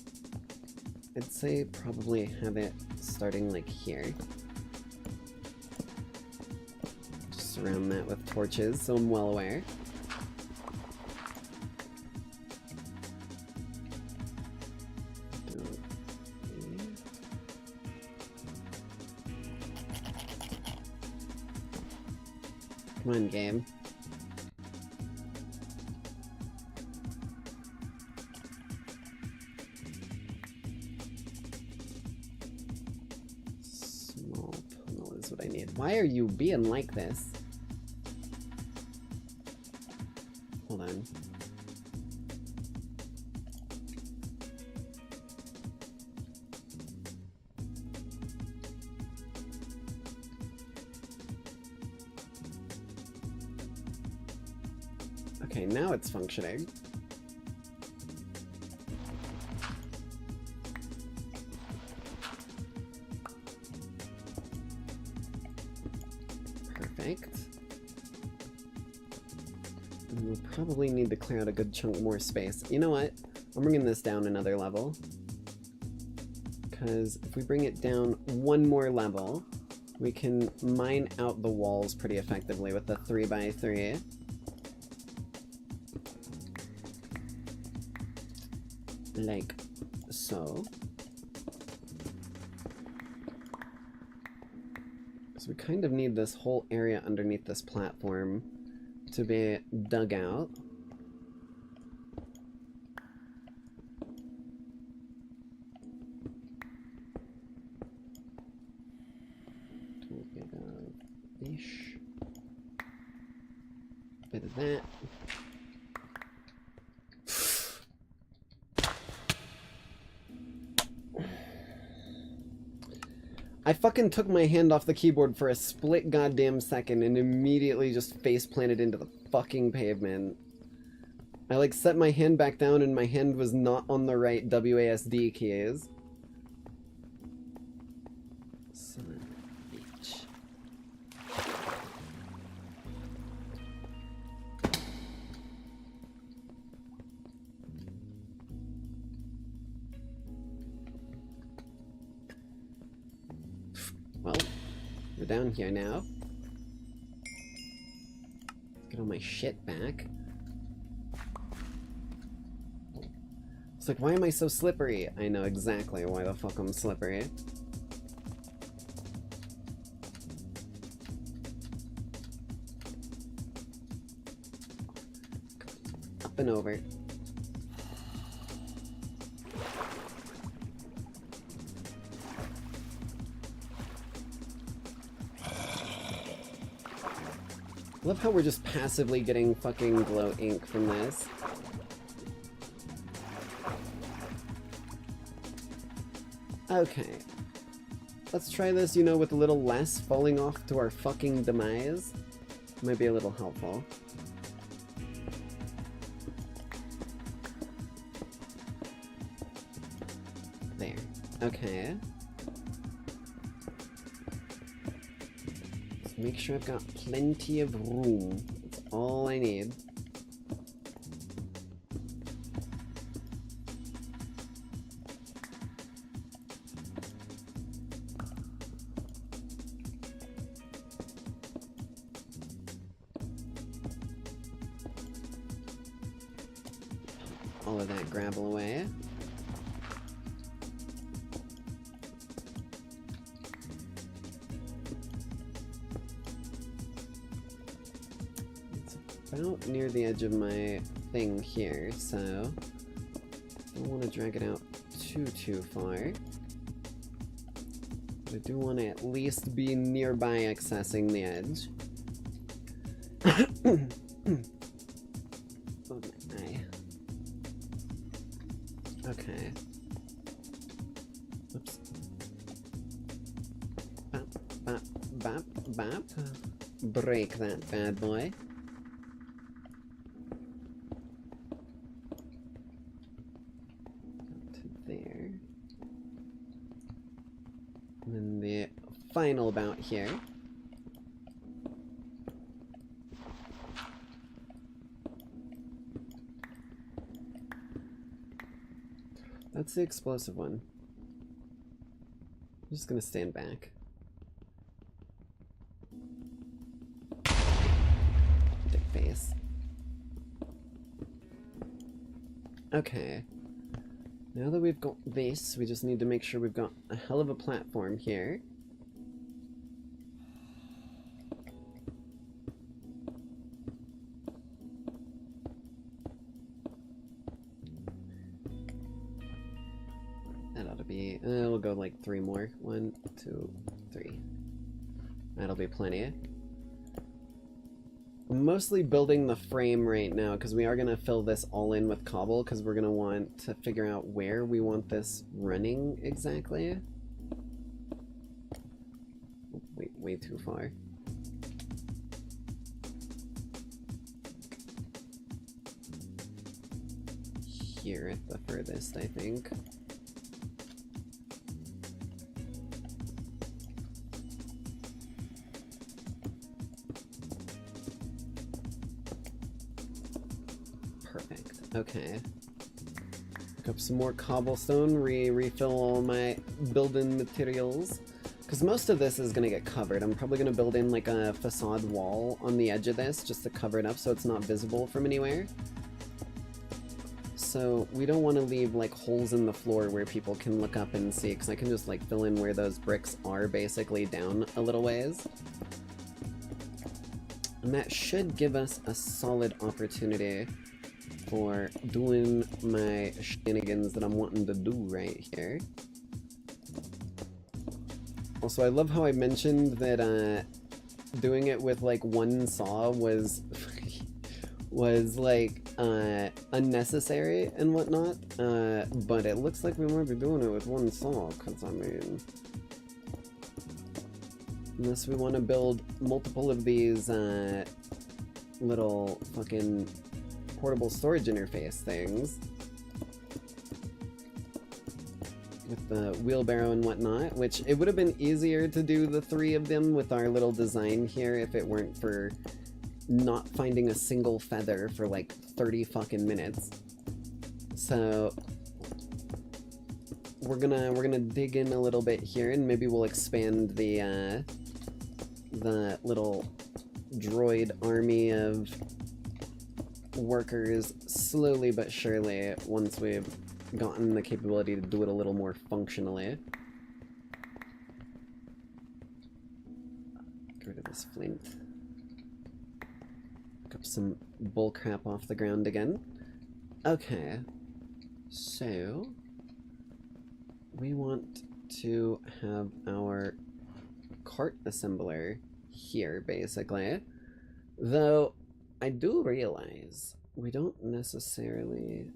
I'd say probably have it starting like here. Just surround that with torches, so I'm well aware. Come on, game. Small tunnel is what I need. Why are you being like this? Hold on. Okay, now it's functioning. Perfect. And we'll probably need to clear out a good chunk more space. You know what? I'm bringing this down another level. Because if we bring it down one more level, we can mine out the walls pretty effectively with the 3x3. Like so. So we kind of need this whole area underneath this platform to be dug out. A bit of ish. Bit of that. I fucking took my hand off the keyboard for a split goddamn second and immediately just face planted into the fucking pavement. I like set my hand back down and my hand was not on the right WASD keys. Son of a bitch. Well, we're down here now. Get all my shit back. It's like, why am I so slippery? I know exactly why the fuck I'm slippery. Up and over. I love how we're just passively getting fucking glow ink from this. Okay. Let's try this, you know, with a little less falling off to our fucking demise. Might be a little helpful. There. Okay. Make sure I've got plenty of room. That's all I need. All of that gravel away. About near the edge of my thing here, so I don't want to drag it out too far. But I do want to at least be nearby accessing the edge. Oh my eye. Okay. Oops. Bop, bop, bop, bop. Break that bad boy. And then the final bout here. That's the explosive one. I'm just gonna stand back. Dick face. Okay. Now that we've got this, we just need to make sure we've got a hell of a platform here. That ought to be... we'll go like 3 more. 1, 2, 3. That'll be plenty. I'm mostly building the frame right now because we are going to fill this all in with cobble because we're going to want to figure out where we want this running exactly. Wait, way too far. Here at the furthest, I think. Okay. Pick up some more cobblestone, refill all my building materials. Because most of this is going to get covered. I'm probably going to build in like a facade wall on the edge of this just to cover it up so it's not visible from anywhere. So we don't want to leave like holes in the floor where people can look up and see, because I can just like fill in where those bricks are basically down a little ways. And that should give us a solid opportunity for doing my shenanigans that I'm wanting to do right here. Also, I love how I mentioned that doing it with like one saw was like unnecessary and whatnot, but it looks like we might be doing it with one saw, because I mean, unless we want to build multiple of these little fucking portable storage interface things with the wheelbarrow and whatnot, which it would have been easier to do the 3 of them with our little design here if it weren't for not finding a single feather for like 30 fucking minutes. So we're gonna dig in a little bit here and maybe we'll expand the little droid army of workers slowly but surely once we've gotten the capability to do it a little more functionally. Get rid of this flint. Pick up some bull crap off the ground again. Okay, so we want to have our cart assembler here basically, though I do realize we don't necessarily...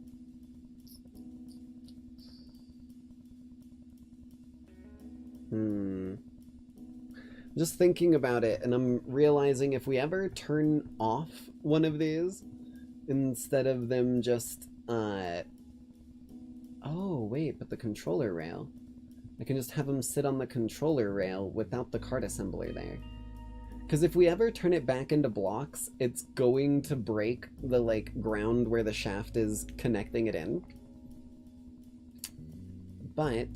I'm just thinking about it, and I'm realizing if we ever turn off one of these, instead of them just, oh, wait, but the controller rail. I can just have them sit on the controller rail without the cart assembler there. Because if we ever turn it back into blocks, it's going to break the, like, ground where the shaft is connecting it in. But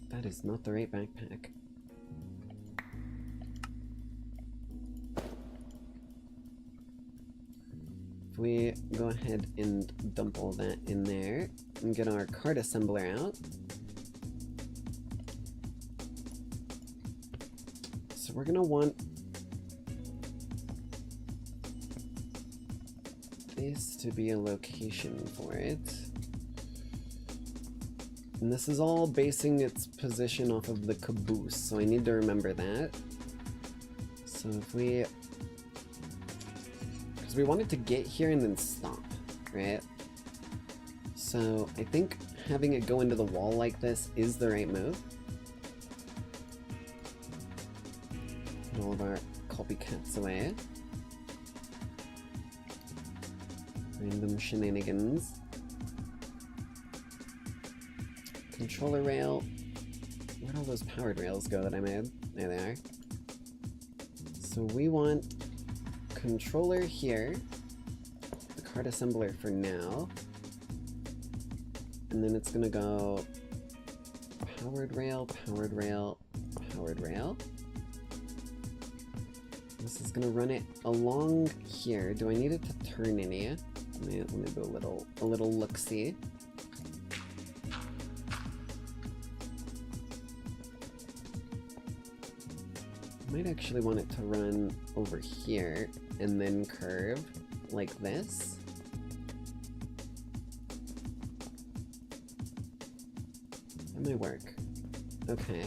that is not the right backpack. If we go ahead and dump all that in there and get our cart assembler out. So we're gonna want this to be a location for it. And this is all basing its position off of the caboose, so I need to remember that. So if we... because we want it to get here and then stop, right? So I think having it go into the wall like this is the right move. Put all of our copycats away. Random shenanigans. Controller rail Where'd all those powered rails go that I made? There they are. So we want controller here, the card assembler for now, and then it's gonna go powered rail, powered rail, powered rail. This is gonna run it along here. Do I need it to turn any? Let me do a little look-see. Might actually want it to run over here and then curve like this. That might work. Okay.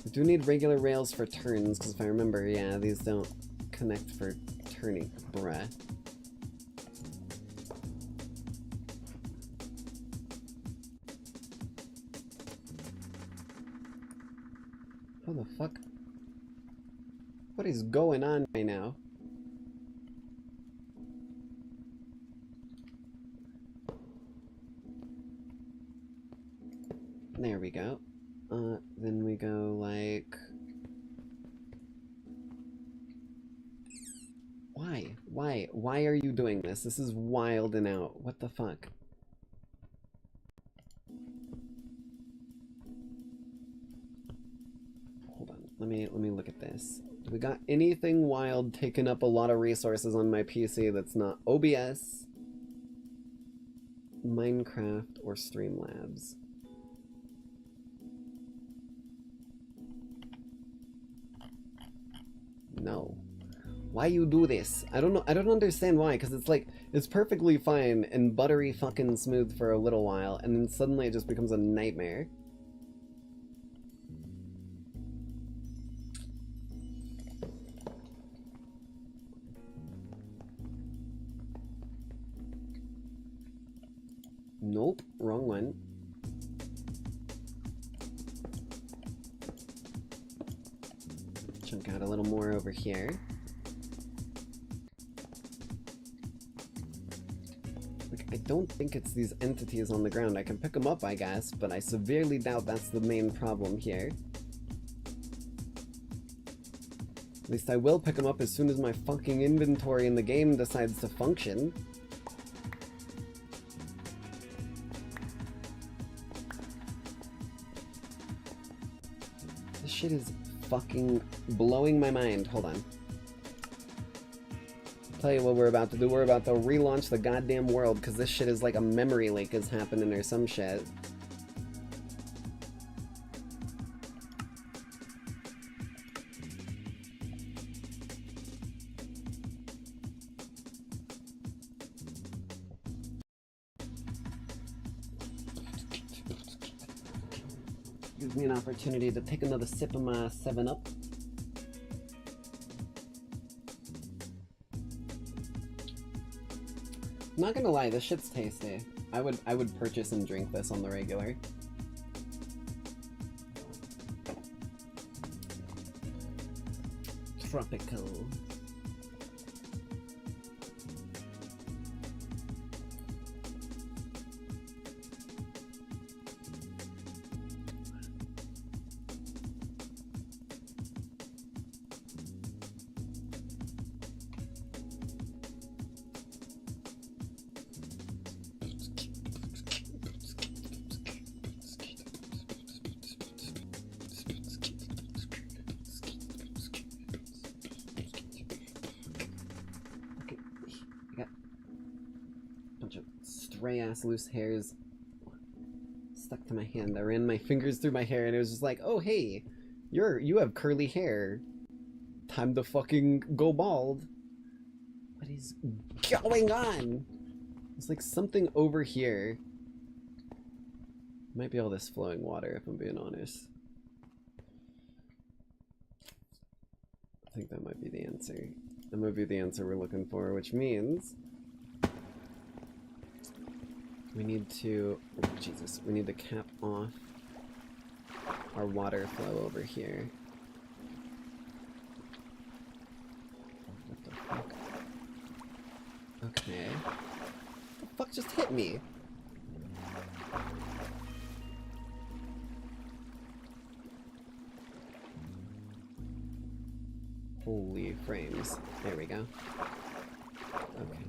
I do need regular rails for turns, because if I remember, yeah, these don't connect for turning. Bruh. How the fuck? What is going on right now? There we go. Then we go like... Why? Why are you doing this? This is wild and out. What the fuck? Hold on. Let me look at this. Do we got anything wild taking up a lot of resources on my PC that's not OBS, Minecraft, or Streamlabs? No. Why you do this? I don't know. I don't understand why, because it's like, it's perfectly fine and buttery fucking smooth for a little while, and then suddenly it just becomes a nightmare. Nope, wrong one. Chunk out a little more over here. Like, I don't think it's these entities on the ground. I can pick them up, I guess, but I severely doubt that's the main problem here. At least I will pick them up as soon as my fucking inventory in the game decides to function. This shit is fucking blowing my mind. Hold on. Tell you what we're about to do. We're about to relaunch the goddamn world because this shit is like a memory leak is happening or some shit. Gives me an opportunity to take another sip of my 7-Up. Not gonna lie, this shit's tasty. I would purchase and drink this on the regular. Tropical. Ass loose hairs stuck to my hand. I ran my fingers through my hair and it was just like, oh hey, you have curly hair. Time to fucking go bald. What is going on? It's like something over here. Might be all this flowing water if I'm being honest. I think that might be the answer. That might be the answer we're looking for, which means we need to, oh Jesus, we need to cap off our water flow over here. What the fuck? Okay. What the fuck just hit me? Holy frames. There we go. Okay.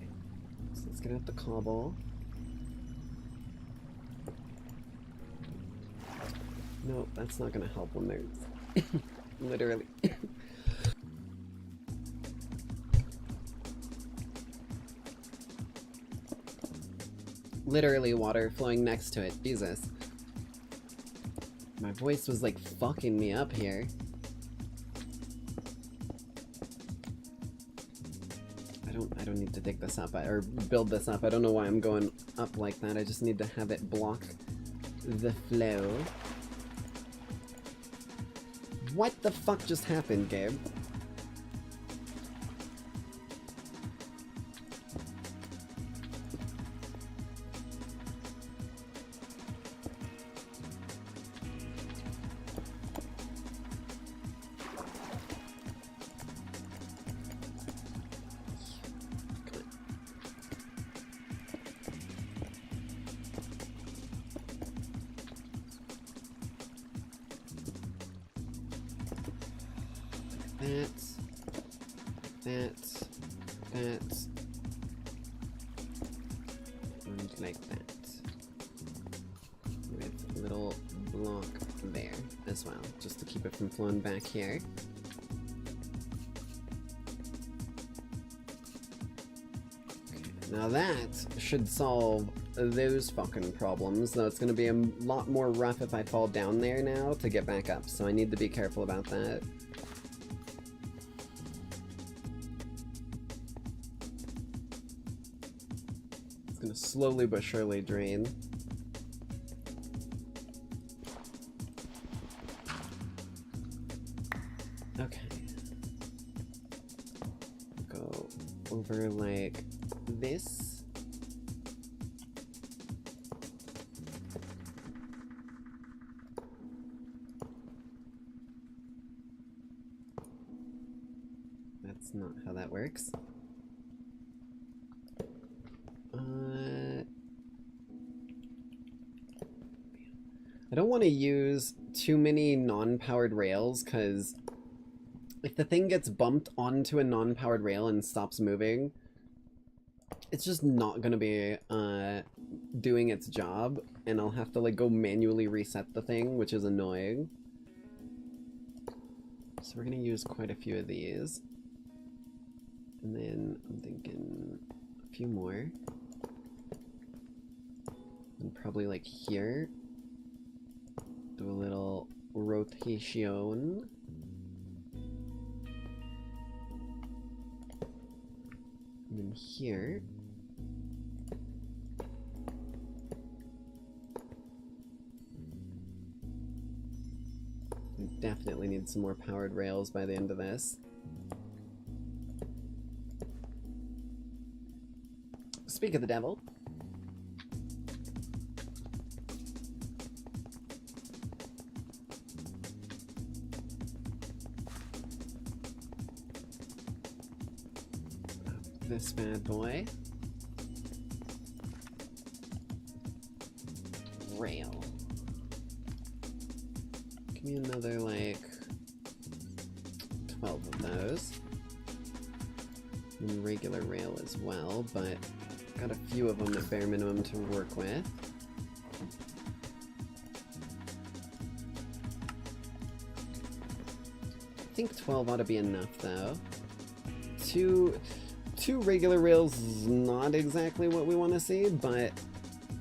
So let's get out the cobble. No, that's not gonna help when there's literally literally water flowing next to it. Jesus. My voice was like fucking me up here. I don't need to dig this up or build this up. I don't know why I'm going up like that. I just need to have it block the flow. What the fuck just happened, Gabe? And like that. With a little block there as well, just to keep it from flowing back here. Okay, now that should solve those fucking problems, though it's gonna be a lot more rough if I fall down there now to get back up, so I need to be careful about that. Gonna slowly but surely drain. Okay. Go over like this. That's not how that works. I don't want to use too many non-powered rails, because if the thing gets bumped onto a non-powered rail and stops moving, it's just not going to be doing its job, and I'll have to like go manually reset the thing, which is annoying. So we're going to use quite a few of these. And then I'm thinking a few more. And probably like here. Do a little rotation. And then here. We definitely need some more powered rails by the end of this. Speak of the devil. This bad boy. Rail. Give me another, like, 12 of those. And regular rail as well, but got a few of them at bare minimum to work with. I think 12 ought to be enough, though. Two regular rails is not exactly what we want to see, but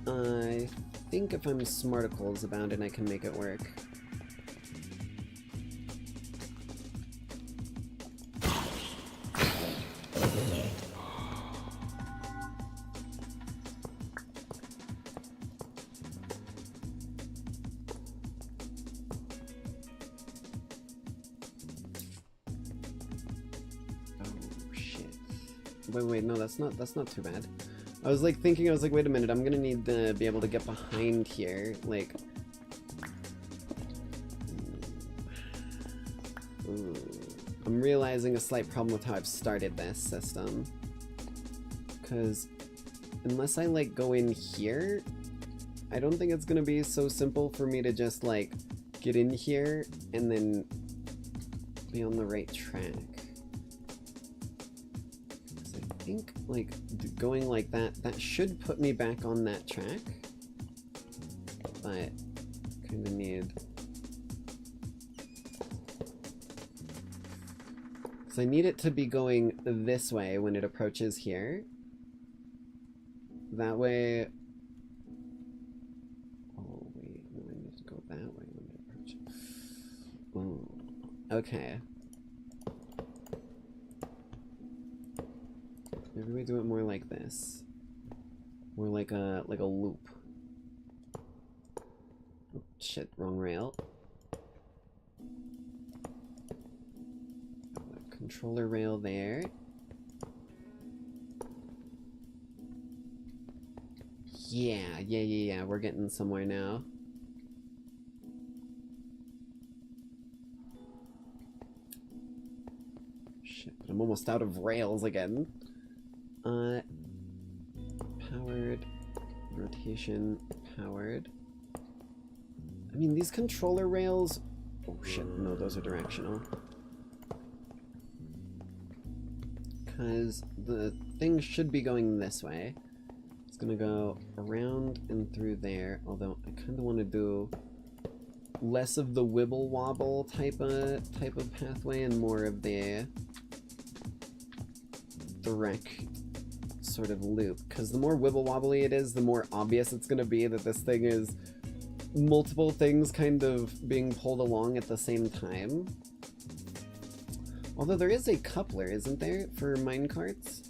I think if I'm smarticles about it, I can make it work. Wait, no, that's not too bad. I was like thinking, wait a minute, I'm gonna need to be able to get behind here, like... Ooh. I'm realizing a slight problem with how I've started this system. Because unless I, like, go in here, I don't think it's gonna be so simple for me to just, like, get in here and then be on the right track. think, like, going like that, that should put me back on that track. But, kinda need... So I need it to be going this way when it approaches here. That way... Oh, wait, no, I need to go that way when it approaches. Ooh. Okay. Maybe we do it more like this. More like a loop. Oh, shit, wrong rail. Controller rail there. Yeah, we're getting somewhere now. Shit, but I'm almost out of rails again. Powered, rotation, powered. I mean, these controller rails... Oh shit, no, those are directional. Because the thing should be going this way. It's gonna go around and through there, although I kind of want to do less of the wibble wobble type of pathway and more of the direct sort of loop, because the more wibble wobbly it is, the more obvious it's gonna be that this thing is multiple things kind of being pulled along at the same time. Although there is a coupler, isn't there, for minecarts?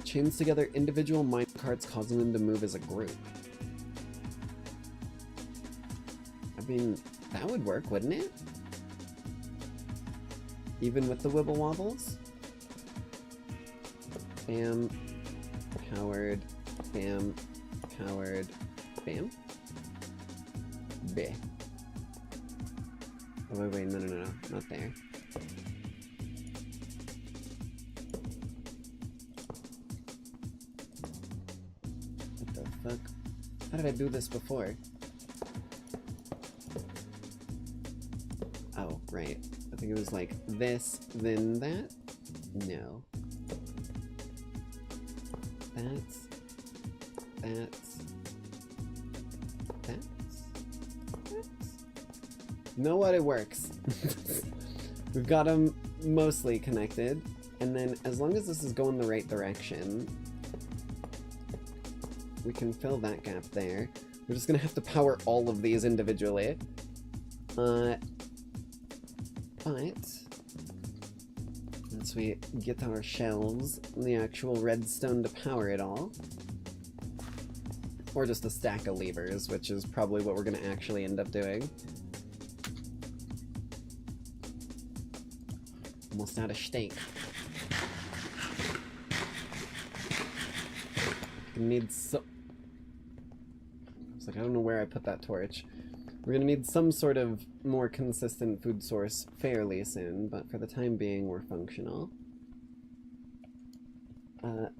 Chains together individual minecarts, causing them to move as a group. I mean, that would work, wouldn't it? Even with the wibble wobbles? Bam. Powered. Bam. Powered. Bam. Bleh. Oh, wait, no, not there. What the fuck? How did I do this before? Oh, right. I think it was like this, then that? No. That's... Know what, it works. We've got them mostly connected, and then as long as this is going the right direction, we can fill that gap there. We're just gonna have to power all of these individually. But once we get our shelves and the actual redstone to power it all, or just a stack of levers, which is probably what we're gonna actually end up doing. Almost out of steak. Need so... I was like, I don't know where I put that torch. We're gonna need some sort of more consistent food source fairly soon, but for the time being, we're functional.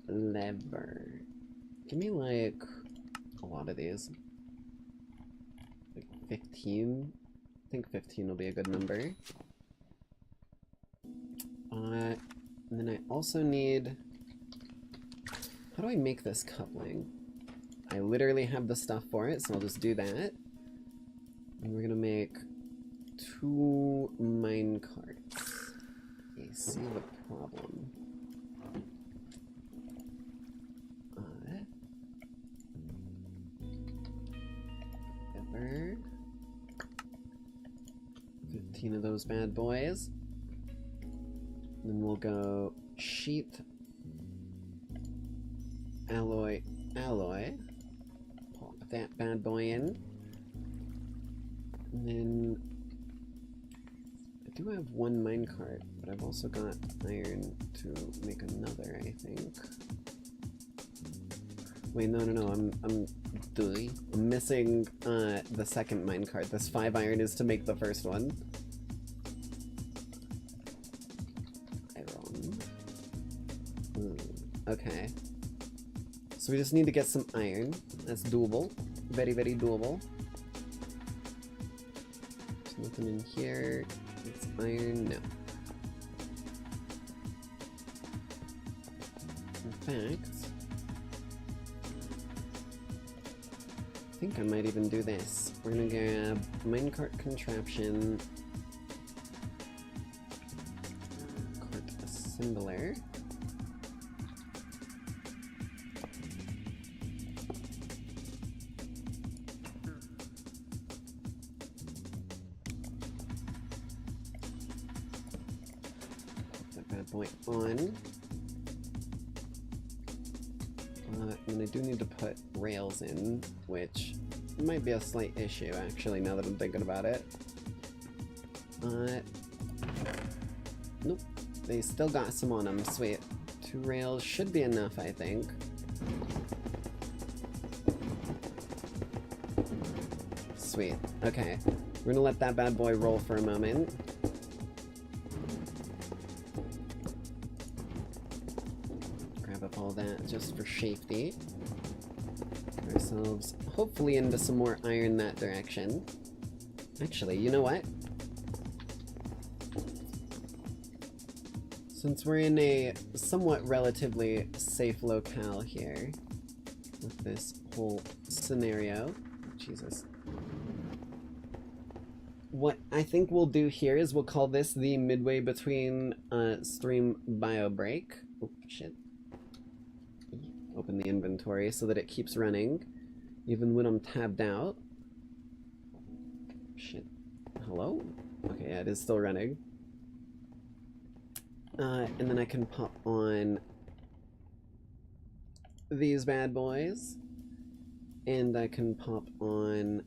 Lever. Give me, like, a lot of these. Like 15? I think 15 will be a good number. And then I also need... How do I make this coupling? I literally have the stuff for it, so I'll just do that. And we're gonna make 2 minecarts. I see the problem. Ever. 15 of those bad boys. Then we'll go sheet, alloy, pop that bad boy in, and then I do have 1 minecart, but I've also got iron to make another, I think. Wait, no, I'm missing the second minecart. This 5 iron is to make the first one. Okay. So we just need to get some iron. That's doable. Very, very doable. There's nothing in here. It's iron. No. fact, I think I might even do this. We're gonna grab minecart contraption, cart assembler. Put that bad boy on. And I do need to put rails in, which might be a slight issue, actually, now that I'm thinking about it. Nope. They still got some on them. Sweet. 2 rails should be enough, I think. Sweet. Okay. We're gonna let that bad boy roll for a moment. All that just for safety. Get ourselves hopefully into some more iron that direction. Actually, you know what? Since we're in a somewhat relatively safe locale here with this whole scenario, Jesus. What I think we'll do here is we'll call this the midway between stream bio break. Oh shit. Open the inventory so that it keeps running, even when I'm tabbed out. Shit. Hello? Okay, yeah, it is still running. And then I can pop on these bad boys. And I can pop on...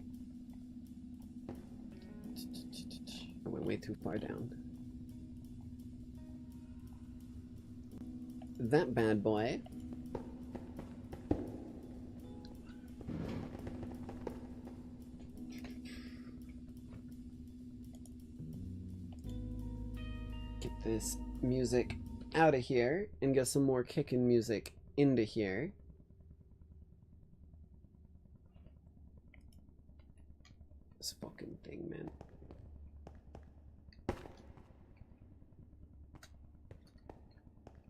I went way too far down. That bad boy. Get this music out of here and get some more kicking music into here. This fucking thing, man.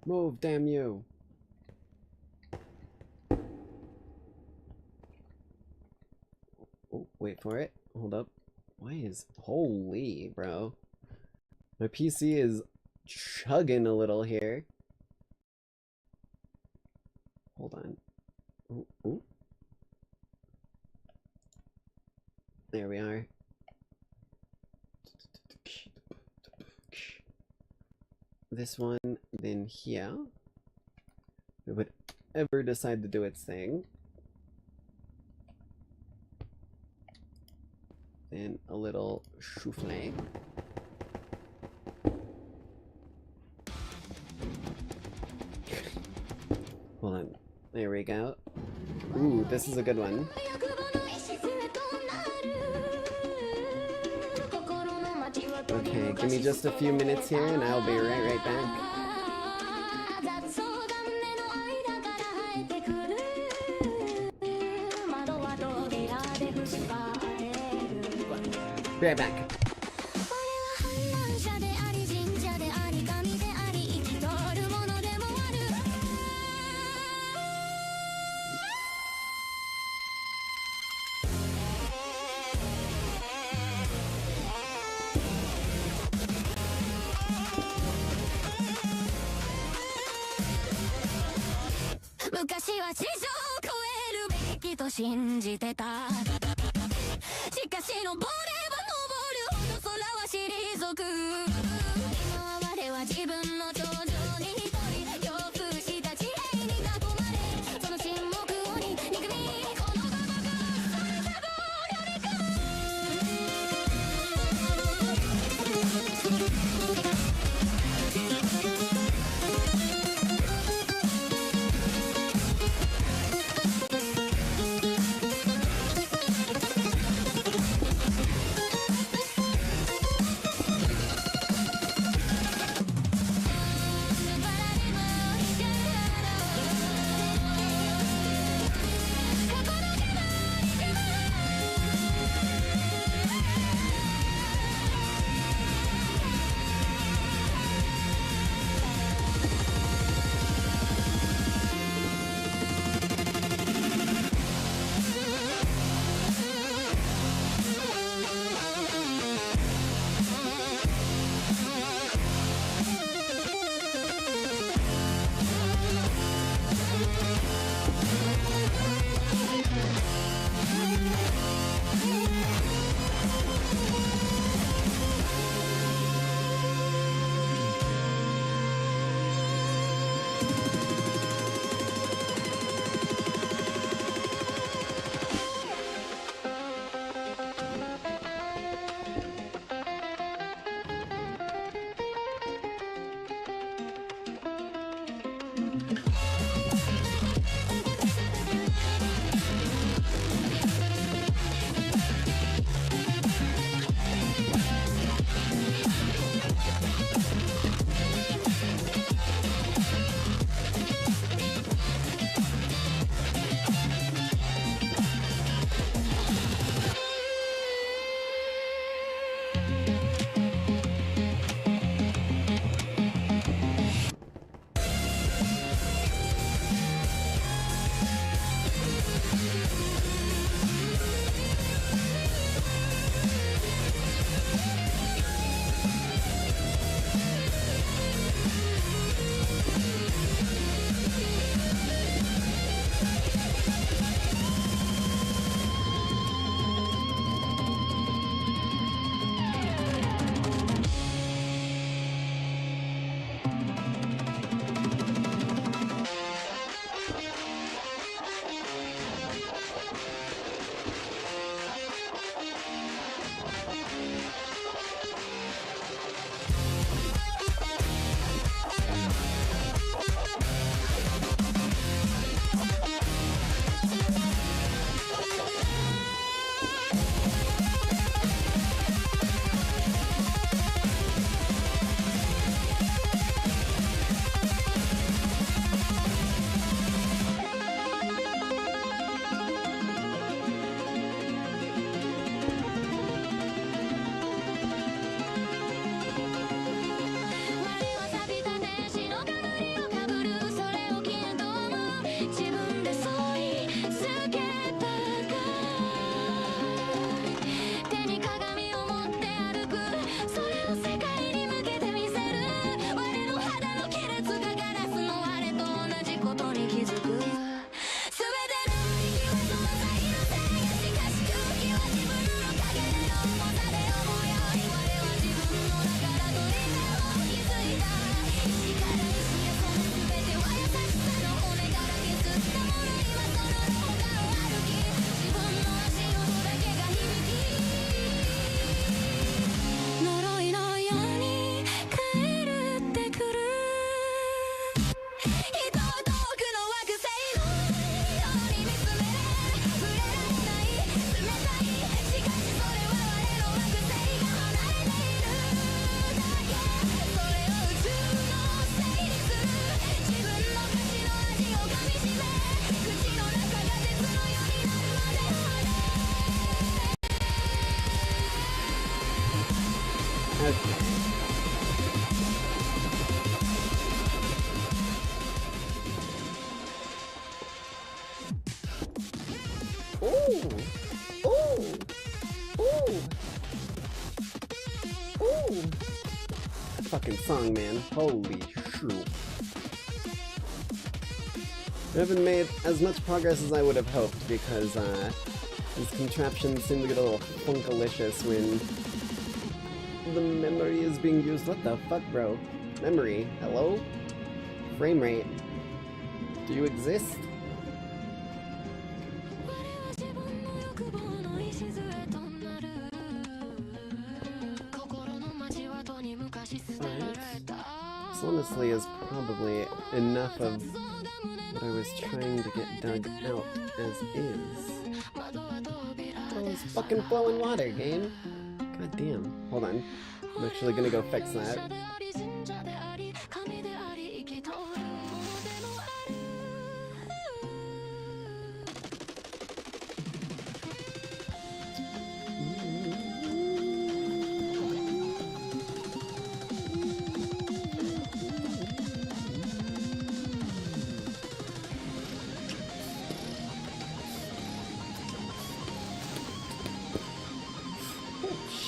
Move, damn you. Oh, wait for it. Hold up. Why is... Holy, bro. My PC is chugging a little here. Hold on. Ooh, ooh. There we are. This one, then here. It would ever decide to do its thing. Then a little souffle. Hold on. There we go. Ooh, this is a good one. Okay, give me just a few minutes here and I'll be right back. Be right back. Ooh! Ooh! Ooh! Ooh! That fucking song, man. Holy shit. I haven't made as much progress as I would have hoped because these contraptions seem to get a little funkalicious when the memory is being used. What the fuck, bro? Memory? Hello? Frame rate? Do you exist? This honestly is probably enough of what I was trying to get dug out as is. Oh, it's fucking flowing water, game. God damn. Hold on. I'm actually gonna go fix that.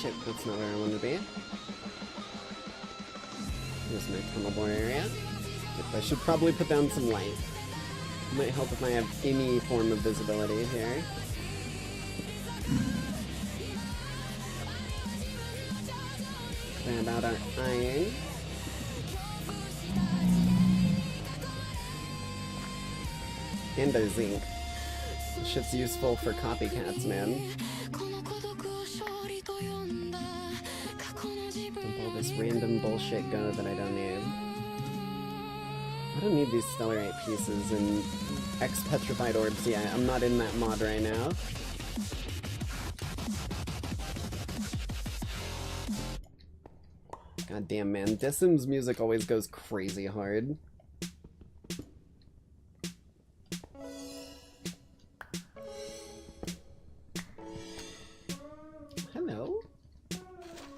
Shit, that's not where I wanted to be. Here's my tunnel bore area. I should probably put down some light. Might help if I have any form of visibility here. Grab out our iron. And our zinc. This shit's useful for copycats, man. This random bullshit go that I don't need. I don't need these stellarite pieces and X-petrified orbs yet. I'm not in that mod right now. God damn, man. Dissim's music always goes crazy hard. Hello?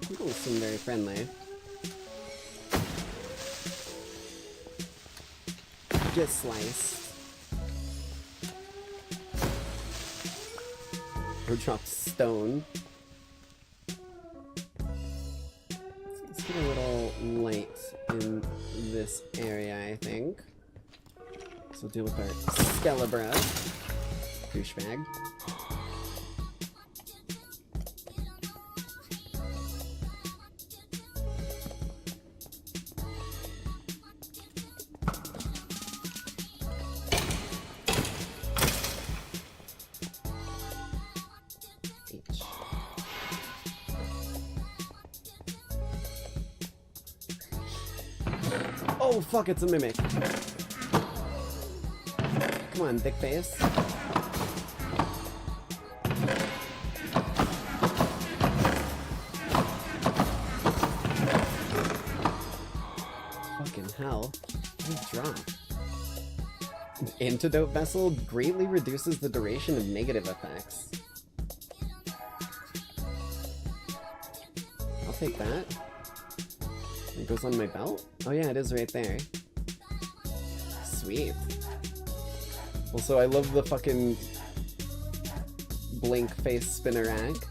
People seem very friendly. Get sliced. Or dropped stone. Let's get a little light in this area, I think. So we'll deal with our Skelebra. Douchebag. Oh fuck, it's a mimic. Come on, dick face. Fucking hell. What a drop. Antidote vessel greatly reduces the duration of negative effects. I'll take that. It goes on my belt? Oh yeah, it is right there. Sweet. Also, I love the fucking blink face spinnerack.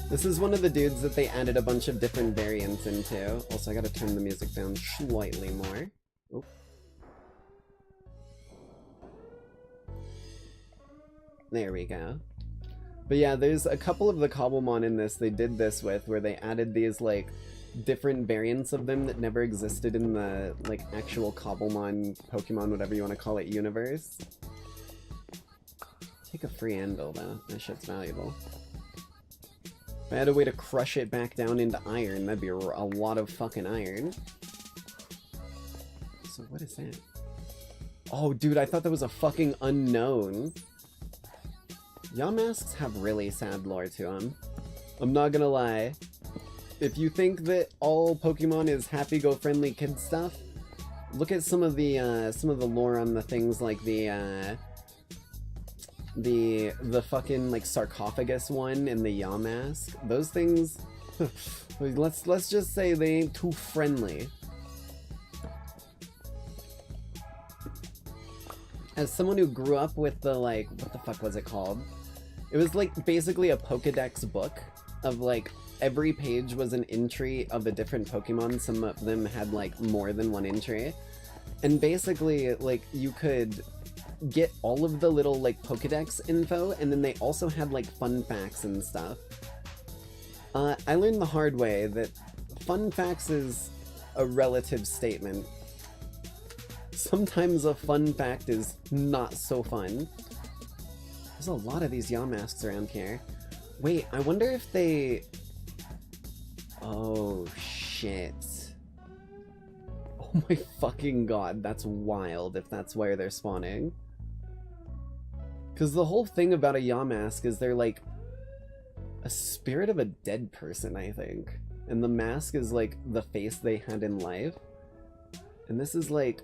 This is one of the dudes that they added a bunch of different variants into. Also, I gotta turn the music down slightly more. Oh. There we go. But yeah, there's a couple of the Cobblemon in this they did this with, where they added these, like, different variants of them that never existed in the, like, actual Cobblemon, Pokemon, whatever you want to call it, universe. Take a free anvil, though. That shit's valuable. If I had a way to crush it back down into iron, that'd be a lot of fucking iron. So what is that? Oh, dude, I thought that was a fucking unknown. Yamask's have really sad lore to them. I'm not gonna lie. If you think that all Pokemon is happy-go-friendly kid stuff, look at some of the lore on the things like the fucking like sarcophagus one and the Yamask. Those things, let's just say they ain't too friendly. as someone who grew up with the, like, what the fuck was it called? It was like basically a Pokedex book of like every page was an entry of a different Pokemon. Some of them had like more than one entry. And basically like you could get all of the little like Pokedex info, and then they also had like fun facts and stuff. I learned the hard way that fun facts is a relative statement. Sometimes a fun fact is not so fun. There's a lot of these Yamask around here. Wait, I wonder if they... Oh, shit. Oh my fucking god, that's wild if that's where they're spawning. Because the whole thing about a Yamask is they're like a spirit of a dead person, I think. And the mask is like the face they had in life. And this is like...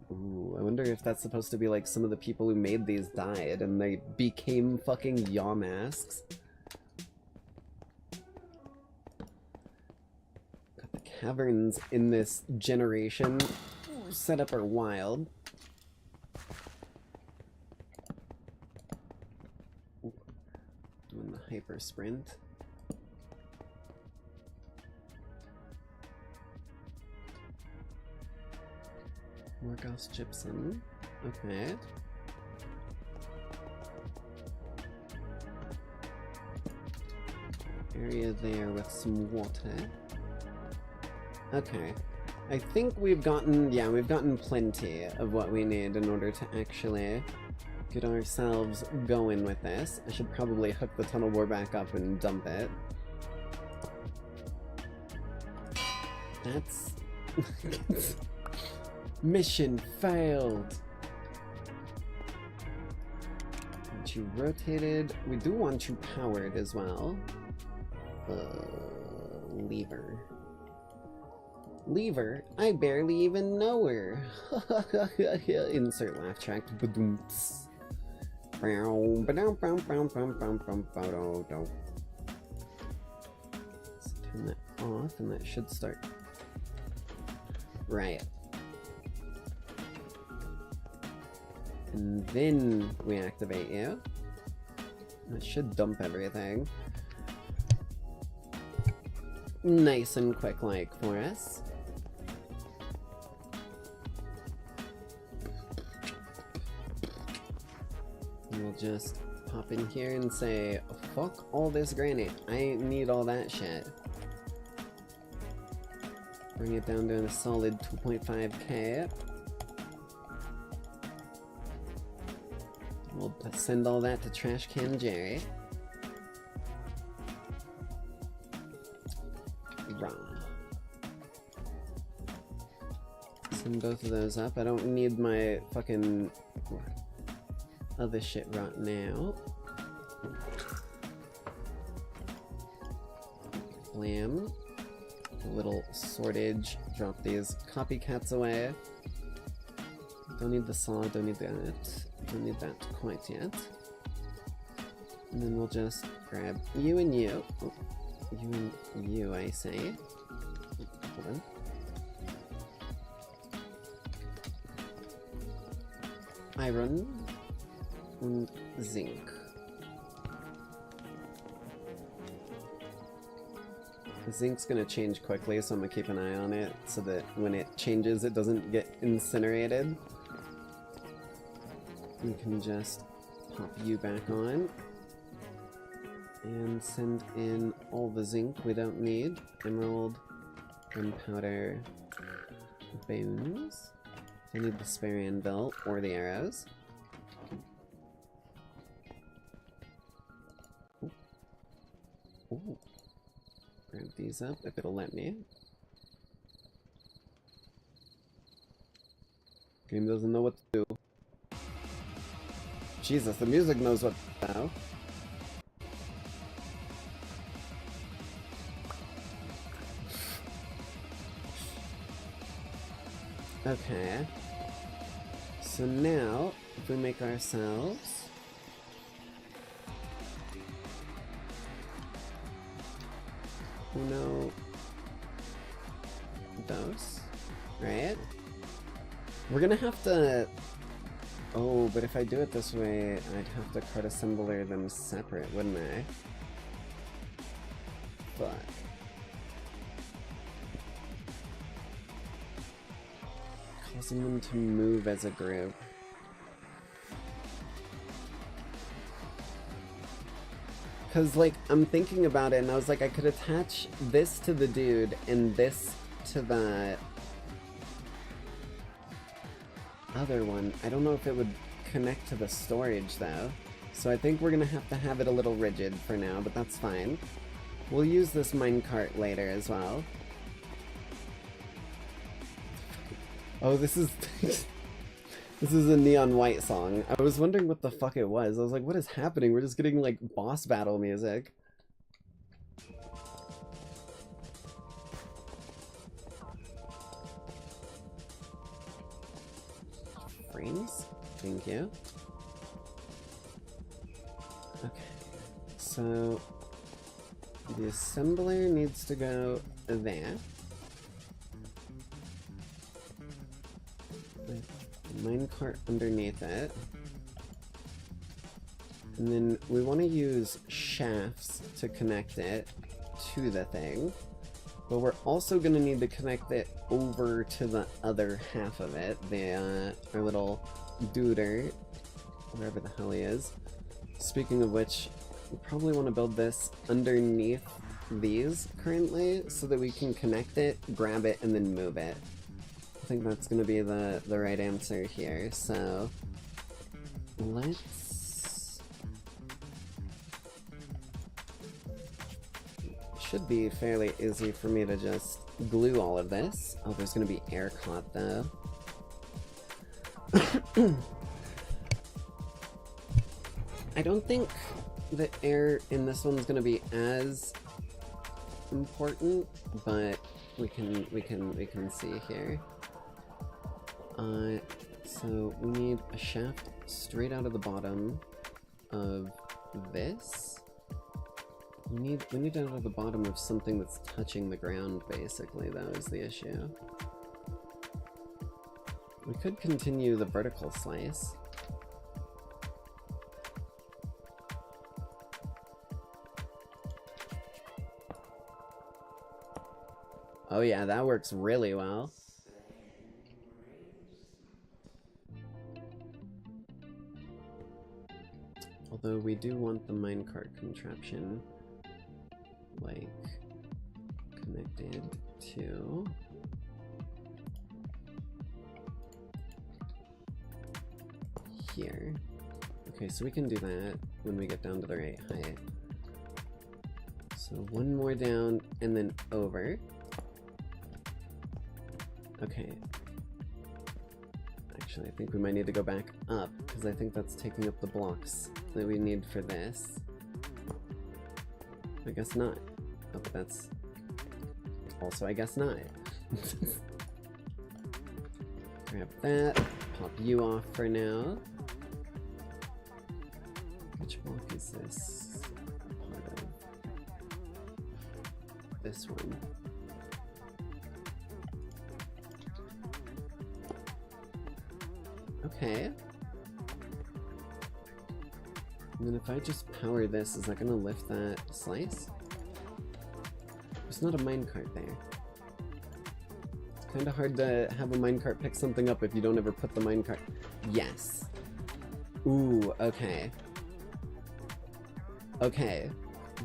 Ooh, I wonder if that's supposed to be like some of the people who made these died and they became fucking Yamasks. God, the caverns in this generation setup are wild. Ooh, doing the hyper sprint. Morgos gypsum. Okay. Area there with some water. Okay. I think we've gotten, yeah, we've gotten plenty of what we need in order to actually get ourselves going with this. I should probably hook the tunnel bore back up and dump it. That's... Mission failed! Want you rotated. We do want you powered as well. Lever. Lever? I barely even know her. Insert laugh track. Ba-doomps. Let's turn that off and that should start. Right. And then we activate you. That should dump everything. Nice and quick-like for us. And we'll just pop in here and say, fuck all this granite. I need all that shit. Bring it down to a solid 2.5k. We'll send all that to Trash Can Jerry. Raw. Send both of those up. I don't need my fucking other shit right now. Blam. A little sortage. Drop these copycats away. Don't need the saw, don't need that. Don't need that quite yet. And then we'll just grab you and you. Oh, you and you, I say. Hold on. Iron and zinc. The zinc's gonna change quickly, so I'm gonna keep an eye on it so that when it changes, it doesn't get incinerated. We can just pop you back on and send in all the zinc we don't need. Emerald, gunpowder, bones. I need the spare anvil or the arrows. Ooh. Ooh. Grab these up if it'll let me. Game doesn't know what to do. Jesus, the music knows what to do. Okay. So now, if we make ourselves... Uno... Dos. Right? We're gonna have to Oh, but if I do it this way, I'd have to card assembler them separate, wouldn't I? Fuck. Causing them to move as a group. Cause like, I'm thinking about it and I was like, I could attach this to the dude and this to the other one. I don't know if it would connect to the storage though. So I think we're gonna have to have it a little rigid for now, but that's fine. We'll use this minecart later as well. Oh, this is this is a Neon White song. I was wondering what the fuck it was. I was like, what is happening? We're just getting like boss battle music. Frames? Thank you. Okay. So the assembler needs to go there. Minecart underneath it. And then we want to use shafts to connect it to the thing. But we're also going to need to connect it over to the other half of it. Our little duder, wherever the hell he is. Speaking of which, we probably want to build this underneath these currently so that we can connect it, grab it, and then move it. I think that's going to be the right answer here, so let's... Should be fairly easy for me to just glue all of this. Oh, there's going to be air caught though. I don't think the air in this one's going to be as important, but we can see here. So we need a shaft straight out of the bottom of this. We need it out of the bottom of something that's touching the ground, basically, that was the issue. We could continue the vertical slice. Oh yeah, that works really well. Although we do want the minecart contraption, like, connected to... here. Okay, so we can do that when we get down to the right height. So one more down, and then over. Okay. Actually, I think we might need to go back up, because I think that's taking up the blocks that we need for this. I guess not. Oh, but that's... also, I guess not. Grab that, pop you off for now. Which block is this part of? This one. Okay. And then if I just power this, is that gonna lift that slice? There's not a minecart there. It's kinda hard to have a minecart pick something up if you don't ever put the minecart... Yes. Ooh, okay. Okay.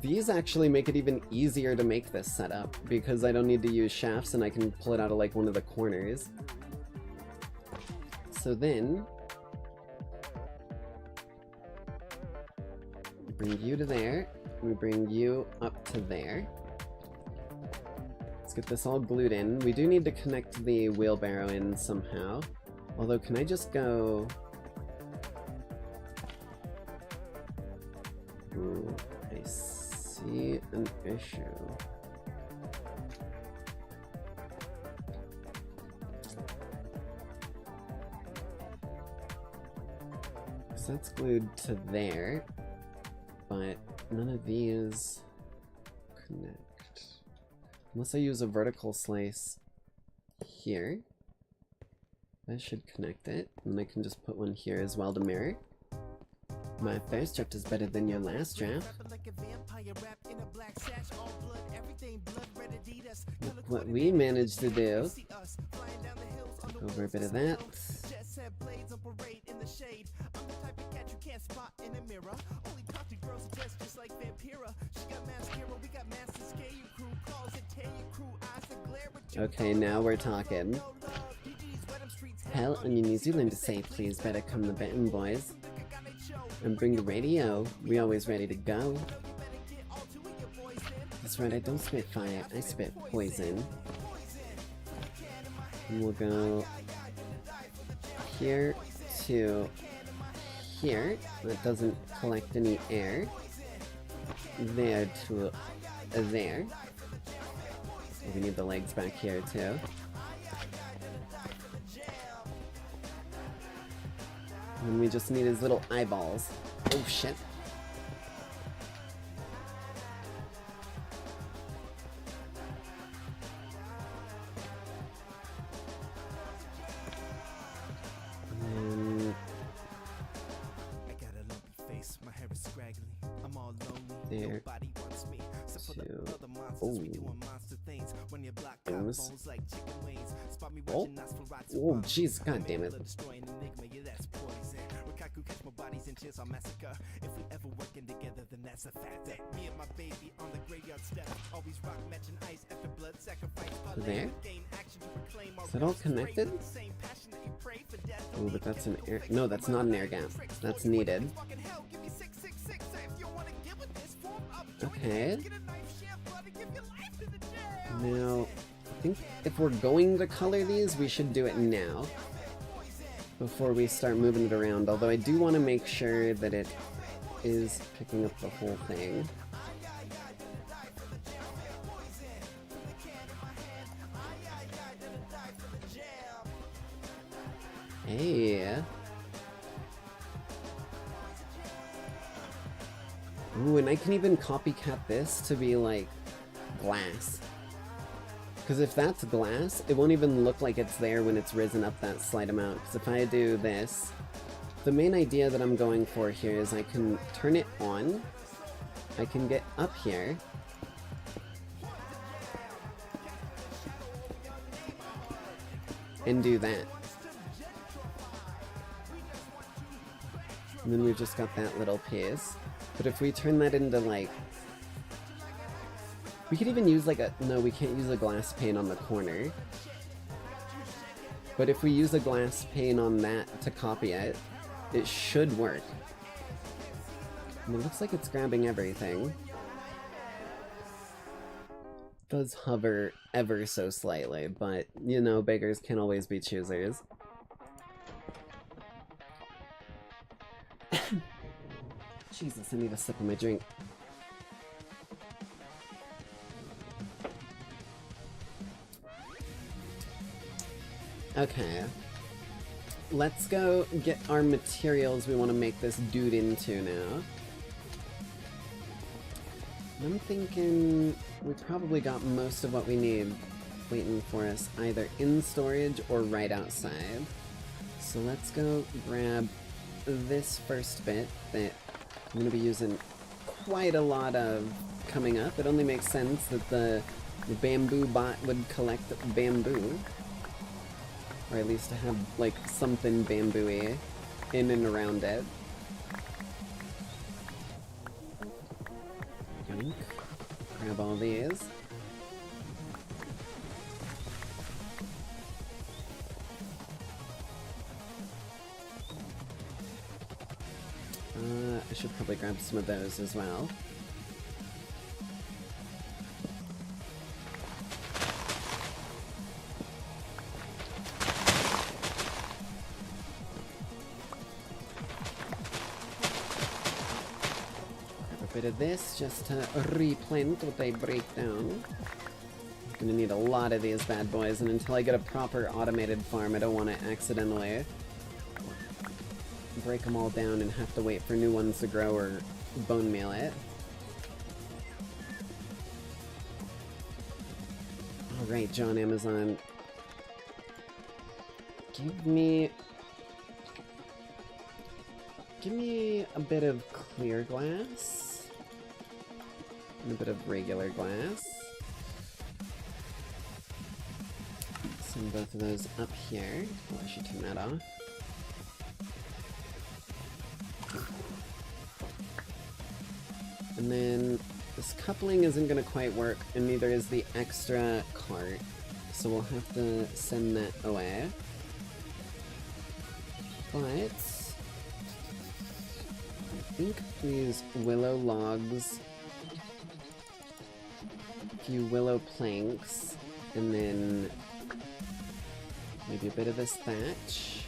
These actually make it even easier to make this setup, because I don't need to use shafts and I can pull it out of like one of the corners. So then... bring you to there, we bring you up to there. Let's get this all glued in. We do need to connect the wheelbarrow in somehow. Although, can I just go... Ooh, I see an issue. So that's glued to there. But none of these connect. Unless I use a vertical slice here. That should connect it, and I can just put one here as well to mirror. My first draft is better than your last draft. Look what we managed to do. Take over a bit of that. Okay, now we're talking. Hell on your knees, you learn to say please, better come the betting, boys. And bring the radio, we always ready to go. That's right, I don't spit fire, I spit poison. And we'll go here to here, that doesn't collect any air. There to there. We need the legs back here too. And we just need his little eyeballs. Oh shit. There. Oh. Oh, jeez, god damn it. There? Is that all connected? Oh, but that's an air... No, that's not an air gap. That's needed. Okay. Now, I think if we're going to color these, we should do it now. Before we start moving it around, although I do want to make sure that it is picking up the whole thing. Hey. Ooh, and I can even copycat this to be like glass. Because if that's glass, it won't even look like it's there when it's risen up that slight amount. Because if I do this, the main idea that I'm going for here is I can turn it on. I can get up here. And do that. And then we've just got that little piece. But if we turn that into like... We could even use like a... No, we can't use a glass pane on the corner. But if we use a glass pane on that to copy it, it should work. And it looks like it's grabbing everything. It does hover ever so slightly, but, you know, beggars can always be choosers. Jesus, I need a sip of my drink. Okay. Let's go get our materials we want to make this dude into now. I'm thinking we probably got most of what we need waiting for us, either in storage or right outside. So let's go grab this first bit that I'm going to be using quite a lot of coming up. It only makes sense that the bamboo bot would collect bamboo. Or at least to have, like, something bamboo-y in and around it. Yoink. Grab all these. I should probably grab some of those as well. Bit of this just to replant what they break down. I'm gonna need a lot of these bad boys, and until I get a proper automated farm, I don't want to accidentally break them all down and have to wait for new ones to grow or bone meal it. Alright, John Amazon. Give me a bit of clear glass and a bit of regular glass. Send both of those up here. Oh, I should turn that off. And then this coupling isn't gonna quite work, and neither is the extra cart, so we'll have to send that away. But I think these willow logs, a few willow planks, and then maybe a bit of this thatch.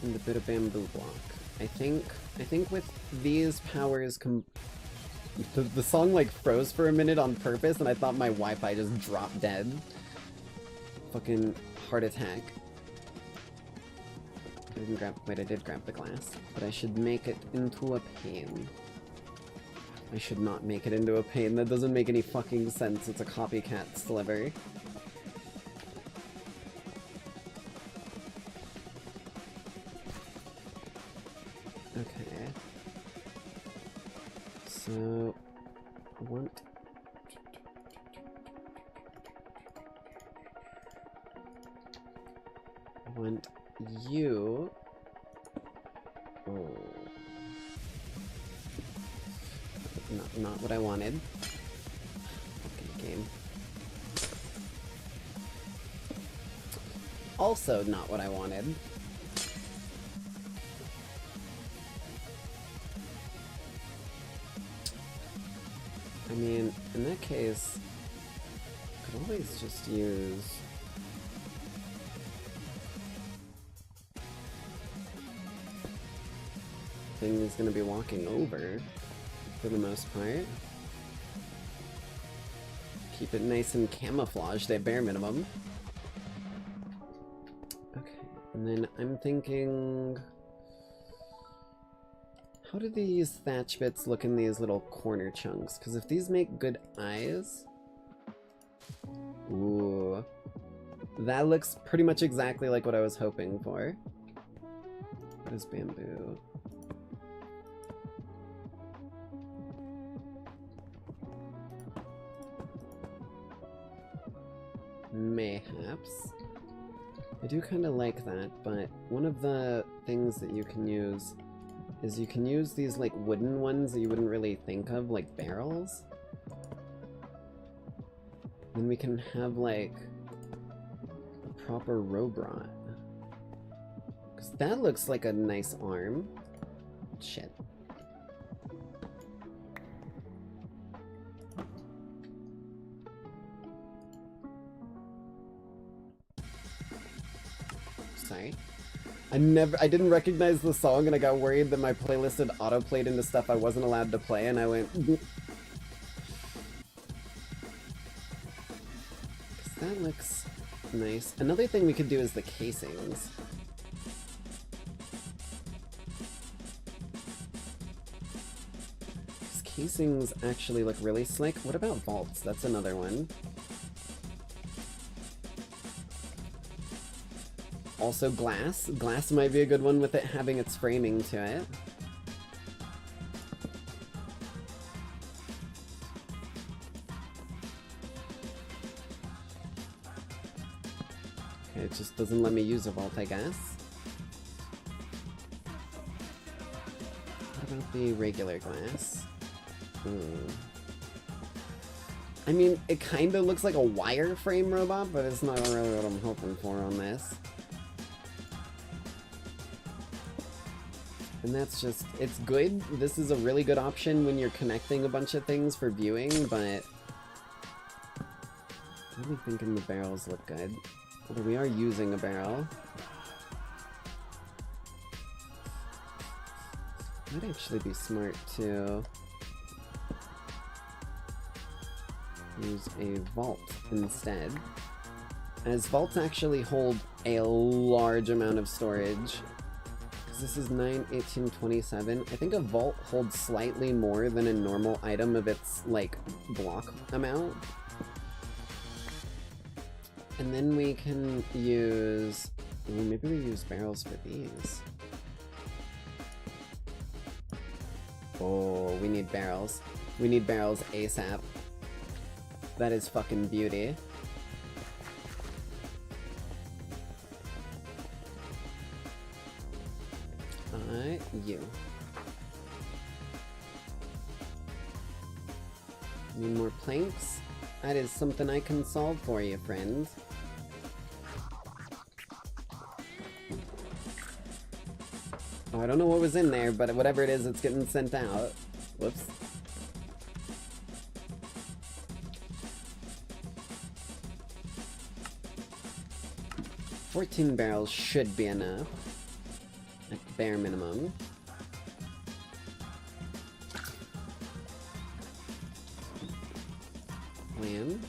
And a bit of bamboo block. I think with these powers the song like froze for a minute on purpose, and I thought my Wi-Fi just dropped dead. Fucking heart attack. I didn't grab. Wait, I did grab the glass, but I should make it into a pane. I should not make it into a pane. That doesn't make any fucking sense. It's a copycat sliver. Okay. So, I want you. Oh. Not what I wanted. Okay, game. Also not what I wanted. I mean, in that case, I could always just use... thing he's gonna be walking over, for the most part. Keep it nice and camouflaged at bare minimum. Okay, and then I'm thinking... how do these thatch bits look in these little corner chunks? Because if these make good eyes... ooh. That looks pretty much exactly like what I was hoping for. What is bamboo? Mayhaps. I do kind of like that, but one of the things that you can use is you can use these like wooden ones that you wouldn't really think of, like barrels. Then we can have like a proper robot. Because that looks like a nice arm. Shit. Sorry. I didn't recognize the song, and I got worried that my playlist had auto-played into stuff I wasn't allowed to play, and I went... that looks nice. Another thing we could do is the casings. These casings actually look really slick. What about vaults? That's another one. Also glass. Glass might be a good one with it having its framing to it. Okay, it just doesn't let me use a vault, I guess. What about the regular glass? I mean, it kinda looks like a wireframe robot, but it's not really what I'm hoping for on this. And that's just, it's good. This is a really good option when you're connecting a bunch of things for viewing, but I'm really thinking the barrels look good. Although we are using a barrel. Might actually be smart to use a vault instead, as vaults actually hold a large amount of storage. This is 9, 18, 27. I think a vault holds slightly more than a normal item of its, like, block amount. And then we can use... Well, maybe we use barrels for these. Oh, we need barrels. We need barrels ASAP. That is fucking beauty. You. Need more planks? That is something I can solve for you, friend. Oh, I don't know what was in there, but whatever it is, it's getting sent out. Whoops. $14 barrels should be enough. At bare minimum. Lamb.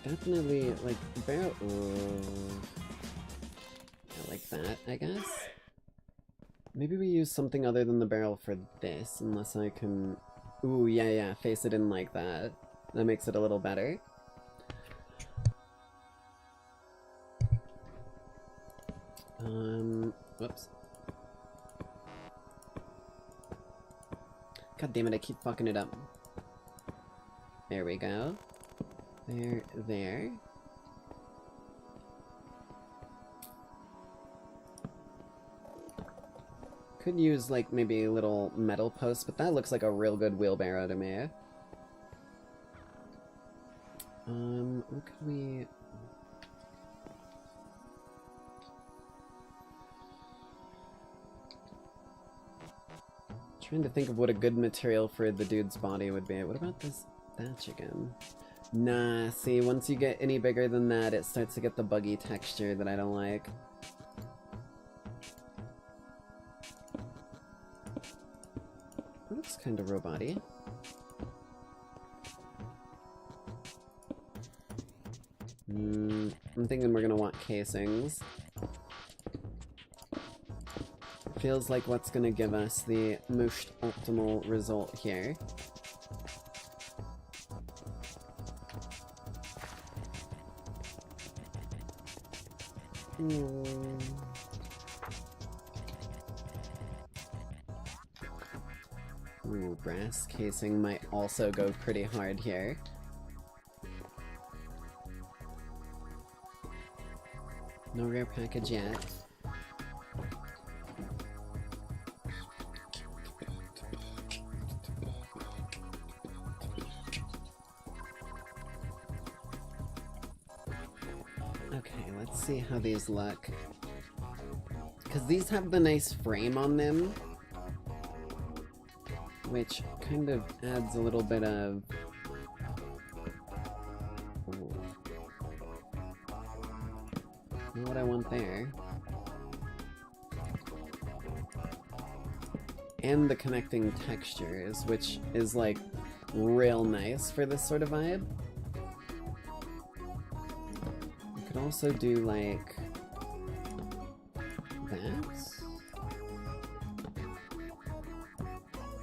Definitely, like, barrel... I like that, I guess? Maybe we use something other than the barrel for this, unless I can... Ooh, yeah, face it in like that. That makes it a little better. Whoops. God damn it, I keep fucking it up. There we go. There. Could use, like, maybe a little metal post, but that looks like a real good wheelbarrow to me. What could we... Trying to think of what a good material for the dude's body would be. What about this thatch again? Nah, see, once you get any bigger than that, it starts to get the buggy texture that I don't like. It looks kind of robot-y. I'm thinking we're gonna want casings. Feels like what's gonna give us the most optimal result here. Ooh, brass casing might also go pretty hard here. No rare package yet. Okay, let's see how these look. Because these have the nice frame on them, which kind of adds a little bit of... Ooh. Not what I want there. And the connecting textures, which is like real nice for this sort of vibe. You could also do like that.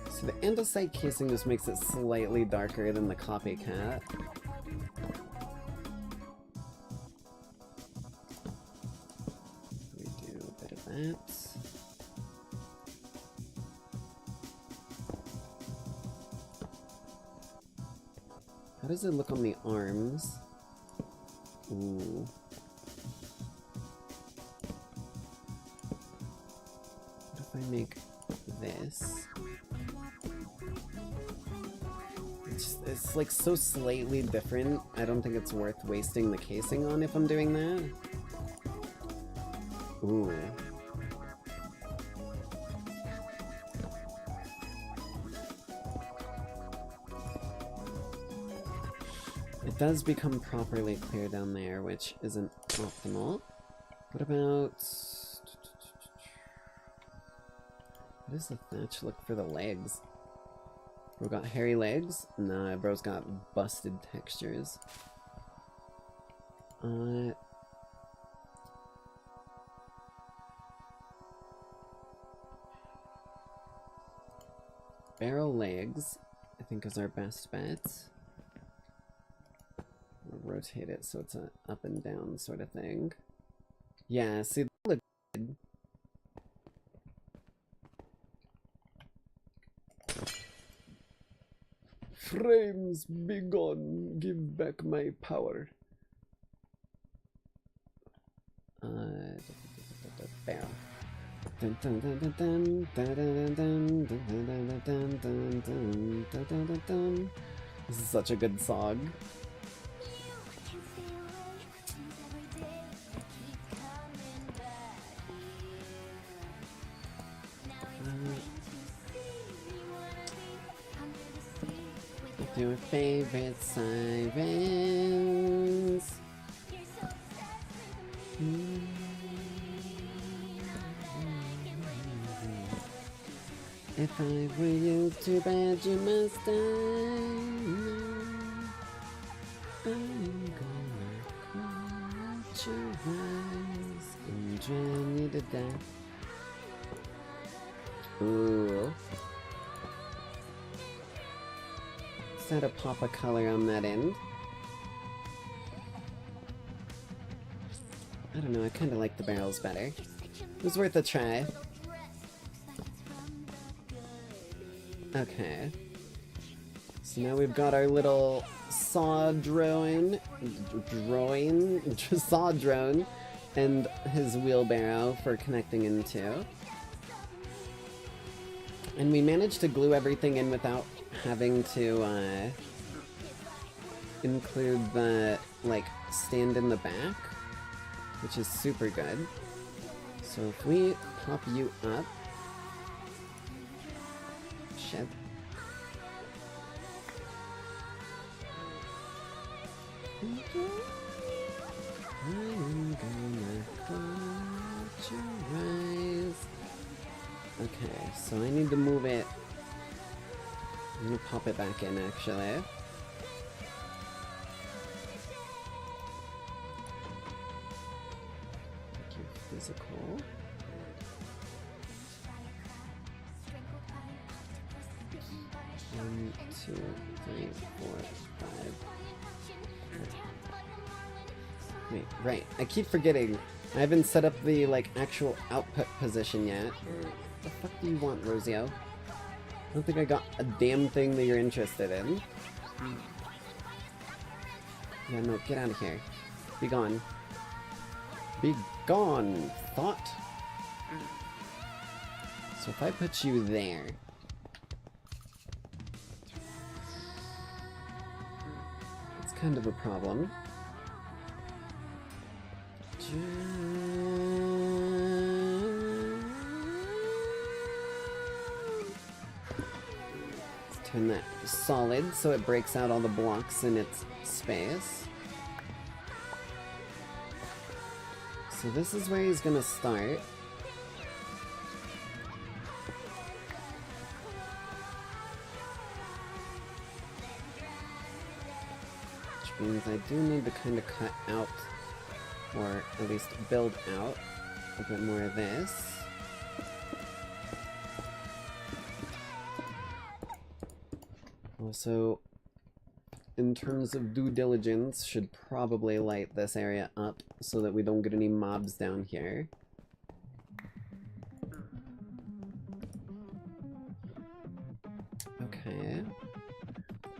So the andesite casing just makes it slightly darker than the copycat. We do a bit of that. How does it look on the arms? Ooh. What if I make this? It's like so slightly different. I don't think it's worth wasting the casing on if I'm doing that. Ooh. It does become properly clear down there, which isn't optimal. What about... How does the thatch look for the legs? Bro got hairy legs? Nah, bro's got busted textures. Barrel legs, I think, is our best bet. We'll rotate it so it's a up and down sort of thing. Yeah, see, that look good. Frames, be gone. Give back my power. Barrel. This is such a good song. Your favorite sirens. If I were you, too bad you must die. I'm gonna close your eyes and drown you to death. Ooh. Set a pop of color on that end. I don't know, I kinda like the barrels better. It was worth a try. Okay. So now we've got our little saw drone, saw drone, and his wheelbarrow for connecting into. And we managed to glue everything in without having to include the, like, stand in the back, which is super good. So if we pop you up, shit. I'm gonna close your eyes. Okay, so I need to move it. I'm gonna pop it back in, actually. Make you physical. One, two, three, four, five. Wait, right. I keep forgetting. I haven't set up the, like, actual output position yet. What the fuck do you want, Rosio? I don't think I got a damn thing that you're interested in. Yeah, no, get out of here. Be gone. Be gone, thought. So if I put you there... it's kind of a problem. Turn that solid so it breaks out all the blocks in its space. So this is where he's gonna start. Which means I do need to kind of cut out, or at least build out, a bit more of this. Also, in terms of due diligence, should probably light this area up so that we don't get any mobs down here. Okay.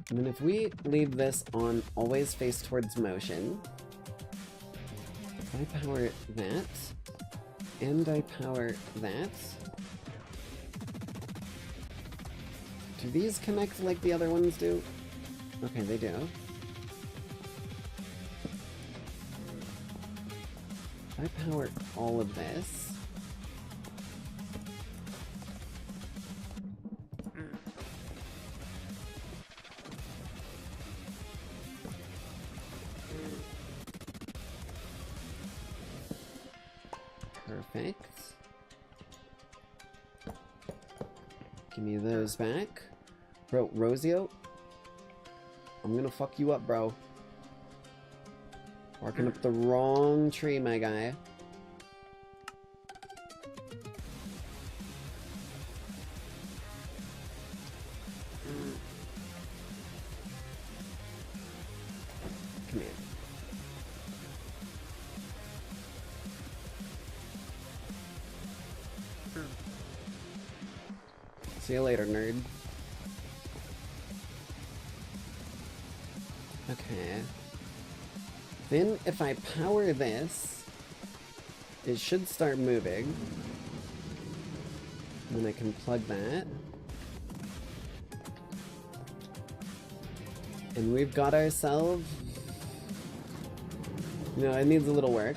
And then if we leave this on always face towards motion, if I power that, and I power that, do these connect like the other ones do? Okay, they do. If I power all of this... Perfect. Give me those back. Bro, Rosio? I'm gonna fuck you up, bro. Barking up the wrong tree, my guy. Come here. See you later, nerd. Okay. Then, if I power this, it should start moving. Then I can plug that. And we've got ourselves... You know, it needs a little work.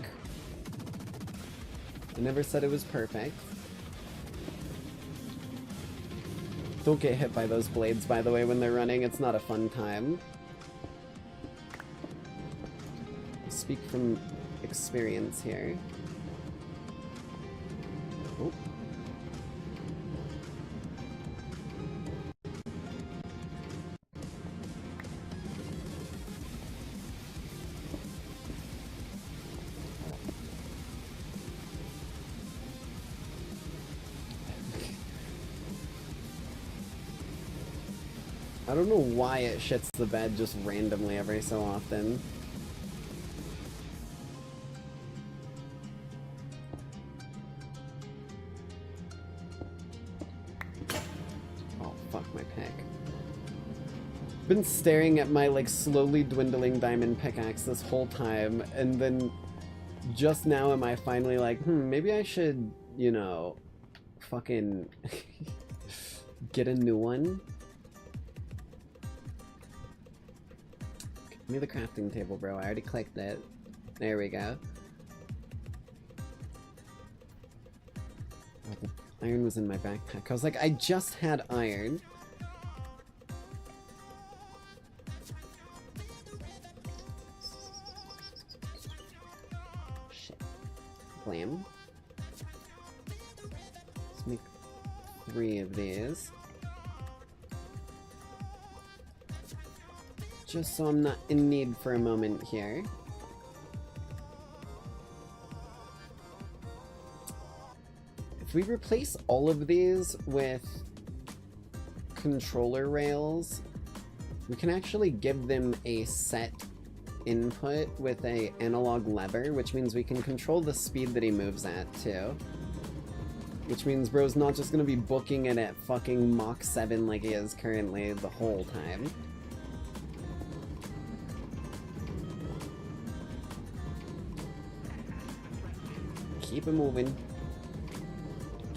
I never said it was perfect. Don't get hit by those blades, by the way, when they're running. It's not a fun time. Speak from experience here. Oh. I don't know why it shits the bed just randomly every so often. Been staring at my like slowly dwindling diamond pickaxe this whole time, and then just now am I finally like, maybe I should, you know, fucking get a new one. Give me the crafting table, bro. I already clicked it. There we go. Oh, the iron was in my backpack. I was like, I just had iron. Blam. Let's make 3 of these. Just so I'm not in need for a moment here. If we replace all of these with controller rails, we can actually give them a set input with a analog lever, which means we can control the speed that he moves at too. Which means bro's not just gonna be booking it at fucking Mach 7 like he is currently the whole time. Keep it moving.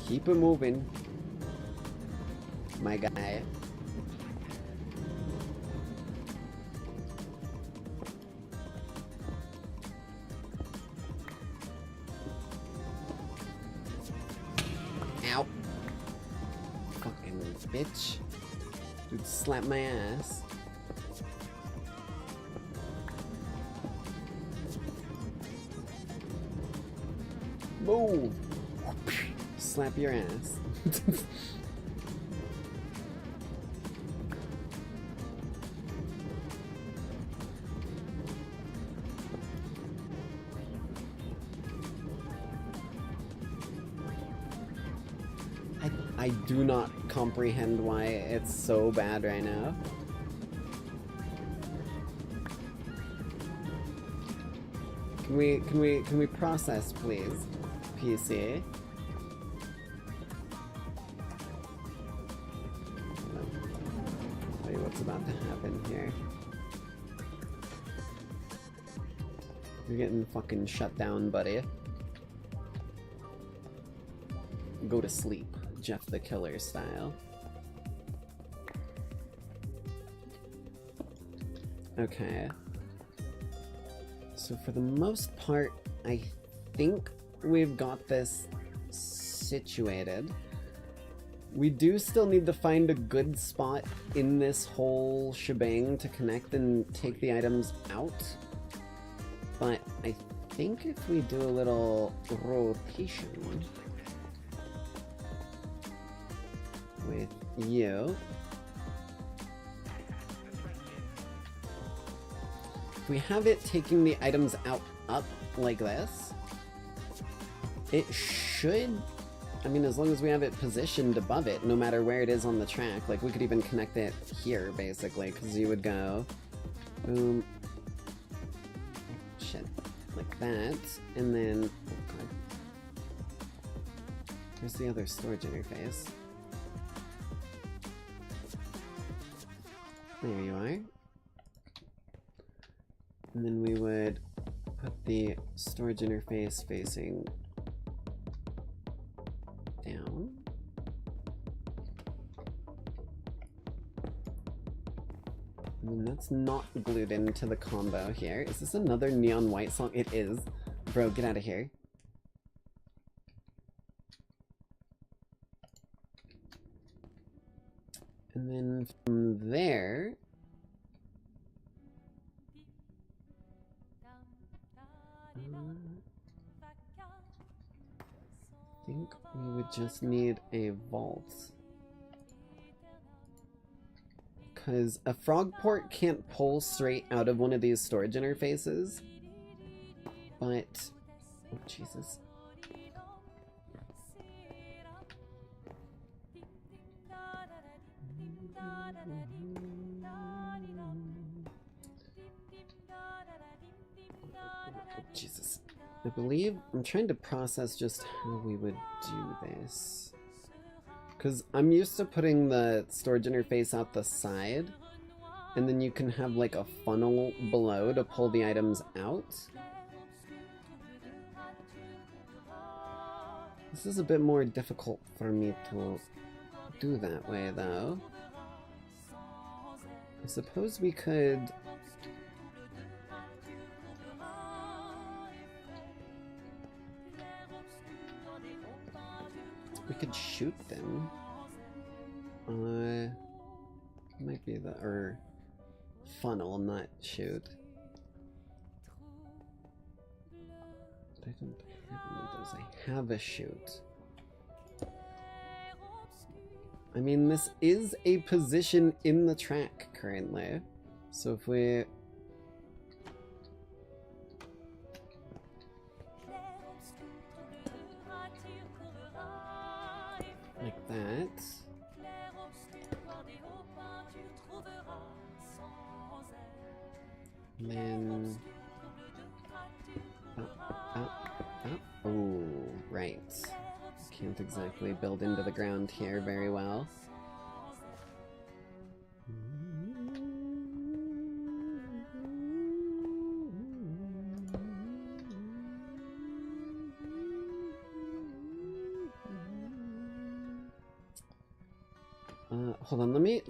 Keep it moving. My guy. Bitch. Dude, slap my ass. Move! Slap your ass. I do not comprehend why it's so bad right now. Can we process, please, PC? I'll tell you what's about to happen here. You're getting fucking shut down, buddy. Go to sleep. Jeff the Killer style. Okay. So for the most part, I think we've got this situated. We do still need to find a good spot in this whole shebang to connect and take the items out. But I think if we do a little rotation with you, if we have it taking the items out up like this, it should, I mean, as long as we have it positioned above it, no matter where it is on the track, like we could even connect it here basically, because you would go boom, shit, like that, and then, oh god, here's the other storage interface. There you are. And then we would put the storage interface facing down. And then that's not glued into the combo here. Is this another Neon White song? It is. Bro, get out of here. And then from there, I think we would just need a vault. Because a frog port can't pull straight out of one of these storage interfaces. But, oh Jesus. Jesus. I believe I'm trying to process just how we would do this. Because I'm used to putting the storage interface out the side, and then you can have like a funnel below to pull the items out. This is a bit more difficult for me to do that way though. I suppose we could... we could shoot them. Might be the, or funnel, not shoot. But I don't have any of those. I have a shoot. I mean, this is a position in the track currently. So if we... like that. And then... oh, right. Can't exactly build into the ground here very well. Hold on, let me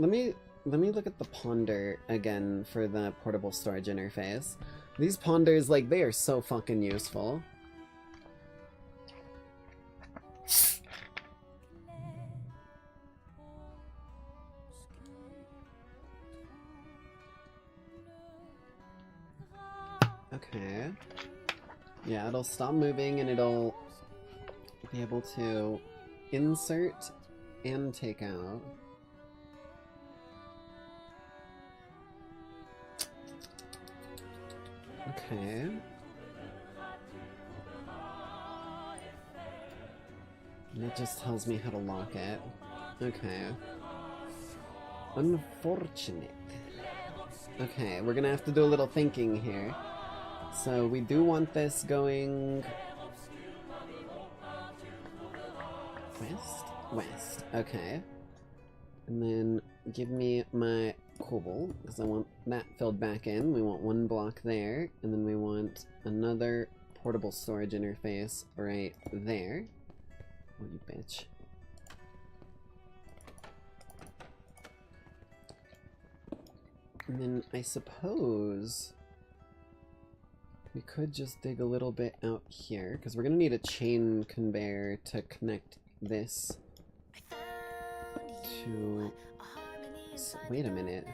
look at the ponder again for the portable storage interface. These ponders, like, they are so fucking useful. Okay. Yeah, it'll stop moving and it'll be able to insert and take out. Okay. And it just tells me how to lock it. Okay. Unfortunate. Okay, we're gonna have to do a little thinking here. So we do want this going... west? West. Okay. And then give me my cobble, because I want that filled back in. We want one block there, and then we want another portable storage interface right there. Oh, you bitch. And then I suppose we could just dig a little bit out here, because we're going to need a chain conveyor to connect this to... wait a minute.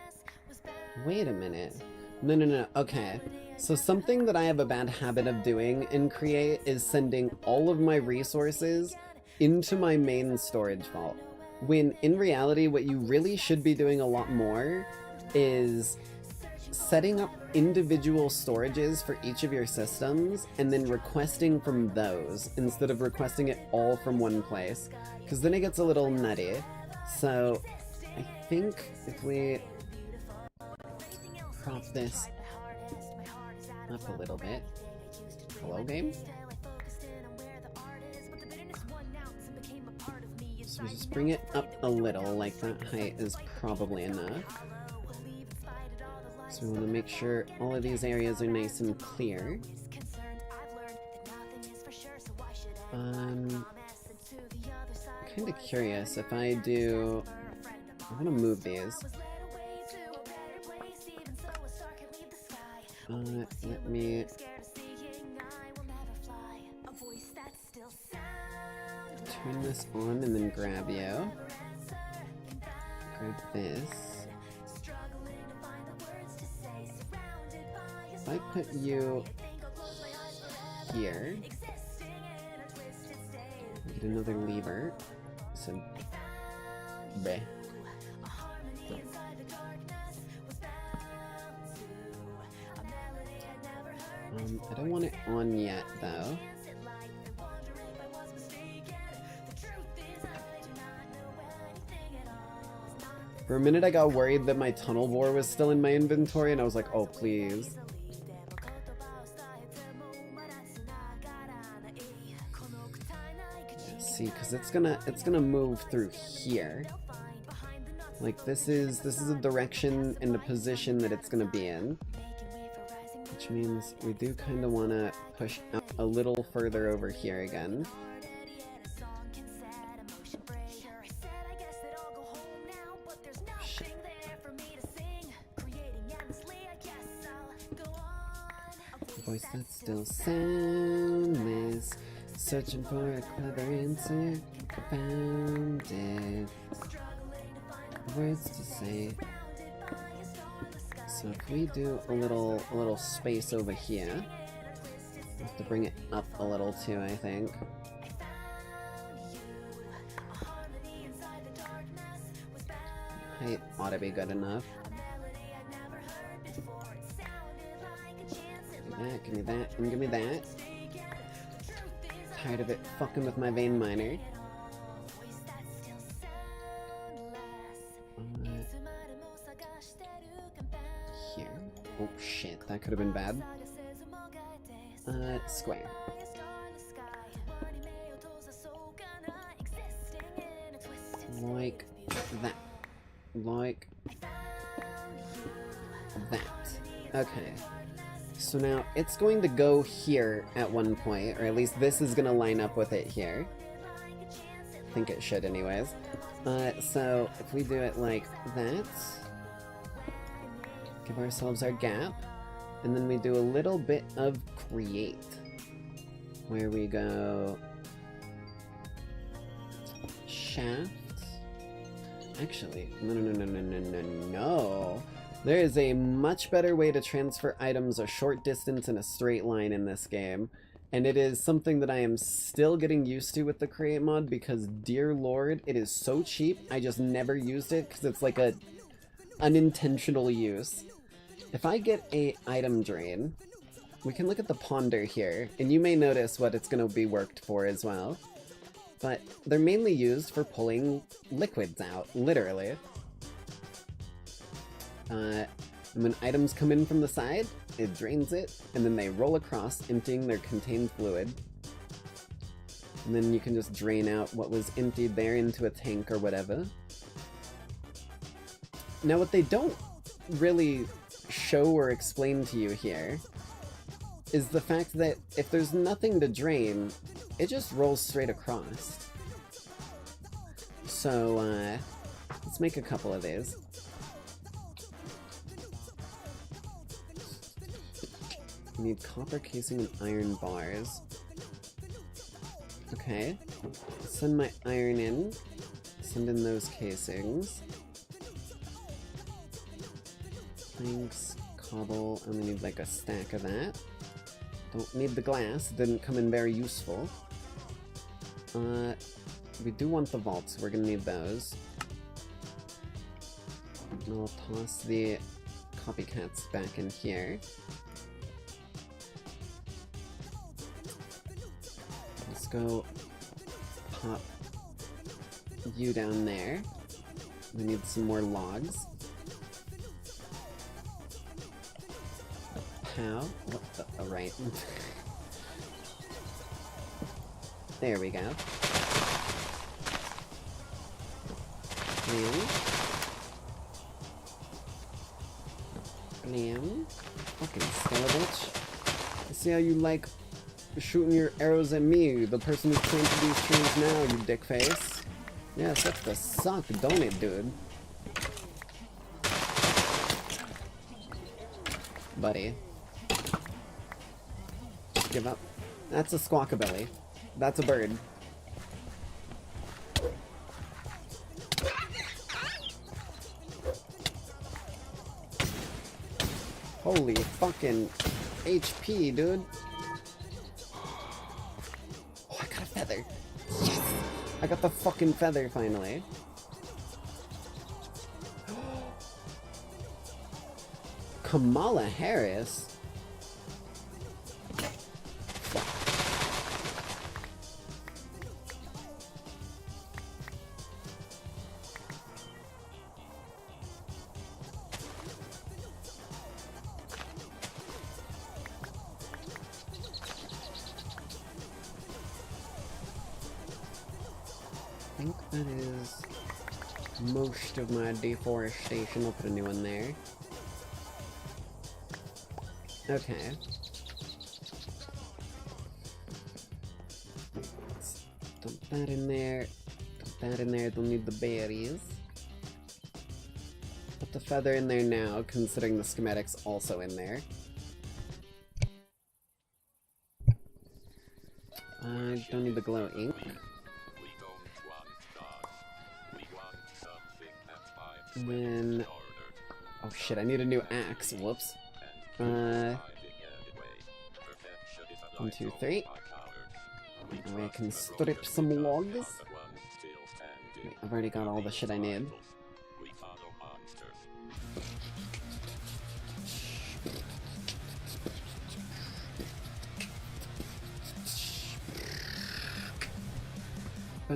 Wait a minute. No. Okay. So something that I have a bad habit of doing in Create is sending all of my resources into my main storage vault. When in reality, what you really should be doing a lot more is setting up individual storages for each of your systems and then requesting from those instead of requesting it all from one place, because then it gets a little nutty. So I think if we prop this up a little bit. Hello, game? So we just bring it up a little, like that height is probably enough. So we want to make sure all of these areas are nice and clear. Kind of curious if I do... I'm gonna move these. Let me... turn this on and then grab you. Grab this. If I put you here, get another lever. So, bleh. I don't want it on yet, though. For a minute I got worried that my tunnel bore was still in my inventory, and I was like, oh please. See, because it's gonna move through here. Like this is a direction and a position that it's gonna be in. Which means we do kind of want to push out a little further over here again. Shit. Voice that's still soundless, searching for a clever answer, found it. Words to say. So if we do a little space over here, we have to bring it up a little too, I think. Height ought to be good enough. Give me that, and give me that. Tired of it fucking with my vein miner. Here. Oh shit, that could have been bad. Square. Like that. Like that. Okay. So now it's going to go here at one point, or at least this is going to line up with it here. I think it should anyways. So if we do it like that, give ourselves our gap, and then we do a little bit of create, where we go shaft. Actually, no. There is a much better way to transfer items a short distance in a straight line in this game, and it is something that I am still getting used to with the create mod because, dear lord, it is so cheap. I just never used it because it's like a unintentional use. If I get a item drain, we can look at the ponder here, and you may notice what it's going to be worked for as well. But they're mainly used for pulling liquids out, literally. And when items come in from the side, it drains it, and then they roll across, emptying their contained fluid. And then you can just drain out what was emptied there into a tank or whatever. Now what they don't really show or explain to you here is the fact that if there's nothing to drain, it just rolls straight across. So, let's make a couple of these. We need copper casing and iron bars. Okay. Send my iron in. Send in those casings. Planks, cobble, I only need like a stack of that. Don't need the glass, it didn't come in very useful. We do want the vaults, we're gonna need those. And I'll toss the copycats back in here. Let's go pop you down there. We need some more logs. Pow. What the? Oh, right. There we go. Blam. Blam. Fucking stellar bitch. I see how you like shooting your arrows at me, the person who's planted these trees now, you dick face. Yeah, sucks to suck, don't it, dude? Buddy. Give up. That's a squawkabilly. That's a bird. Holy fucking HP, dude. Oh, I got a feather. Yes! I got the fucking feather finally. Kamala Harris? I think that is most of my deforestation. I'll put a new one there. Okay. Let's dump that in there. Dump that in there. Don't need the berries. Put the feather in there now, considering the schematic's also in there. I don't need the glow ink. And then... oh shit, I need a new axe. Whoops. 1, 2, 3. Now I can strip some logs. Wait, I've already got all the shit I need. I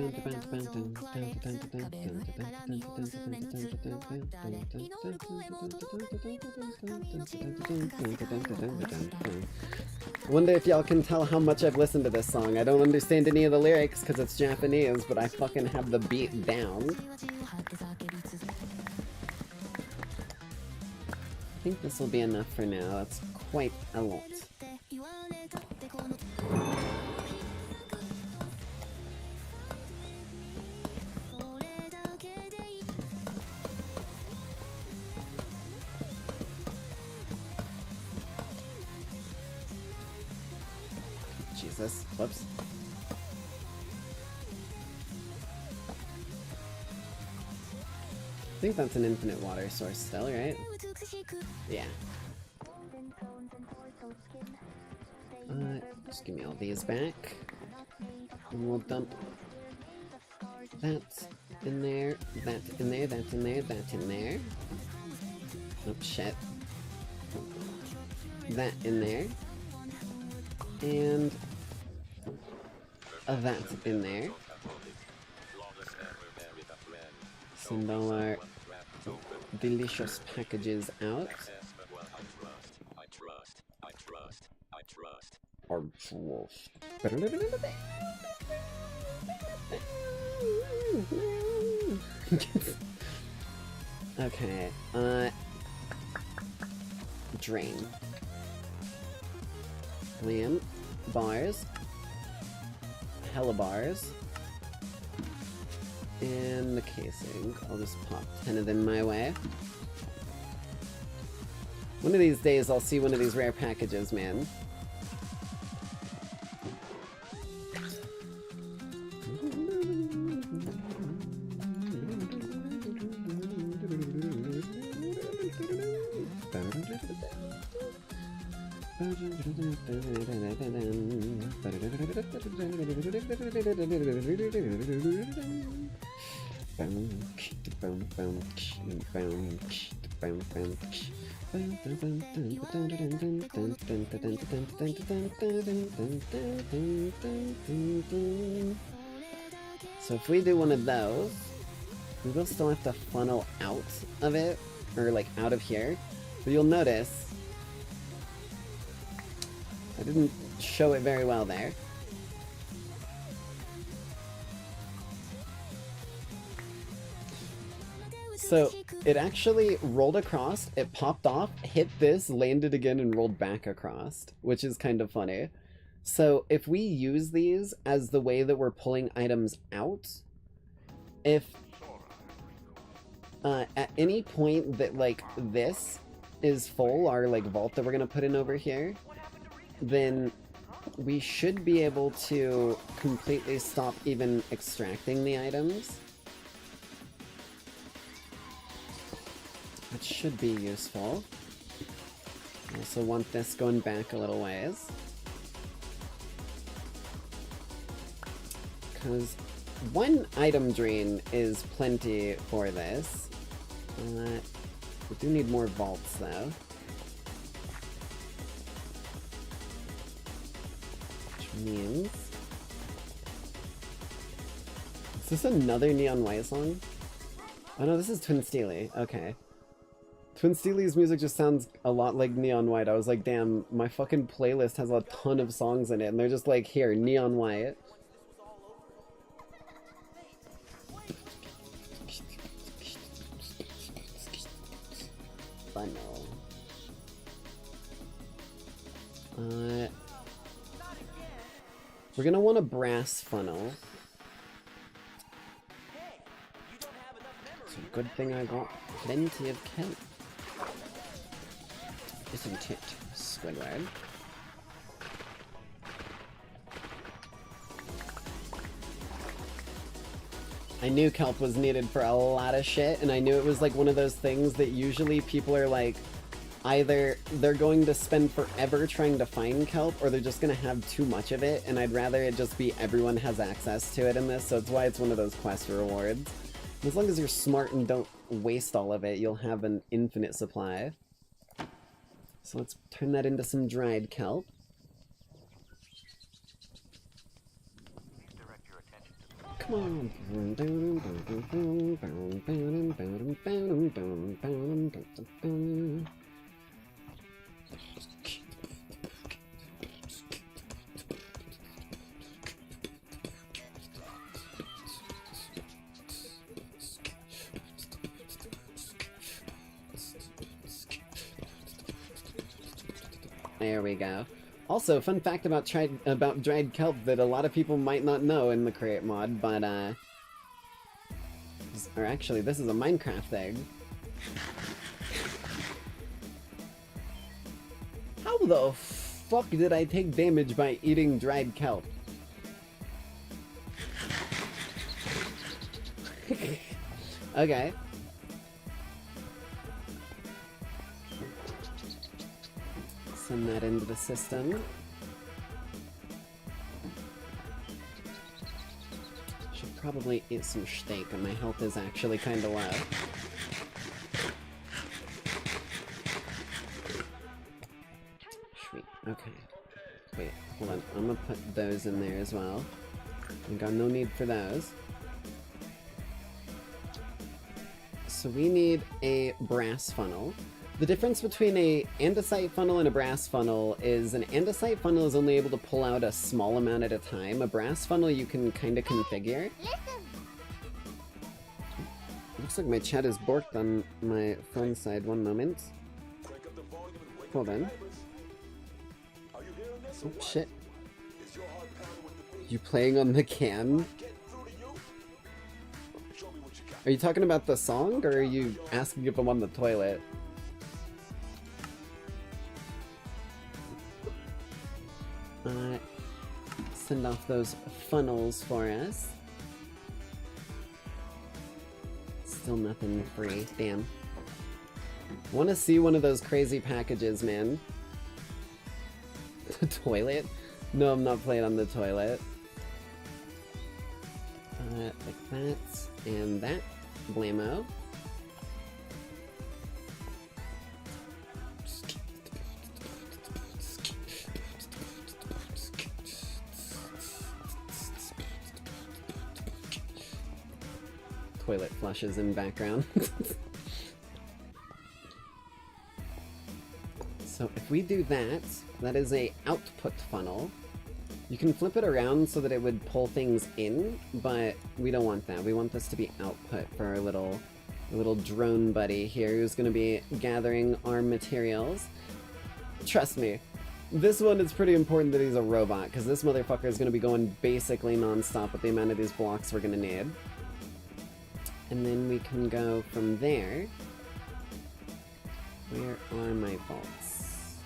wonder if y'all can tell how much I've listened to this song. I don't understand any of the lyrics because it's Japanese, but I fucking have the beat down. I think this will be enough for now. That's quite a lot. Jesus. Whoops. I think that's an infinite water source still, right? Yeah. Just give me all these back. And we'll dump that in there, that in there, that in there, that in there. Oh shit. That in there. And that in there. Send all our delicious packages out. Our trust. Okay, drain. Liam, bars. Hella bars. And the casing. I'll just pop 10 of them my way. One of these days I'll see one of these rare packages, man. So if we do one of those, we will still have to funnel out of it, or like out of here. But you'll notice I didn't show it very well there. So it actually rolled across, it popped off, hit this, landed again, and rolled back across, which is kind of funny. So if we use these as the way that we're pulling items out, if at any point that like this is full, our like vault that we're gonna put in over here, then we should be able to completely stop even extracting the items. That should be useful. Also want this going back a little ways. Because one item drain is plenty for this. We do need more vaults though. Which means... Is this another Neon White song? Oh no, this is Twin Steely. Okay. Twin Steely's music just sounds a lot like Neon White. I was like, damn, my fucking playlist has a ton of songs in it, and they're just like, here, Neon White. Funnel. We're gonna want a brass funnel. It's a good thing I got plenty of kelp. Isn't it, Squidward? I knew kelp was needed for a lot of shit, and I knew it was like one of those things that usually people are like, either they're going to spend forever trying to find kelp, or they're just gonna have too much of it, and I'd rather it just be everyone has access to it in this, so it's why it's one of those quest rewards. As long as you're smart and don't waste all of it, you'll have an infinite supply. So let's turn that into some dried kelp. Come on. There we go. Also, fun fact about dried kelp that a lot of people might not know in the Create mod, but or actually, this is a Minecraft thing. How the fuck did I take damage by eating dried kelp? Okay. Send that into the system. Should probably eat some steak, and my health is actually kind of low. Sweet. Okay. Wait, hold on. I'm gonna put those in there as well. I got no need for those. So we need a brass funnel. The difference between a andesite funnel and a brass funnel is an andesite funnel is only able to pull out a small amount at a time. A brass funnel you can kind of configure. Looks like my chat is borked on my phone side. One moment. Hold on. Oh shit. You playing on the can? Are you talking about the song, or are you asking if I'm on the toilet? Send off those funnels for us. Still nothing free. Damn. Want to see one of those crazy packages, man. The toilet? No, I'm not playing on the toilet. Like that, and that. Blammo. toilet flushes in background. So if we do that, that is a output funnel. You can flip it around so that it would pull things in, but we don't want that. We want this to be output for our little drone buddy here who's going to be gathering our materials. Trust me, this one is pretty important that he's a robot, because this motherfucker is going to be going basically non-stop with the amount of these blocks we're going to need. And then we can go from there. Where are my vaults?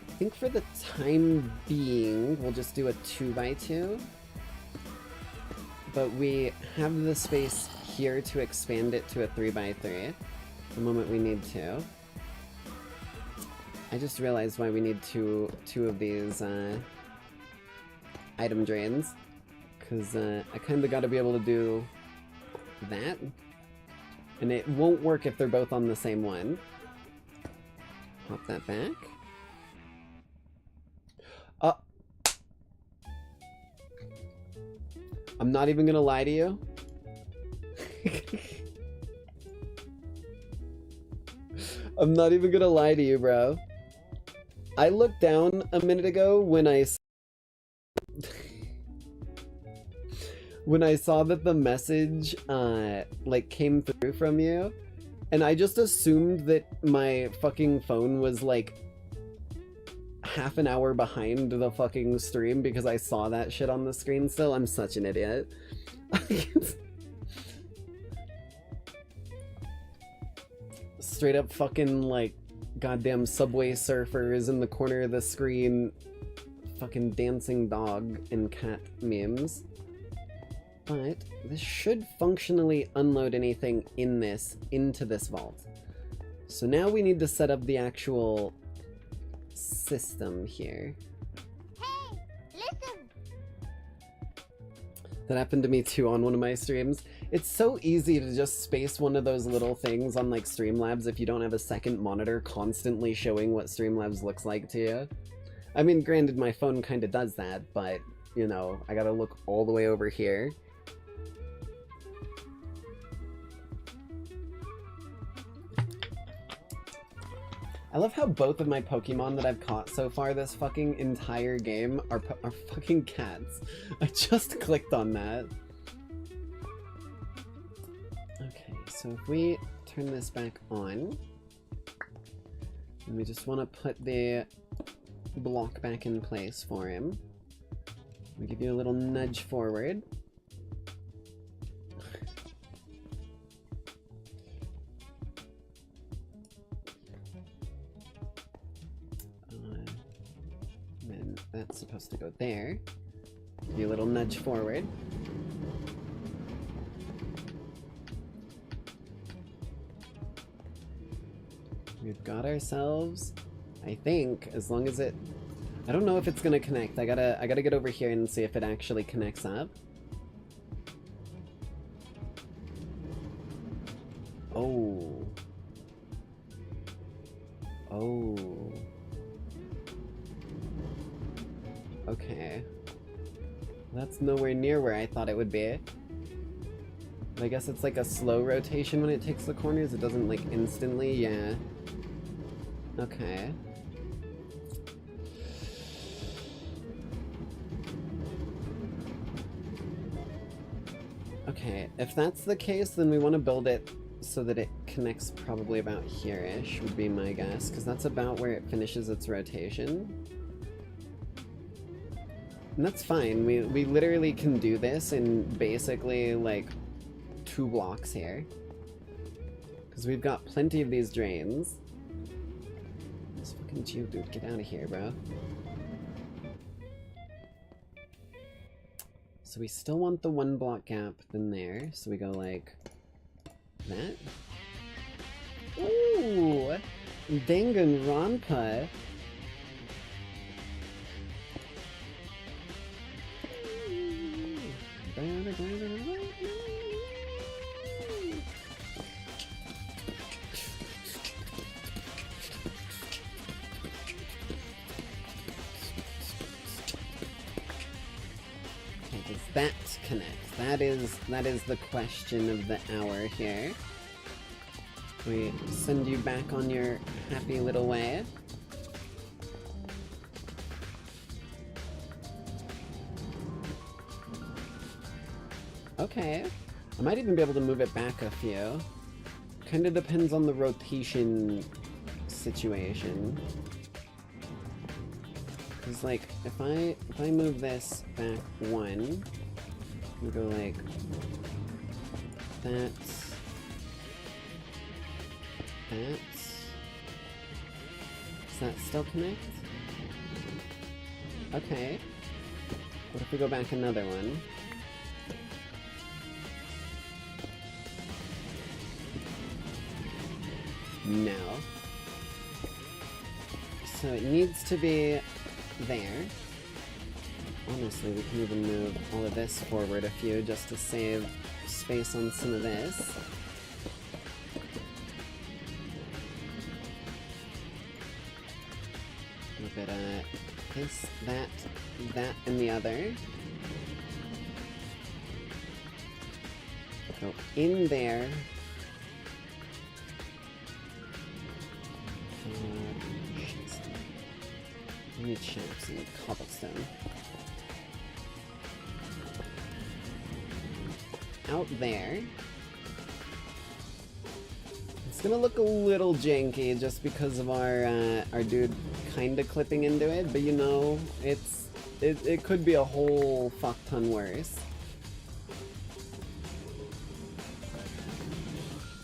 I think for the time being, we'll just do a 2x2. But we have the space here to expand it to a 3x3 the moment we need to. I just realized why we need two of these item drains, because I kind of got to be able to do that, and it won't work if they're both on the same one. Pop that back. I'm not even gonna lie to you. I'm not even gonna lie to you, bro. I looked down a minute ago when I saw that the message like came through from you, and I just assumed that my fucking phone was like half an hour behind the fucking stream because I saw that shit on the screen still. I'm such an idiot. Straight up fucking like goddamn Subway Surfers in the corner of the screen, fucking dancing dog and cat memes. But this should functionally unload anything into this vault. So now we need to set up the actual system here. Hey, listen! That happened to me too on one of my streams. It's so easy to just space one of those little things on like Streamlabs if you don't have a second monitor constantly showing what Streamlabs looks like to you. I mean, granted, my phone kind of does that, but, you know, I gotta look all the way over here. I love how both of my Pokemon that I've caught so far this fucking entire game are fucking cats. I just clicked on that. Okay, so if we turn this back on, and we just want to put the block back in place for him, we give you a little nudge forward. That's supposed to go there. Give you a little nudge forward. We've got ourselves, I think, as long as it... I don't know if it's gonna connect. I gotta get over here and see if it actually connects up. Oh. Oh. Okay. That's nowhere near where I thought it would be. I guess it's like a slow rotation when it takes the corners. It doesn't like instantly, yeah. Okay. Okay, if that's the case, then we want to build it so that it connects probably about here-ish, would be my guess, because that's about where it finishes its rotation. And that's fine, we literally can do this in basically, like, 2 blocks here. Because we've got plenty of these drains. This fucking Geodude, get out of here, bro. So we still want the 1 block gap in there, so we go like that. Ooh! Danganronpa! Does that connect? That is the question of the hour here. We send you back on your happy little way. Okay. I might even be able to move it back a few. Kinda depends on the rotation situation. Cause like, if I move this back one, we go like that. Does that still connect? Okay. What if we go back another one? No. So it needs to be there. Honestly, we can even move all of this forward a few just to save space on some of this. A little bit of this, that, and the other. Go in there. I need shafts and cobblestone. Out there. It's gonna look a little janky just because of our dude kinda clipping into it, but you know, it could be a whole fuck ton worse.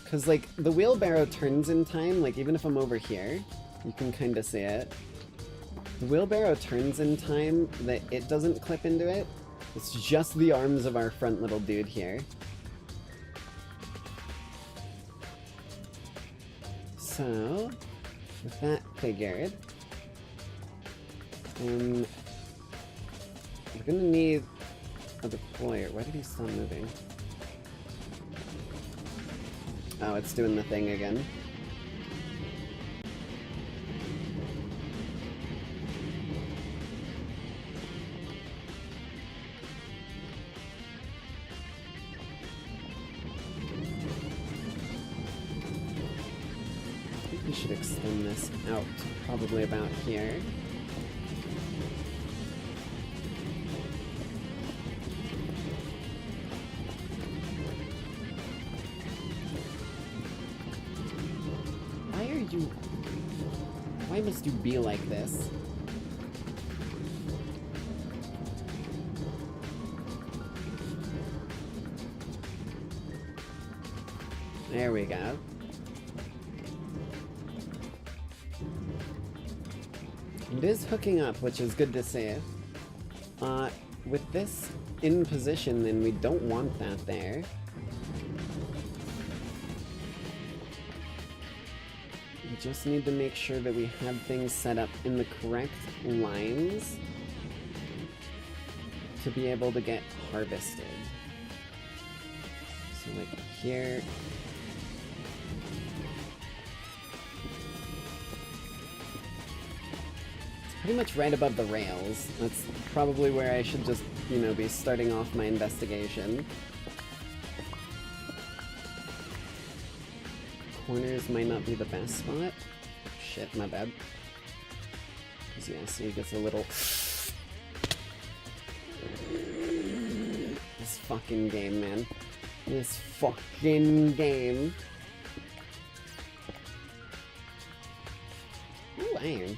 Cause like, the wheelbarrow turns in time, like even if I'm over here, you can kinda see it. The wheelbarrow turns in time that it doesn't clip into it. It's just the arms of our front little dude here. So, with that figured, we're gonna need a deployer. Why did he stop moving? Oh, it's doing the thing again. Should extend this out to probably about here. Why must you be like this? There we go. It is hooking up, which is good to see. With this in position, then we don't want that there. We just need to make sure that we have things set up in the correct lines to be able to get harvested. So like here. Pretty much right above the rails. That's probably where I should just, you know, be starting off my investigation. Corners might not be the best spot. Shit, my bad. Cause yeah, see, it gets a little... This fucking game, man. This fucking game. Ooh, iron.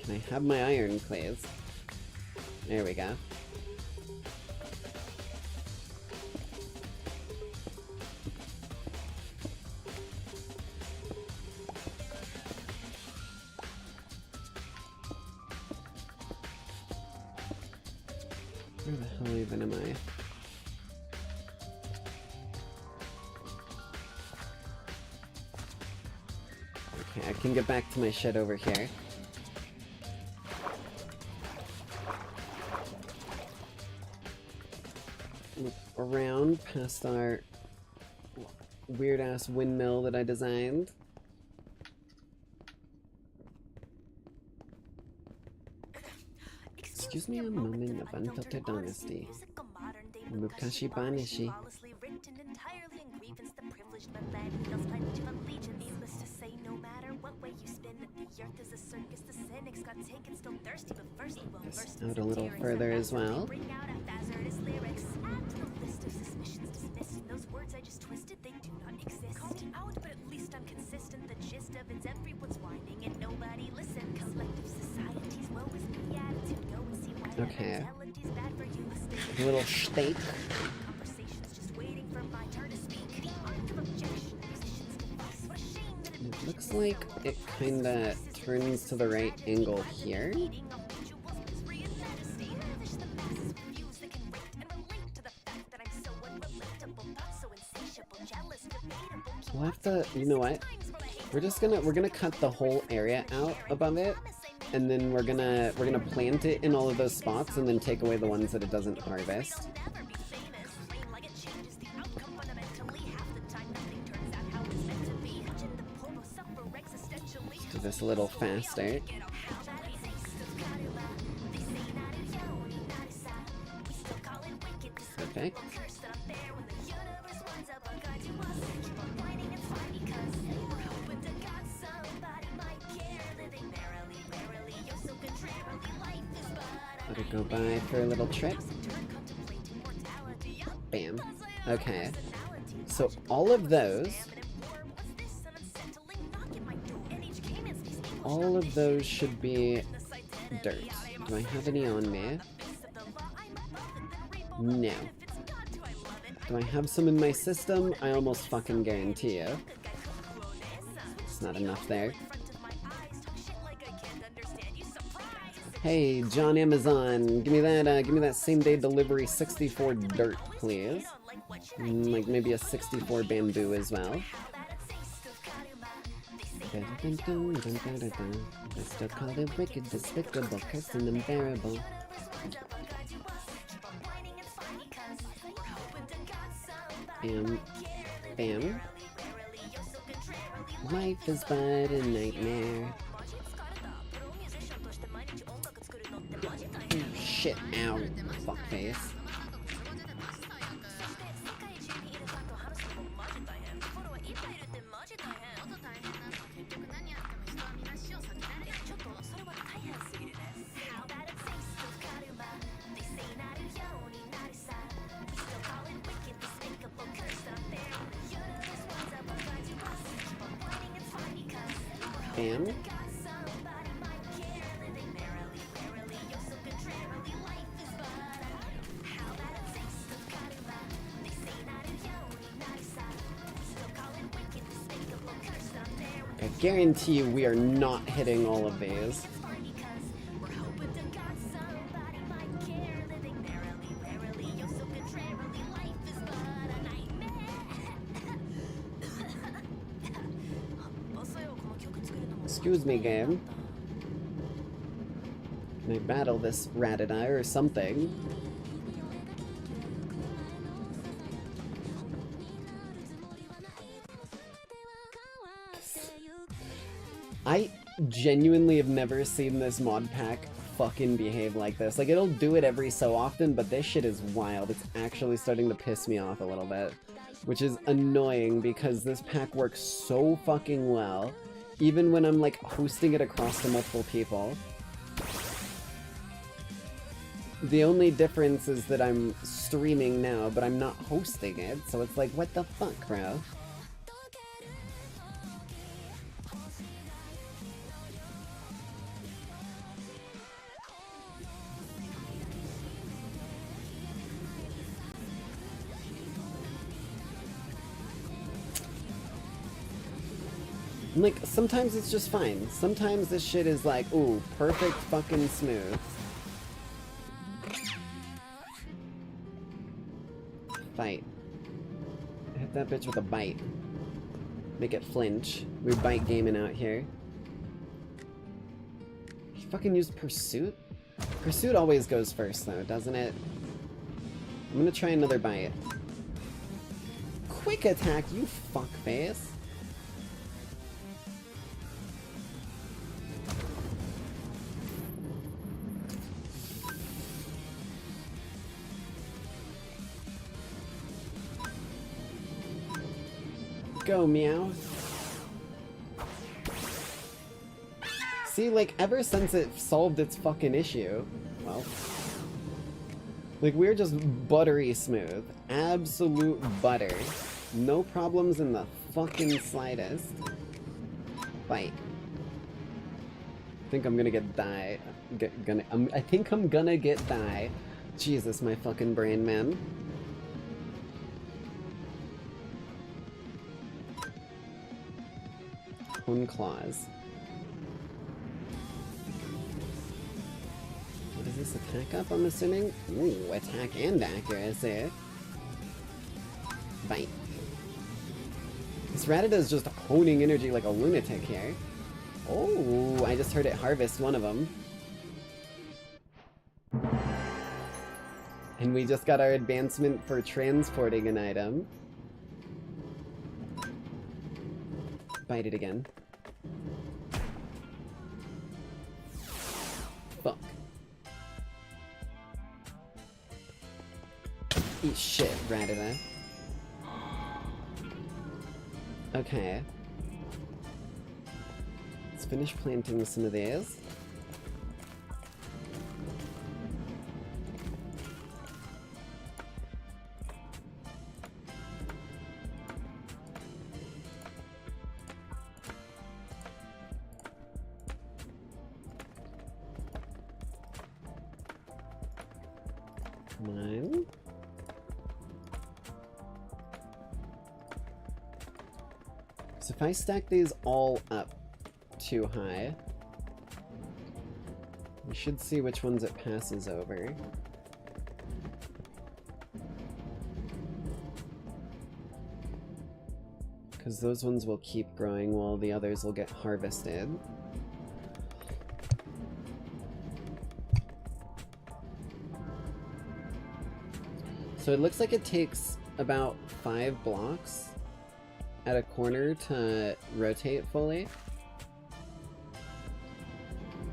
Can I have my iron, please? There we go. Where the hell even am I? Okay, I can get back to my shed over here. Look around past our weird-ass windmill that I designed. Excuse me a moment of unfiltered honesty. Mukashi Banishi. This out a little further as well. Okay. A little steak. It looks like it kinda turns to the right angle here. We'll have to, you know what? We're gonna cut the whole area out above it, and then we're gonna plant it in all of those spots, and then take away the ones that it doesn't harvest. Let's do this a little faster. Perfect. Let it go by for a little trip. Bam. Okay. So all of those should be dirt. Do I have any on me? No. Do I have some in my system? I almost fucking guarantee you. It's not enough there. Hey, John Amazon, give me that same day delivery 64 dirt, please. Like maybe a 64 bamboo as well. I still call it wicked, despicable, cursed, and unbearable. Bam. Bam. Life is but a nightmare. Shit, ow, fuckface. Bam. I guarantee you we are not hitting all of these. Excuse me, game. Can I battle this Ratadai or something? I genuinely have never seen this mod pack fucking behave like this. Like, it'll do it every so often, but this shit is wild. It's actually starting to piss me off a little bit. Which is annoying because this pack works so fucking well. Even when I'm, like, hosting it across to multiple people. The only difference is that I'm streaming now, but I'm not hosting it, so it's like, what the fuck, bro? Like, sometimes it's just fine. Sometimes this shit is like, ooh, perfect fucking smooth. Fight. Hit that bitch with a bite. Make it flinch. We bite gaming out here. You fucking use Pursuit? Pursuit always goes first though, doesn't it? I'm gonna try another bite. quick attack, you fuckface. Go, meow. See, like, ever since it solved its fucking issue, well, like, we're just buttery smooth. Absolute butter. No problems in the fucking slightest. Bite. I think I'm gonna get die. I think I'm gonna get die. Jesus, my fucking brain, man. Hone claws. What is this, attack up, I'm assuming? Ooh, attack and accuracy. Bite. This Rattata's just honing energy like a lunatic here. Oh, I just heard it harvest one of them. And we just got our advancement for transporting an item. Bite it again. Fuck. Eat shit, Rattata. Okay. Let's finish planting some of these. Come on. So if I stack these all up too high, we should see which ones it passes over. Because those ones will keep growing while the others will get harvested. So it looks like it takes about 5 blocks at a corner to rotate fully.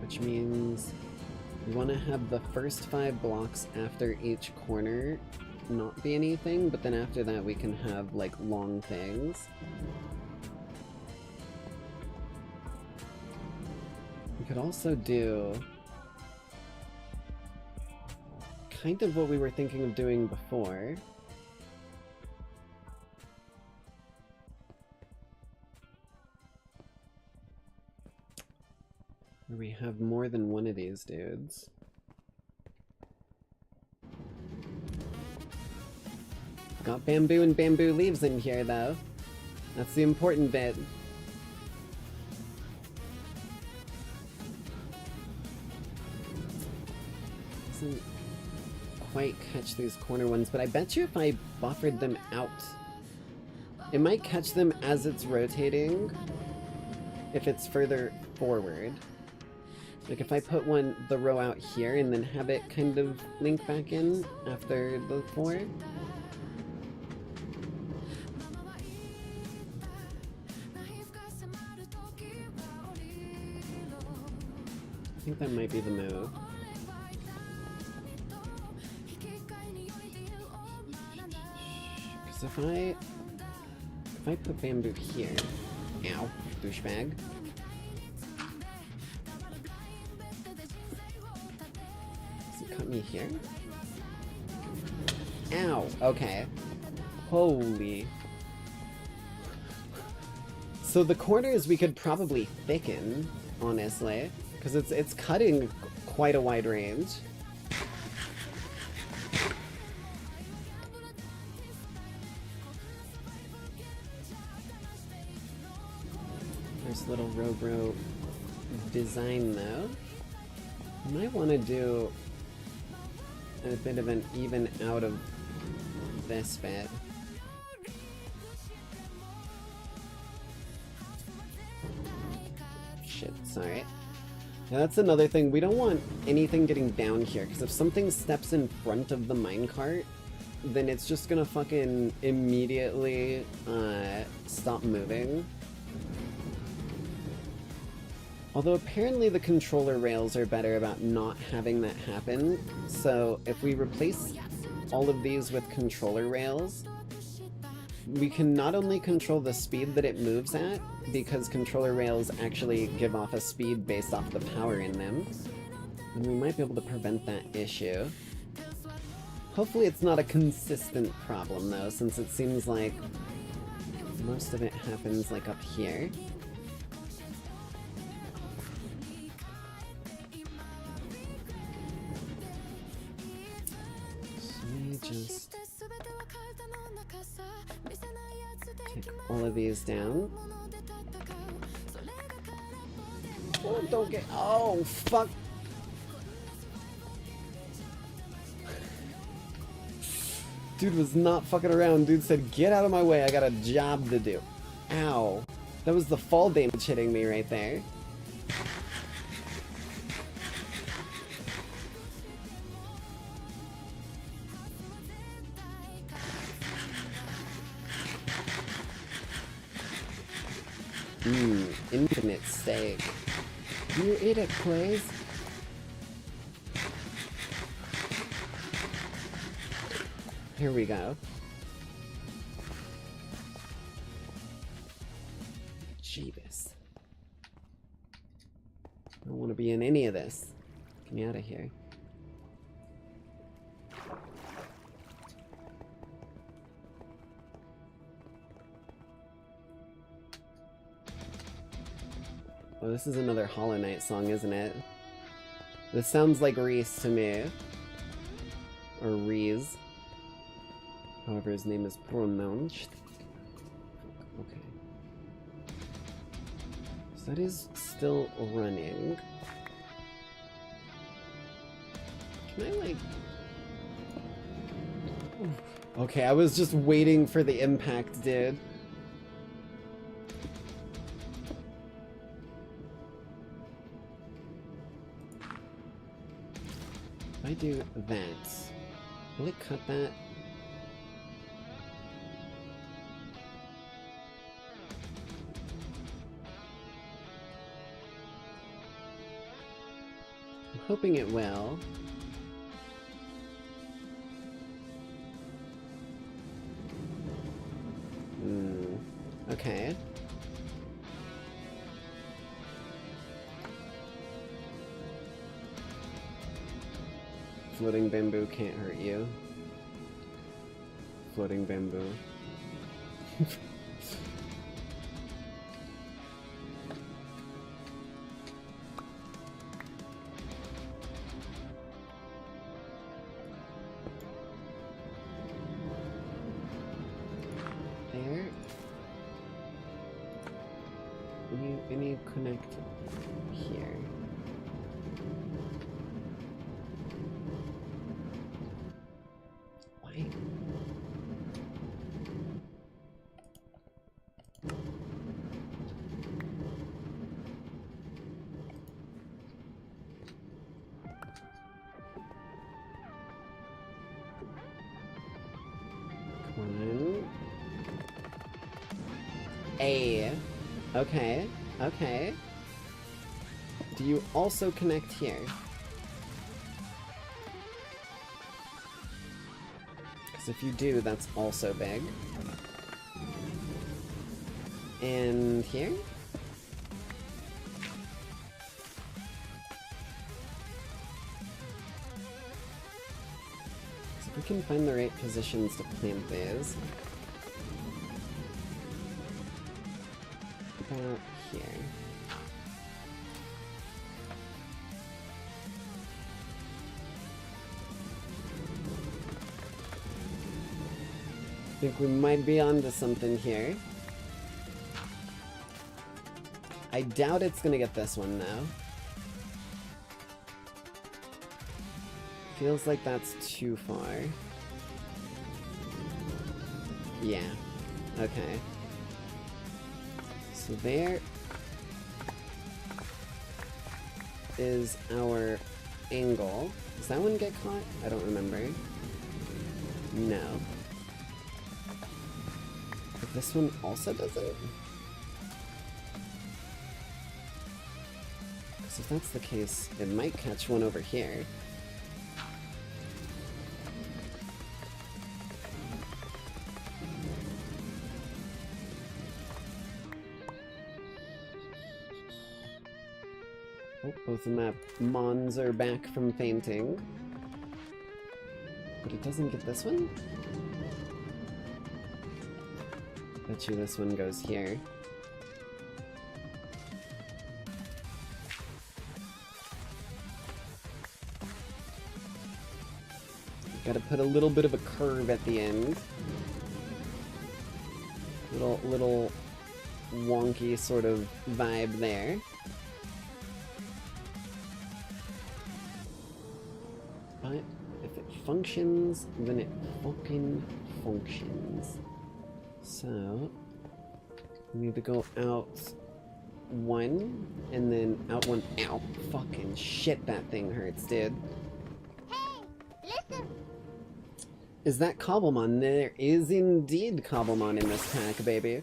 Which means we want to have the first 5 blocks after each corner not be anything, but then after that we can have like long things. We could also do kind of what we were thinking of doing before. Where we have more than one of these dudes. Got bamboo and bamboo leaves in here though. That's the important bit. Doesn't quite catch these corner ones, but I bet you if I buffered them out, it might catch them as it's rotating if it's further forward. Like if I put the row out here and then have it kind of link back in after the 4. I think that might be the move. Because if I put bamboo here, ow, douchebag. Does it cut me here? Ow, okay. Holy. So the corners we could probably thicken, honestly, because it's cutting quite a wide range. Nice little row design though. I might want to do a bit of an even out of this bit. Shit, sorry. Now that's another thing, we don't want anything getting down here, because if something steps in front of the minecart, then it's just gonna fucking immediately stop moving. Although apparently the controller rails are better about not having that happen, so if we replace all of these with controller rails, we can not only control the speed that it moves at, because controller rails actually give off a speed based off the power in them, and we might be able to prevent that issue. Hopefully it's not a consistent problem though, since it seems like most of it happens like up here. Just take all of these down. Oh, don't get. Oh, fuck. Dude was not fucking around. Dude said, get out of my way. I got a job to do. Ow. That was the fall damage hitting me right there. Infinite steak. You eat it, please. Here we go. Jeebus. I don't want to be in any of this. Get me out of here. Oh, this is another Hollow Knight song, isn't it? This sounds like Reese to me. Or Reese. However his name is pronounced. Okay. So that is still running. Can I, like... Okay, I was just waiting for the impact, dude. If I do that, will it cut that? I'm hoping it will. Okay. Floating bamboo can't hurt you. Floating bamboo. There. We need to connect here. Okay, okay. Do you also connect here? Because if you do, that's also big. And here? So if we can find the right positions to plant these. About here. I think we might be onto something here. I doubt it's gonna get this one though. Feels like that's too far. Yeah. Okay. So there is our angle. Does that one get caught? I don't remember. No. But this one also doesn't? So if that's the case, it might catch one over here. Oh, both of my mons are back from fainting. But it doesn't get this one? Bet you this one goes here. Gotta put a little bit of a curve at the end. Little wonky sort of vibe there. But if it functions, then it fucking functions. So, we need to go out one, and then out one. Ow! Fucking shit, that thing hurts, dude. Is that Cobblemon? There is indeed Cobblemon in this pack, baby.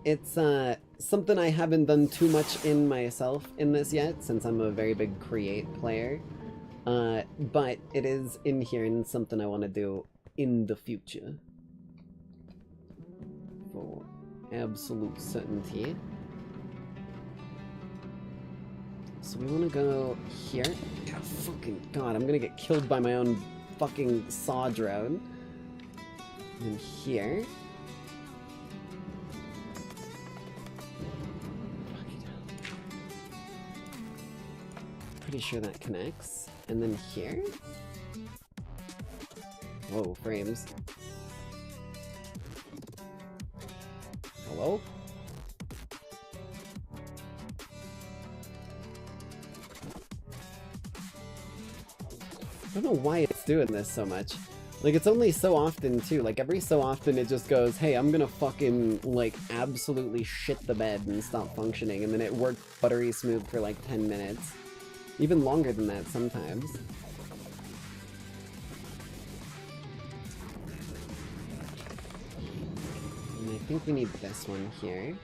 It's something I haven't done too much in myself in this yet, since I'm a very big create player. But it is in here and something I want to do in the future. For absolute certainty. So we want to go here. Oh, fucking god, I'm gonna get killed by my own fucking saw drone. And here. Pretty sure that connects. And then here? Whoa, frames. Hello? I don't know why it's doing this so much. Like, it's only so often, too. Like, every so often it just goes, hey, I'm gonna fucking, like, absolutely shit the bed and stop functioning, and then it worked buttery smooth for, like, 10 minutes. Even longer than that, sometimes. And I think we need this one here.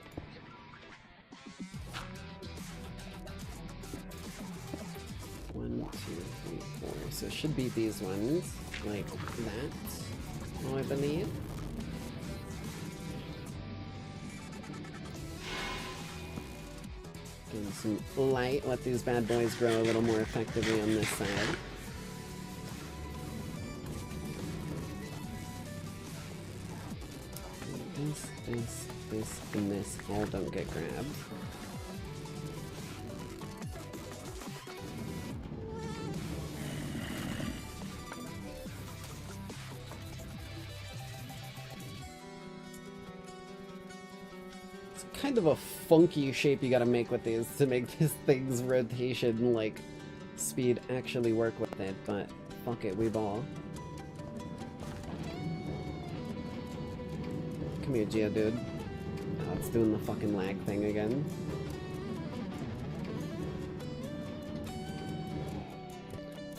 One, two, three, four. So it should be these ones, like that, I believe. Give them some light, let these bad boys grow a little more effectively on this side. This, and this all don't get grabbed. Kind of a funky shape you gotta make with these to make this thing's rotation, like, speed actually work with it, but fuck it, we ball. Come here, Geodude. Oh, it's doing the fucking lag thing again.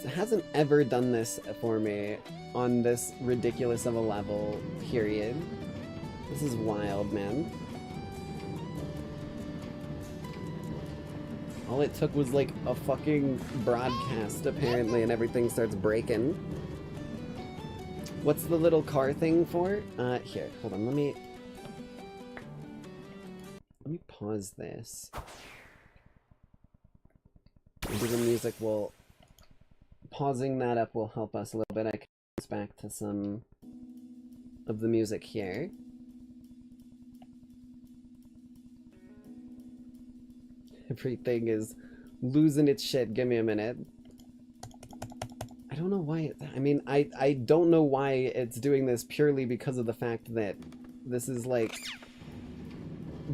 It hasn't ever done this for me on this ridiculous of a level, period. This is wild, man. All it took was like a fucking broadcast, apparently, and everything starts breaking. What's the little car thing for? Here, hold on, let me pause this. Maybe the music will... Pausing that up will help us a little bit. I can go back to some of the music here. Everything is losing its shit. Give me a minute. I don't know why I mean, I don't know why it's doing this purely because of the fact that this is, like,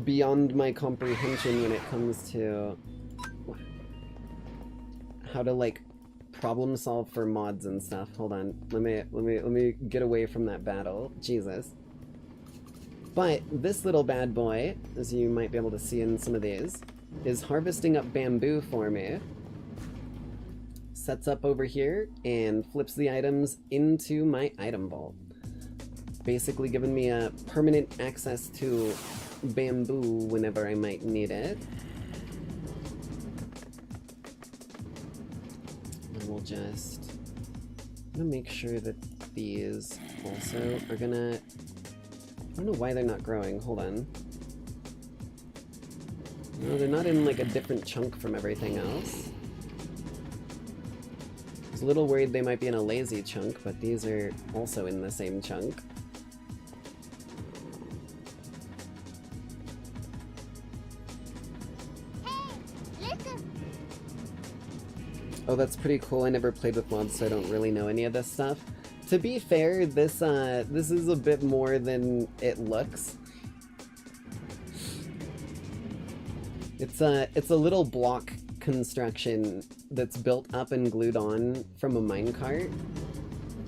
beyond my comprehension when it comes to how to, like, problem solve for mods and stuff. Hold on. Let me get away from that battle. Jesus. But this little bad boy, as you might be able to see in some of these, is harvesting up bamboo for me. sets up over here and flips the items into my item vault. Basically giving me a permanent access to bamboo whenever I might need it. And we'll just... I'm gonna make sure that these also are gonna... I don't know why they're not growing. Hold on. No, they're not in like a different chunk from everything else. I was a little worried they might be in a lazy chunk, but these are also in the same chunk. Oh, that's pretty cool. I never played with mods, so I don't really know any of this stuff. To be fair, this is a bit more than it looks. It's a little block construction that's built up and glued on from a minecart.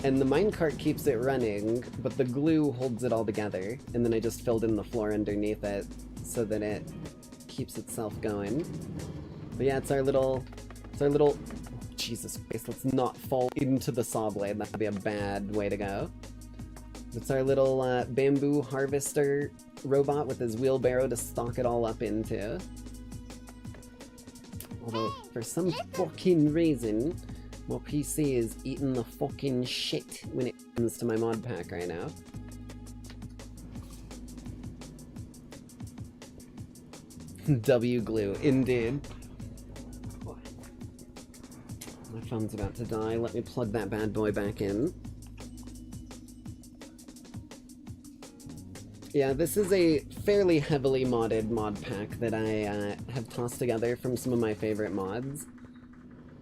And the minecart keeps it running, but the glue holds it all together. And then I just filled in the floor underneath it so that it keeps itself going. But yeah, it's our little... Jesus Christ, let's not fall into the saw blade. That'd be a bad way to go. It's our little bamboo harvester robot with his wheelbarrow to stock it all up into. Although, for some fucking reason, my PC is eating the fucking shit when it comes to my mod pack right now. W glue, indeed. My phone's about to die. Let me plug that bad boy back in. Yeah, this is a fairly heavily modded mod pack that I have tossed together from some of my favorite mods.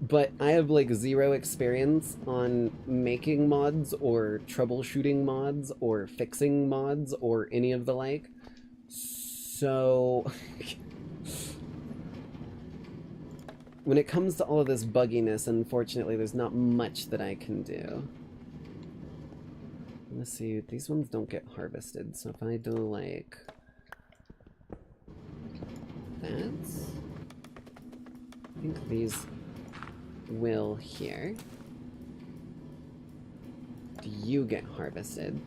But I have like zero experience on making mods or troubleshooting mods or fixing mods or any of the like. So... when it comes to all of this bugginess, unfortunately, there's not much that I can do. Let's see, these ones don't get harvested, so if I do, like... that... I think these will here. Do you get harvested?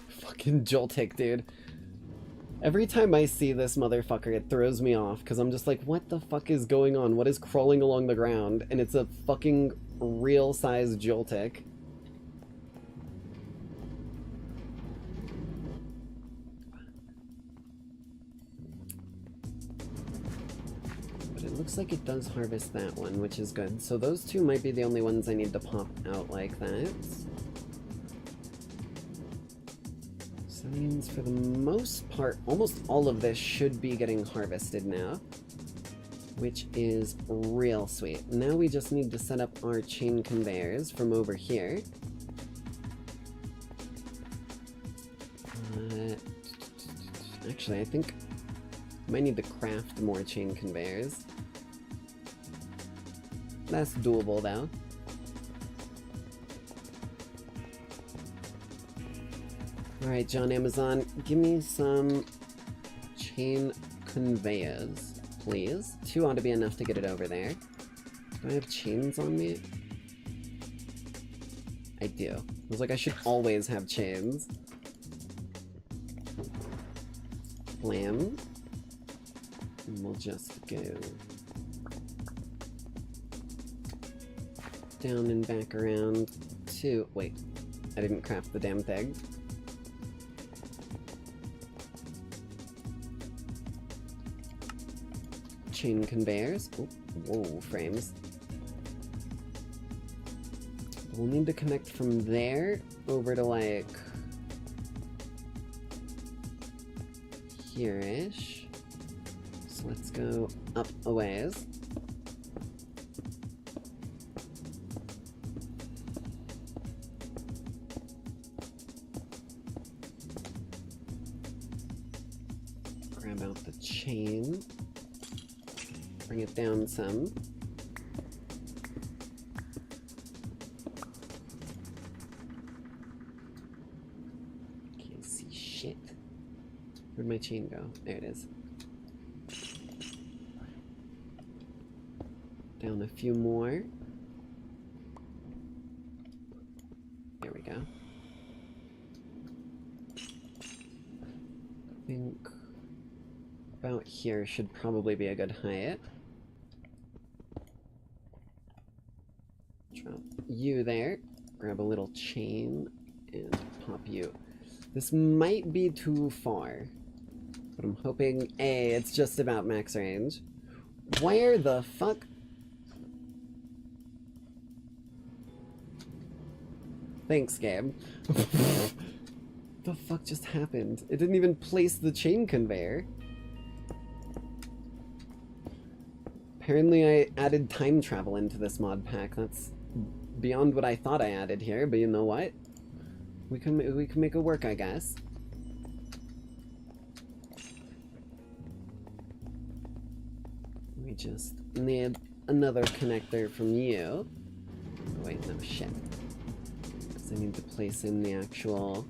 Fucking Joltik, dude. Every time I see this motherfucker, it throws me off, because I'm just like, what the fuck is going on? What is crawling along the ground? And it's a fucking real-size Joltik. But it looks like it does harvest that one, which is good. So those two might be the only ones I need to pop out like that. That means for the most part, almost all of this should be getting harvested now, which is real sweet. Now we just need to set up our chain conveyors from over here. Actually, I think I might need to craft more chain conveyors. That's doable though. Alright, John Amazon, give me some chain conveyors, please. 2 ought to be enough to get it over there. Do I have chains on me? I do. I was like, I should always have chains. Blam. And we'll just go down and back around to... wait, I didn't craft the damn thing. Chain conveyors. Oh, whoa, frames. We'll need to connect from there over to like here-ish. So let's go up a ways. Grab out the chain. Bring it down some. shit. Where'd my chain go? There it is. Down a few more. There we go. I think about here should probably be a good height. Drop you there. Grab a little chain and pop you. This might be too far, but I'm hoping A, it's just about max range. Where the fuck? Thanks, game. The fuck just happened? It didn't even place the chain conveyor. Apparently I added time travel into this mod pack. That's beyond what I thought I added here, but you know what? We can make it work, I guess. We just need another connector from you. Oh, wait, no shit. Because I need to place in the actual...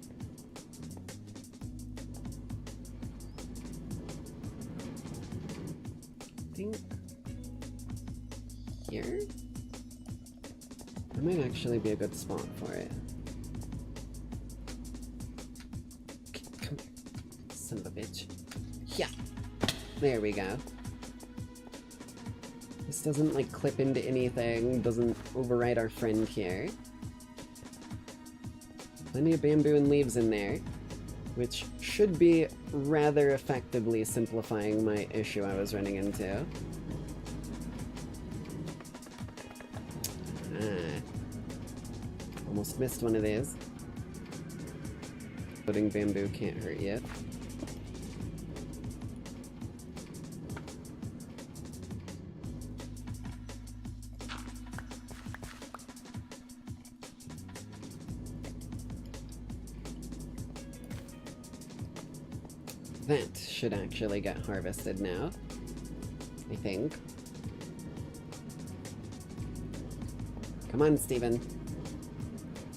I think... here? That might actually be a good spot for it. Come here. Son of a bitch. Yeah! There we go. This doesn't, like, clip into anything, doesn't override our friend here. Plenty of bamboo and leaves in there, which should be rather effectively simplifying my issue I was running into. Almost missed one of these. Putting bamboo can't hurt yet. That should actually get harvested now, I think. Come on, Steven.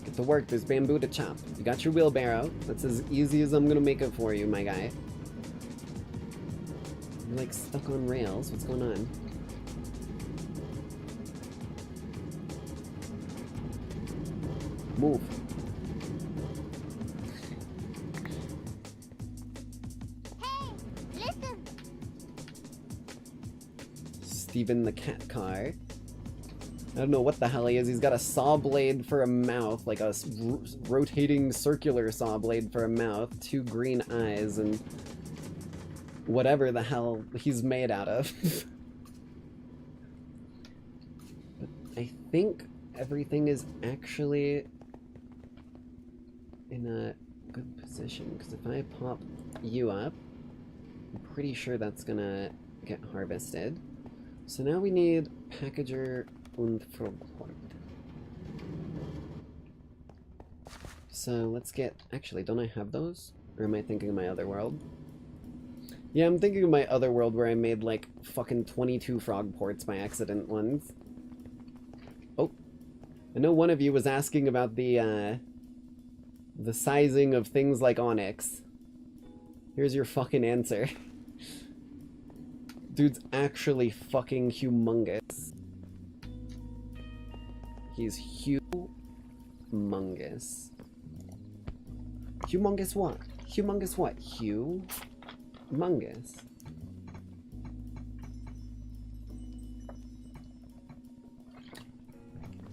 Get to work, there's bamboo to chop. You got your wheelbarrow. That's as easy as I'm gonna make it for you, my guy. You're like stuck on rails. What's going on? Move. Steven the cat car. I don't know what the hell he is. He's got a saw blade for a mouth, like a rotating circular saw blade for a mouth, 2 green eyes, and whatever the hell he's made out of. But I think everything is actually in a good position, because if I pop you up, I'm pretty sure that's gonna get harvested. So now we need packager und Frogport. So let's get... Actually, don't I have those? Or am I thinking of my other world? Yeah, I'm thinking of my other world where I made like fucking 22 frog ports by accident once. Oh. I know one of you was asking about the sizing of things like onyx. Here's your fucking answer. Dude's actually fucking humongous. He's humongous. Humongous what? Humongous what? Humongous.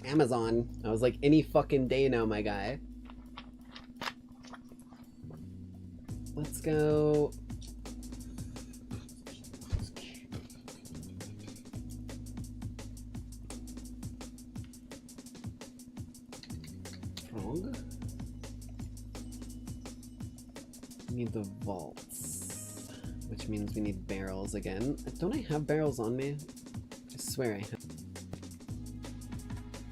Amazon. I was like, any fucking day now, my guy. Let's go... We need the vaults, which means we need barrels again. Don't I have barrels on me? I swear I have.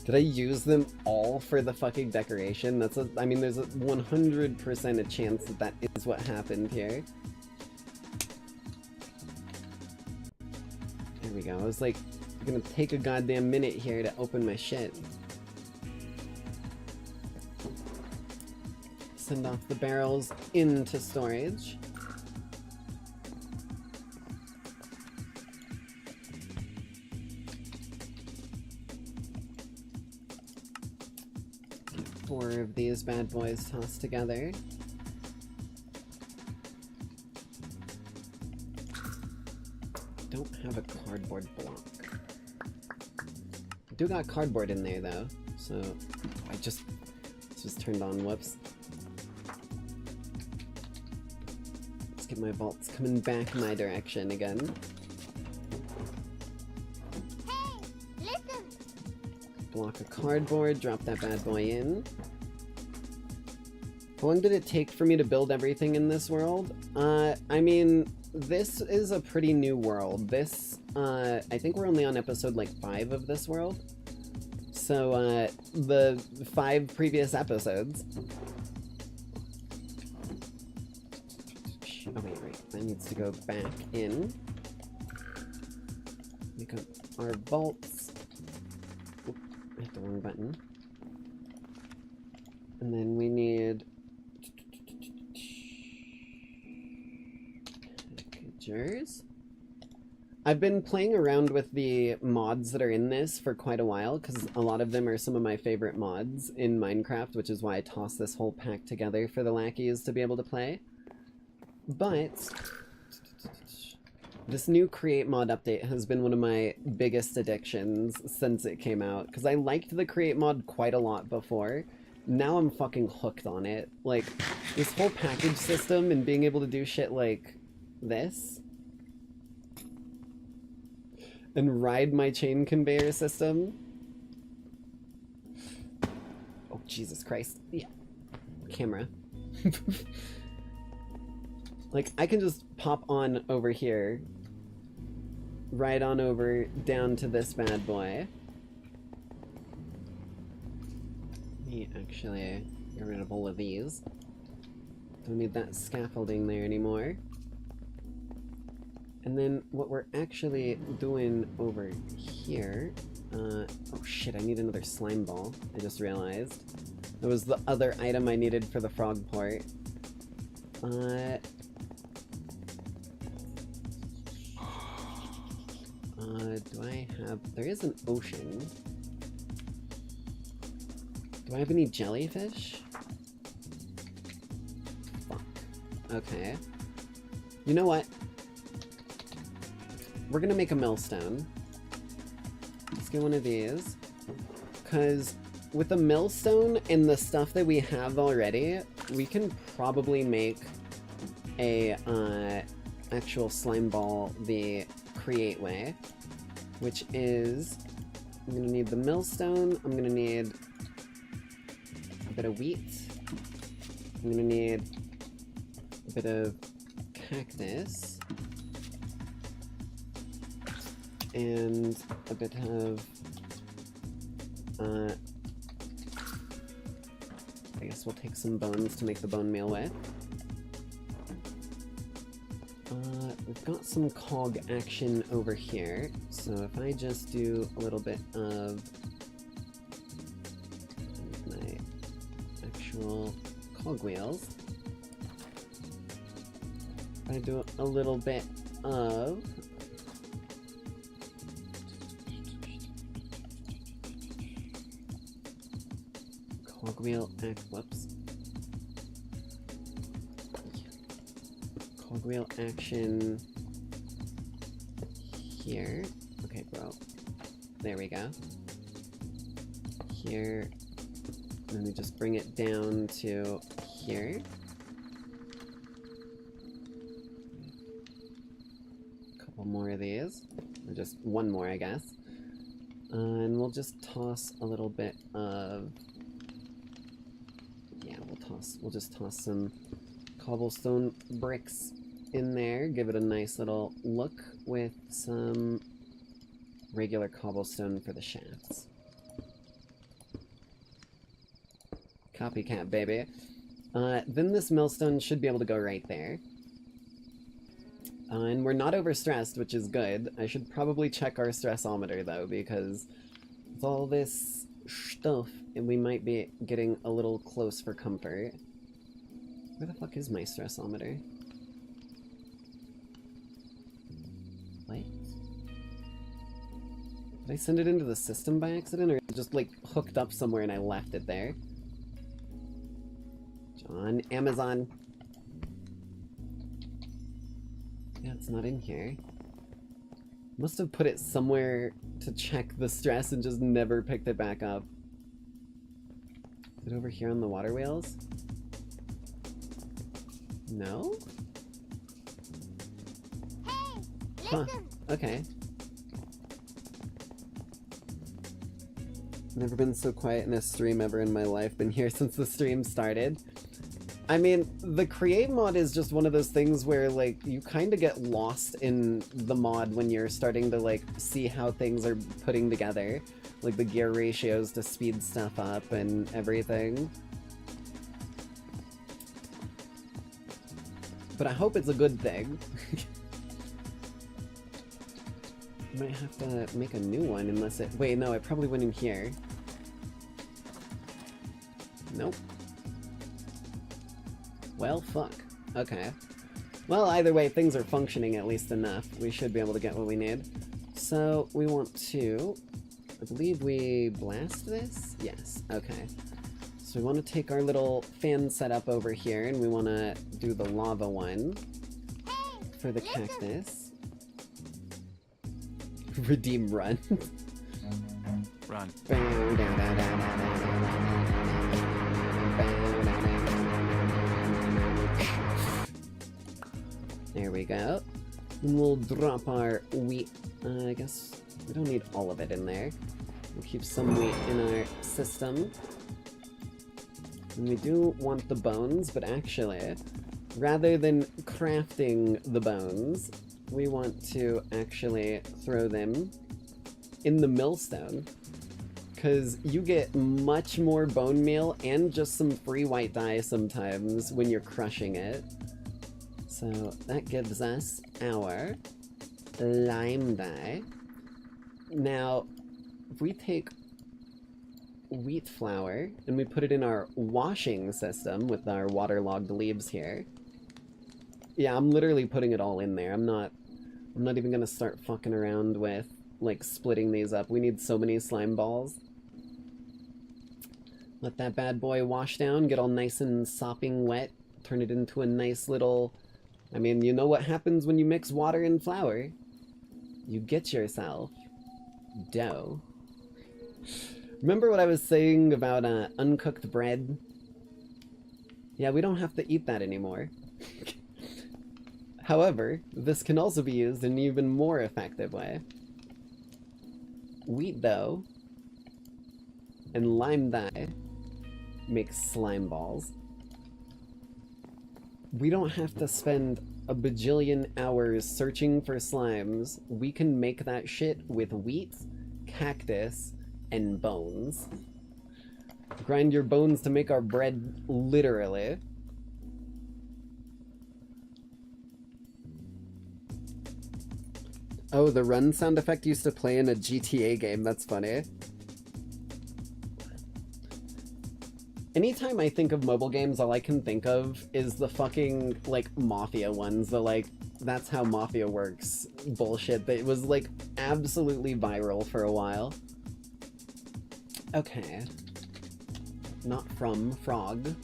Did I use them all for the fucking decoration? That's a, I mean, there's a 100% a chance that that is what happened here. There we go. I was like, gonna take a goddamn minute here to open my shit. send off the barrels into storage. Get 4 of these bad boys tossed together. Don't have a cardboard block. I do got cardboard in there though, so I just turned on, whoops. Let's get my vaults coming back my direction again. Hey, listen. Block of cardboard, drop that bad boy in. How long did it take for me to build everything in this world? I mean, this is a pretty new world. This, I think we're only on episode like 5 of this world. So, the 5 previous episodes. Oh wait, right, that needs to go back in. Make up our vaults. Oop, I hit the wrong button. And then we need packagers. I've been playing around with the mods that are in this for quite a while, because a lot of them are some of my favorite mods in Minecraft, which is why I tossed this whole pack together for the lackeys to be able to play. But this new Create mod update has been one of my biggest addictions since it came out, because I liked the Create mod quite a lot before. Now I'm fucking hooked on it. Like, this whole package system and being able to do shit like this and ride my chain conveyor system. Oh, Jesus Christ. Yeah. Camera. Like, I can just pop on over here, ride on over down to this bad boy. Let me actually get rid of all of these. Don't need that scaffolding there anymore. And then what we're actually doing over here, oh shit, I need another slime ball, I just realized. That was the other item I needed for the frog port. Do I have, there is an ocean. Do I have any jellyfish? Fuck. Okay. You know what? We're gonna make a millstone. Let's get one of these. Because with the millstone and the stuff that we have already, we can probably make a actual slime ball the create way. Which is, I'm gonna need the millstone, I'm gonna need a bit of wheat, I'm gonna need a bit of cactus, and a bit of, I guess we'll take some bones to make the bone meal with. We've got some cog action over here, so if I just do a little bit of my actual cogwheels, I do a little bit of cogwheel, whoops. Cogwheel action here. Okay, bro. There we go. Here. Let me just bring it down to here. A couple more of these. Or just one more, I guess. And we'll just toss a little bit of... Yeah, we'll just toss some cobblestone bricks in there, give it a nice little look with some regular cobblestone for the shafts. Copycat, baby. Then this millstone should be able to go right there. And we're not overstressed, which is good. I should probably check our stressometer though, because with all this stuff, and we might be getting a little close for comfort. Where the fuck is my stressometer? What? Did I send it into the system by accident, or it just like hooked up somewhere and I left it there? John, Amazon. Yeah, it's not in here. Must have put it somewhere to check the stress and just never picked it back up. Is it over here on the water wheels? No? Hey, Huh, listen. okay. Never been so quiet in a stream ever in my life. Been here since the stream started. I mean, the create mod is just one of those things where, like, you kind of get lost in the mod when you're starting to, like, see how things are putting together. Like, the gear ratios to speed stuff up and everything. But I hope it's a good thing. Might have to make a new one unless it... Wait, no, it probably went in here. Nope. Well, fuck. Okay. Well, either way, things are functioning at least enough. We should be able to get what we need. So, we want to... I believe we blast this? Yes, okay. So we want to take our little fan setup over here, and we want to do the lava one for the cactus. Redeem run. Run. There we go. And we'll drop our wheat. I guess we don't need all of it in there. We'll keep some wheat in our system. And we do want the bones, but actually, rather than crafting the bones, we want to actually throw them in the millstone. Because you get much more bone meal and just some free white dye sometimes when you're crushing it. So that gives us our lime dye. Now, if we take wheat flour and we put it in our washing system with our waterlogged leaves here. Yeah, I'm literally putting it all in there. I'm not even gonna start fucking around with, like, splitting these up. We need so many slime balls. Let that bad boy wash down, get all nice and sopping wet, turn it into a nice little... I mean, you know what happens when you mix water and flour? You get yourself dough. Remember what I was saying about uncooked bread? Yeah, we don't have to eat that anymore. However, this can also be used in an even more effective way. Wheat dough and lime dye make slime balls. We don't have to spend a bajillion hours searching for slimes. We can make that shit with wheat, cactus, and bones. Grind your bones to make our bread, literally. Oh, the run sound effect used to play in a GTA game, that's funny. Anytime I think of mobile games, all I can think of is the fucking, like, Mafia ones, the, like, that's how Mafia works bullshit that was, like, absolutely viral for a while. Okay. Not from frog.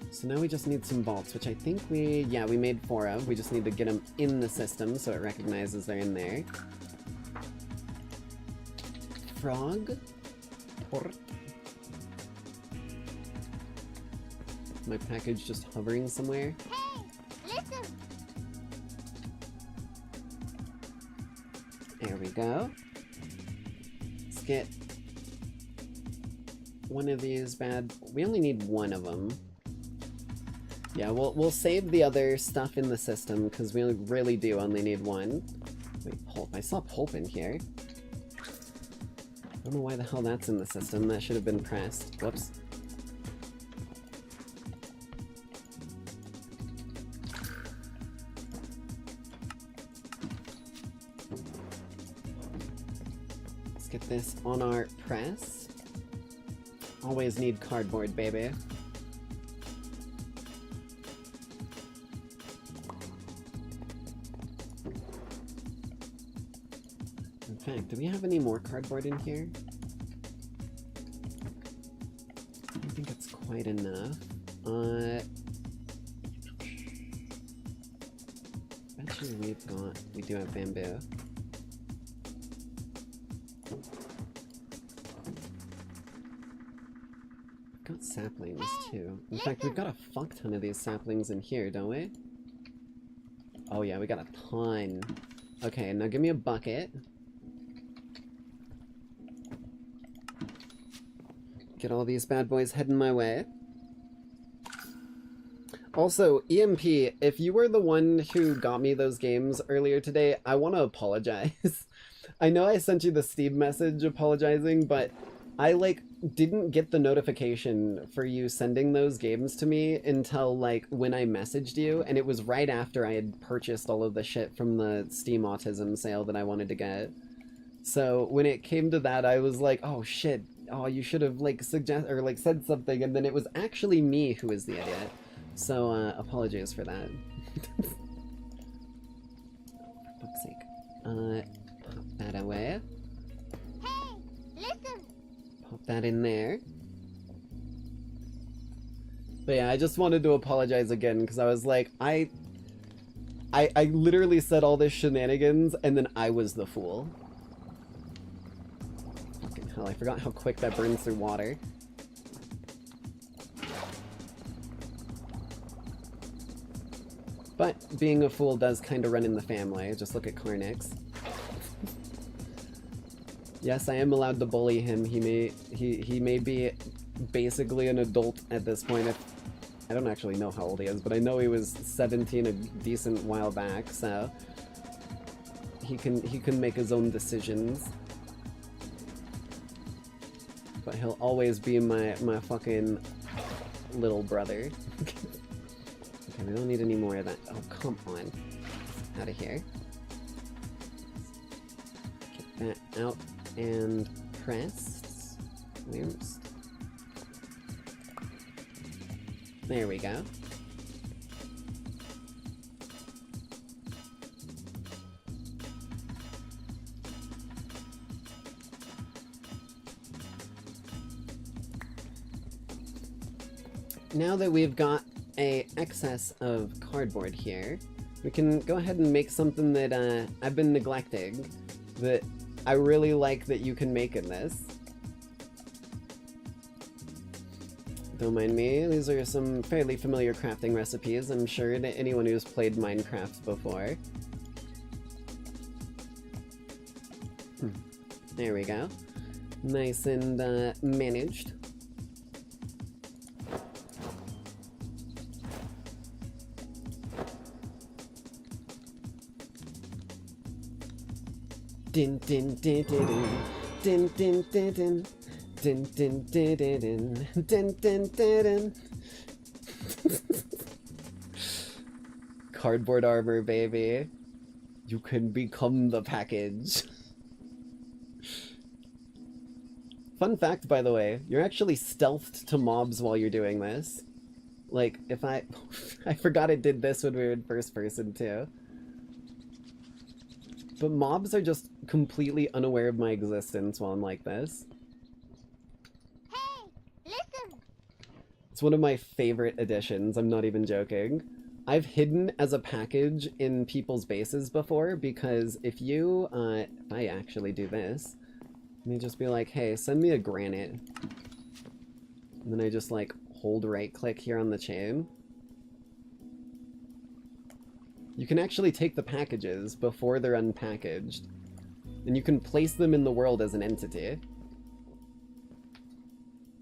So now we just need some vaults, which I think we made 4 of. We just need to get them in the system so it recognizes they're in there. Frog. Port. My package just hovering somewhere. Hey, listen. There we go. Let's get one of these bad... We only need one of them. Yeah, we'll save the other stuff in the system, because we really do only need one. Wait, pulp. I saw pulp in here. I don't know why the hell that's in the system. That should have been pressed. Whoops. Let's get this on our press. Always need cardboard, baby. fact, do we have any more cardboard in here? I don't think it's quite enough. Bet you we do have bamboo. We've got saplings too. In fact, we've got a fuck ton of these saplings in here, don't we? Oh yeah, we got a ton. Okay, now give me a bucket. Get all these bad boys heading my way. Also, EMP, if you were the one who got me those games earlier today, I want to apologize. I know I sent you the Steam message apologizing, but I, like, didn't get the notification for you sending those games to me until, like, when I messaged you, and it was right after I had purchased all of the shit from the Steam Autism sale that I wanted to get. So, when it came to that, I was like, oh shit, oh, you should have, like, said something, and then it was actually me who was the idiot. So, apologies for that. For fuck's sake. Pop that away. Hey, listen. Pop that in there. But yeah, I just wanted to apologize again, because I was like, I literally said all this shenanigans, and then I was the fool. Fucking hell, I forgot how quick that burns through water. But being a fool does kind of run in the family. Just look at Carnix. Yes, I am allowed to bully him. He may be basically an adult at this point. I don't actually know how old he is, but I know he was 17 a decent while back, so he can make his own decisions. But he'll always be my fucking little brother. Okay, we don't need any more of that. Oh, come on. Out of here. Get that out and pressed. Where's... There we go. Now that we've got a excess of cardboard here, we can go ahead and make something that I've been neglecting, that I really like that you can make in this. Don't mind me, these are some fairly familiar crafting recipes, I'm sure, to anyone who's played Minecraft before. There we go. Nice and managed. Din din din din din din din din din din din din din din din. Cardboard armor, baby. You can become the package. Fun fact, by the way, you're actually stealthed to mobs while you're doing this. Like, if I forgot it did this when we were in first person too. But mobs are just completely unaware of my existence while I'm like this. Hey, listen. It's one of my favorite additions, I'm not even joking. I've hidden as a package in people's bases before, because if you, if I actually do this, let me just be like, hey, send me a granite. And then I just like hold right click here on the chain. You can actually take the packages before they're unpackaged, and you can place them in the world as an entity.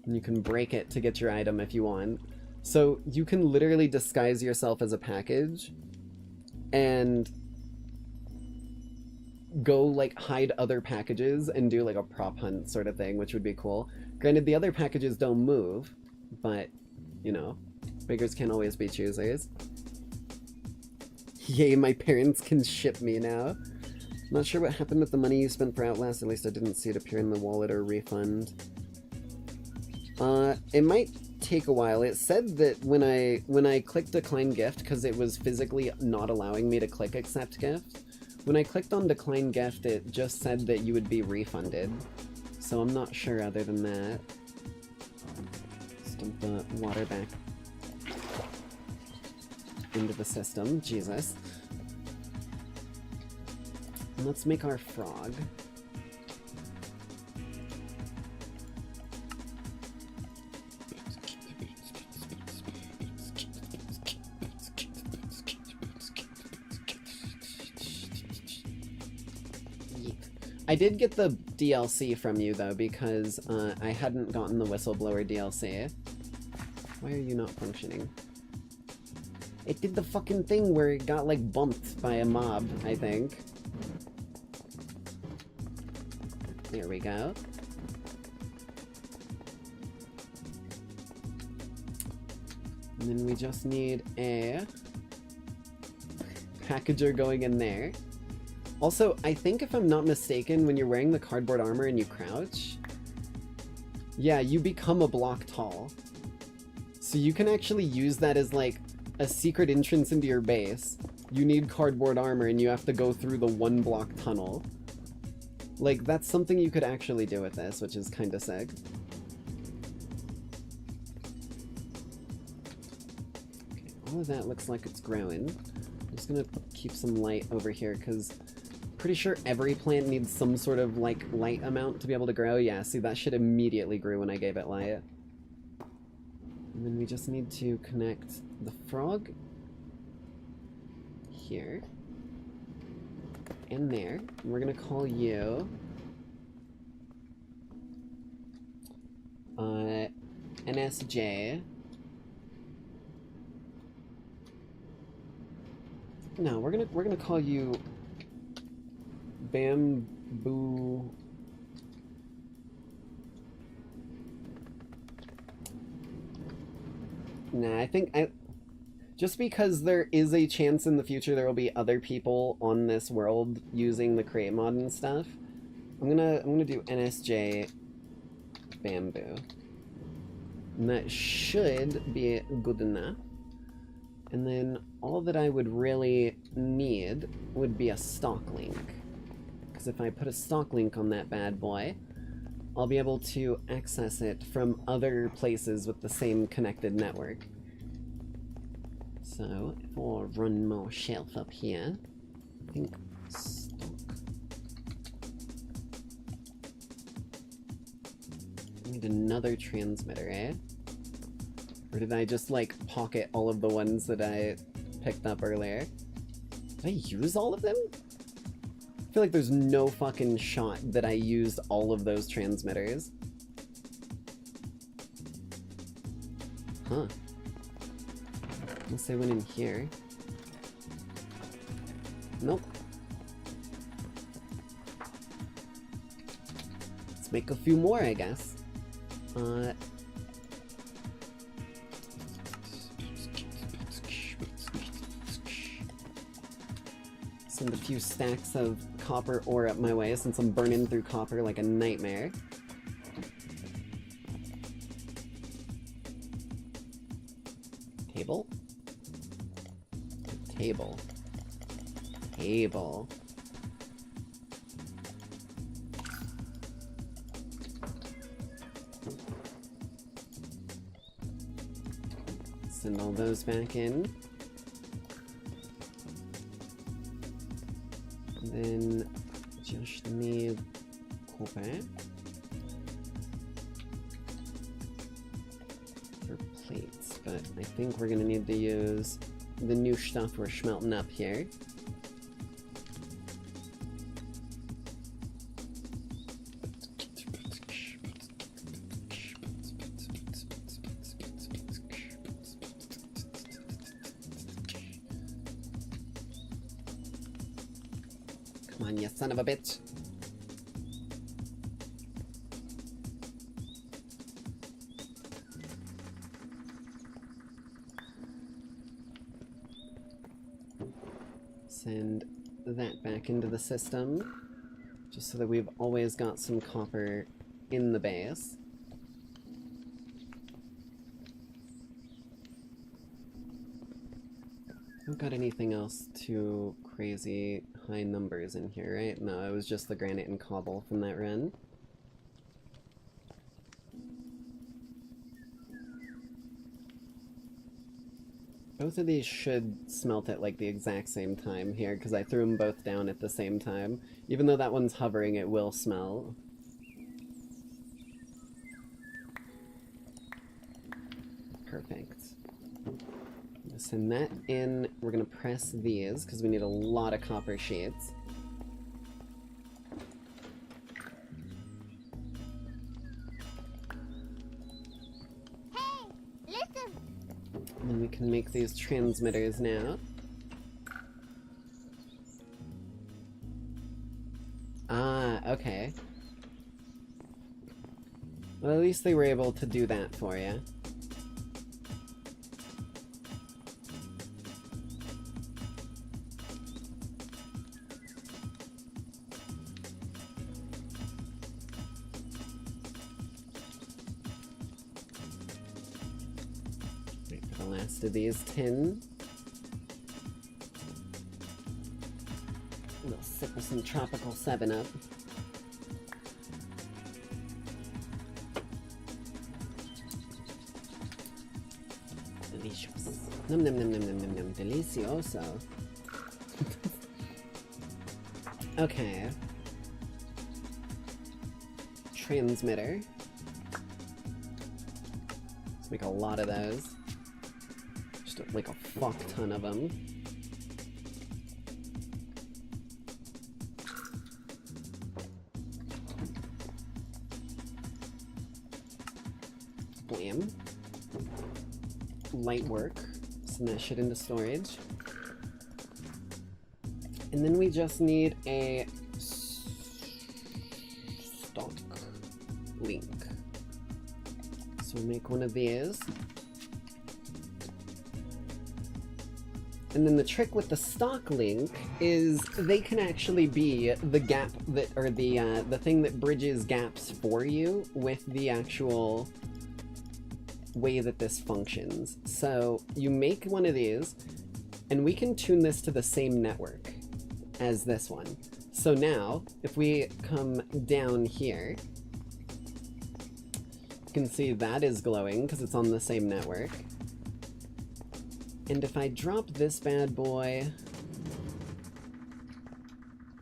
And you can break it to get your item if you want. So you can literally disguise yourself as a package and go like hide other packages and do like a prop hunt sort of thing, which would be cool. Granted, the other packages don't move, but you know, beggars can't always be choosers. Yay, my parents can ship me now. Not sure what happened with the money you spent for Outlast, at least I didn't see it appear in the wallet or refund. It might take a while. It said that when I clicked decline gift, because it was physically not allowing me to click accept gift, When I clicked on decline gift, it just said that you would be refunded. So I'm not sure other than that. Let's dump the water back into the system. Jesus. And let's make our frog. I did get the DLC from you, though, because I hadn't gotten the Whistleblower DLC. Why are you not functioning? It did the fucking thing where it got, like, bumped by a mob, I think. There we go. And then we just need a packager going in there. Also, I think if I'm not mistaken, when you're wearing the cardboard armor and you crouch, yeah, you become a block tall. So you can actually use that as, like, a secret entrance into your base. You need cardboard armor and you have to go through the 1 block tunnel. Like, that's something you could actually do with this, which is kinda sick. Okay, all of that looks like it's growing. I'm just gonna keep some light over here, because pretty sure every plant needs some sort of, like, light amount to be able to grow. Yeah, see, that shit immediately grew when I gave it light. And then we just need to connect the frog here and there. And we're gonna call you NSJ. No, we're gonna call you Bamboo. Nah, I think just because there is a chance in the future there will be other people on this world using the create mod and stuff, I'm gonna do NSJ Bamboo. And that should be good enough. And then all that I would really need would be a stock link. Because if I put a stock link on that bad boy, I'll be able to access it from other places with the same connected network. So, if I'll run more shelf up here, I think stock. I need another transmitter, eh? Or did I just, like, pocket all of the ones that I picked up earlier? Did I use all of them? I feel like there's no fucking shot that I used all of those transmitters. Huh. Unless I went in here. Nope. Let's make a few more, I guess. Send a few stacks of copper ore up my way since I'm burning through copper like a nightmare. Table? Table. Table. Send all those back in. Then just need copper for plates, but I think we're gonna need to use the new stuff we're smelting up here. Come on, you son of a bitch. Send that back into the system, just so that we've always got some copper in the base. I don't got anything else too crazy high numbers in here, right? No, it was just the granite and cobble from that run. Both of these should smelt at like the exact same time here, because I threw them both down at the same time. Even though that one's hovering, it will smelt. Perfect. Send that in. We're gonna press these, because we need a lot of copper sheets. And then we can make these transmitters now. Ah, okay. Well, at least they were able to do that for you. Of these 10. A little sip of some tropical 7-Up. Delicious. Num num num num num num num. Delicioso. Okay. Transmitter. Let's make a lot of those. Like a fuck ton of them. Blam. Light work. Send that shit into storage. And then we just need a stock link. So we'll make one of these. And then the trick with the stock link is they can actually be the gap that, or the thing that bridges gaps for you with the actual way that this functions. So you make one of these, and we can tune this to the same network as this one. So now, if we come down here, you can see that is glowing because it's on the same network. And if I drop this bad boy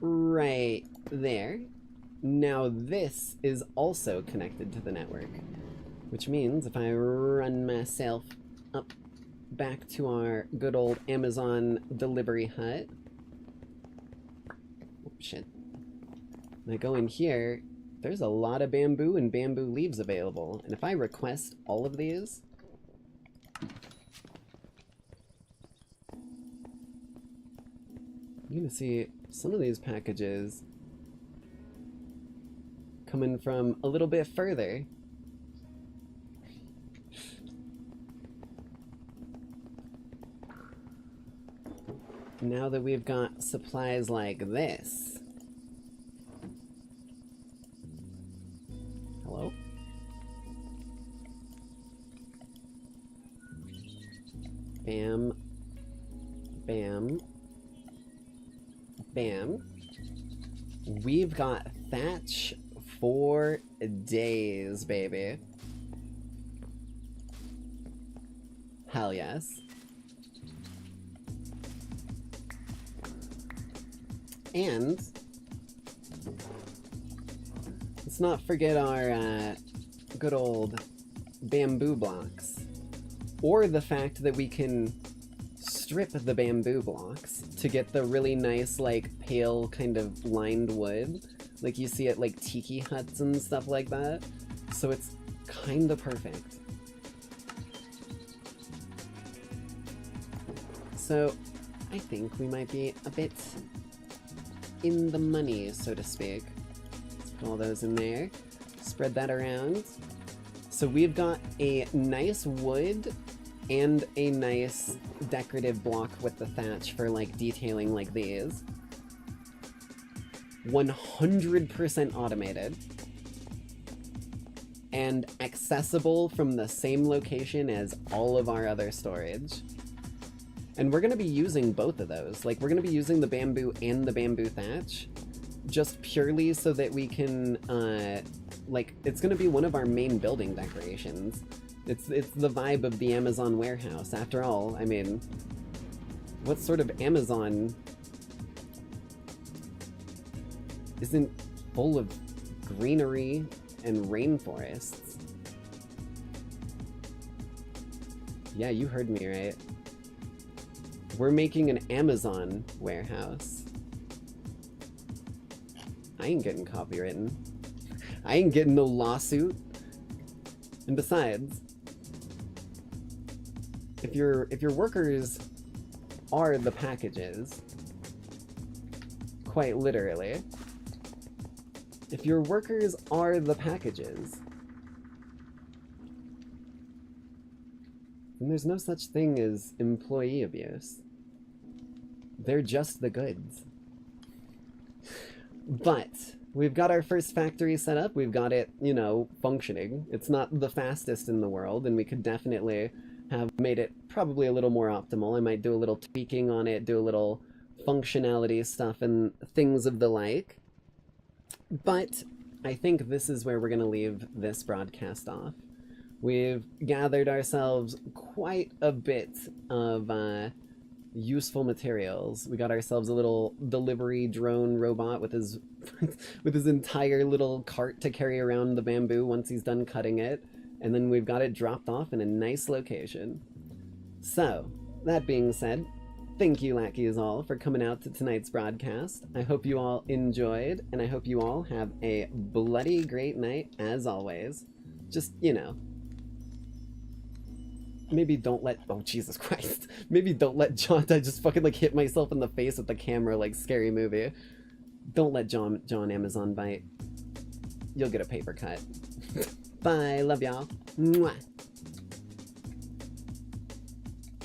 right there, now this is also connected to the network. Which means if I run myself up back to our good old Amazon delivery hut. Oh, shit. When I go in here, there's a lot of bamboo and bamboo leaves available. And if I request all of these, you're gonna see some of these packages coming from a little bit further. Now that we've got supplies like this. Hello? Bam. Bam. Bam. We've got thatch for days, baby. Hell yes. And let's not forget our good old bamboo blocks. Or the fact that we can strip the bamboo blocks to get the really nice, like, pale kind of lined wood. Like you see at, like, tiki huts and stuff like that. So it's kind of perfect. So I think we might be a bit in the money, so to speak. Let's put all those in there. Spread that around. So we've got a nice wood and a nice decorative block with the thatch for, like, detailing like these. 100% automated. And accessible from the same location as all of our other storage. And we're going to be using both of those. Like, we're going to be using the bamboo and the bamboo thatch just purely so that we can, like, it's going to be one of our main building decorations. It's the vibe of the Amazon warehouse. After all, I mean, what sort of Amazon isn't full of greenery and rainforests? Yeah, you heard me right. We're making an Amazon warehouse. I ain't getting copywritten. I ain't getting no lawsuit. And besides, if your workers are the packages, quite literally, if your workers are the packages, then there's no such thing as employee abuse. They're just the goods. But we've got our first factory set up. We've got it, you know, functioning. It's not the fastest in the world, and we could definitely have made it probably a little more optimal. I might do a little tweaking on it, do a little functionality stuff and things of the like. But I think this is where we're going to leave this broadcast off. We've gathered ourselves quite a bit of useful materials. We got ourselves a little delivery drone robot with his with his entire little cart to carry around the bamboo once he's done cutting it, and then we've got it dropped off in a nice location. So, that being said, thank you lackeys all for coming out to tonight's broadcast. I hope you all enjoyed, and I hope you all have a bloody great night as always. Just, you know, maybe don't let, oh Jesus Christ, maybe don't let John, I just fucking like hit myself in the face with the camera like Scary Movie. Don't let John Amazon bite. You'll get a paper cut. Bye, love y'all. Mwah.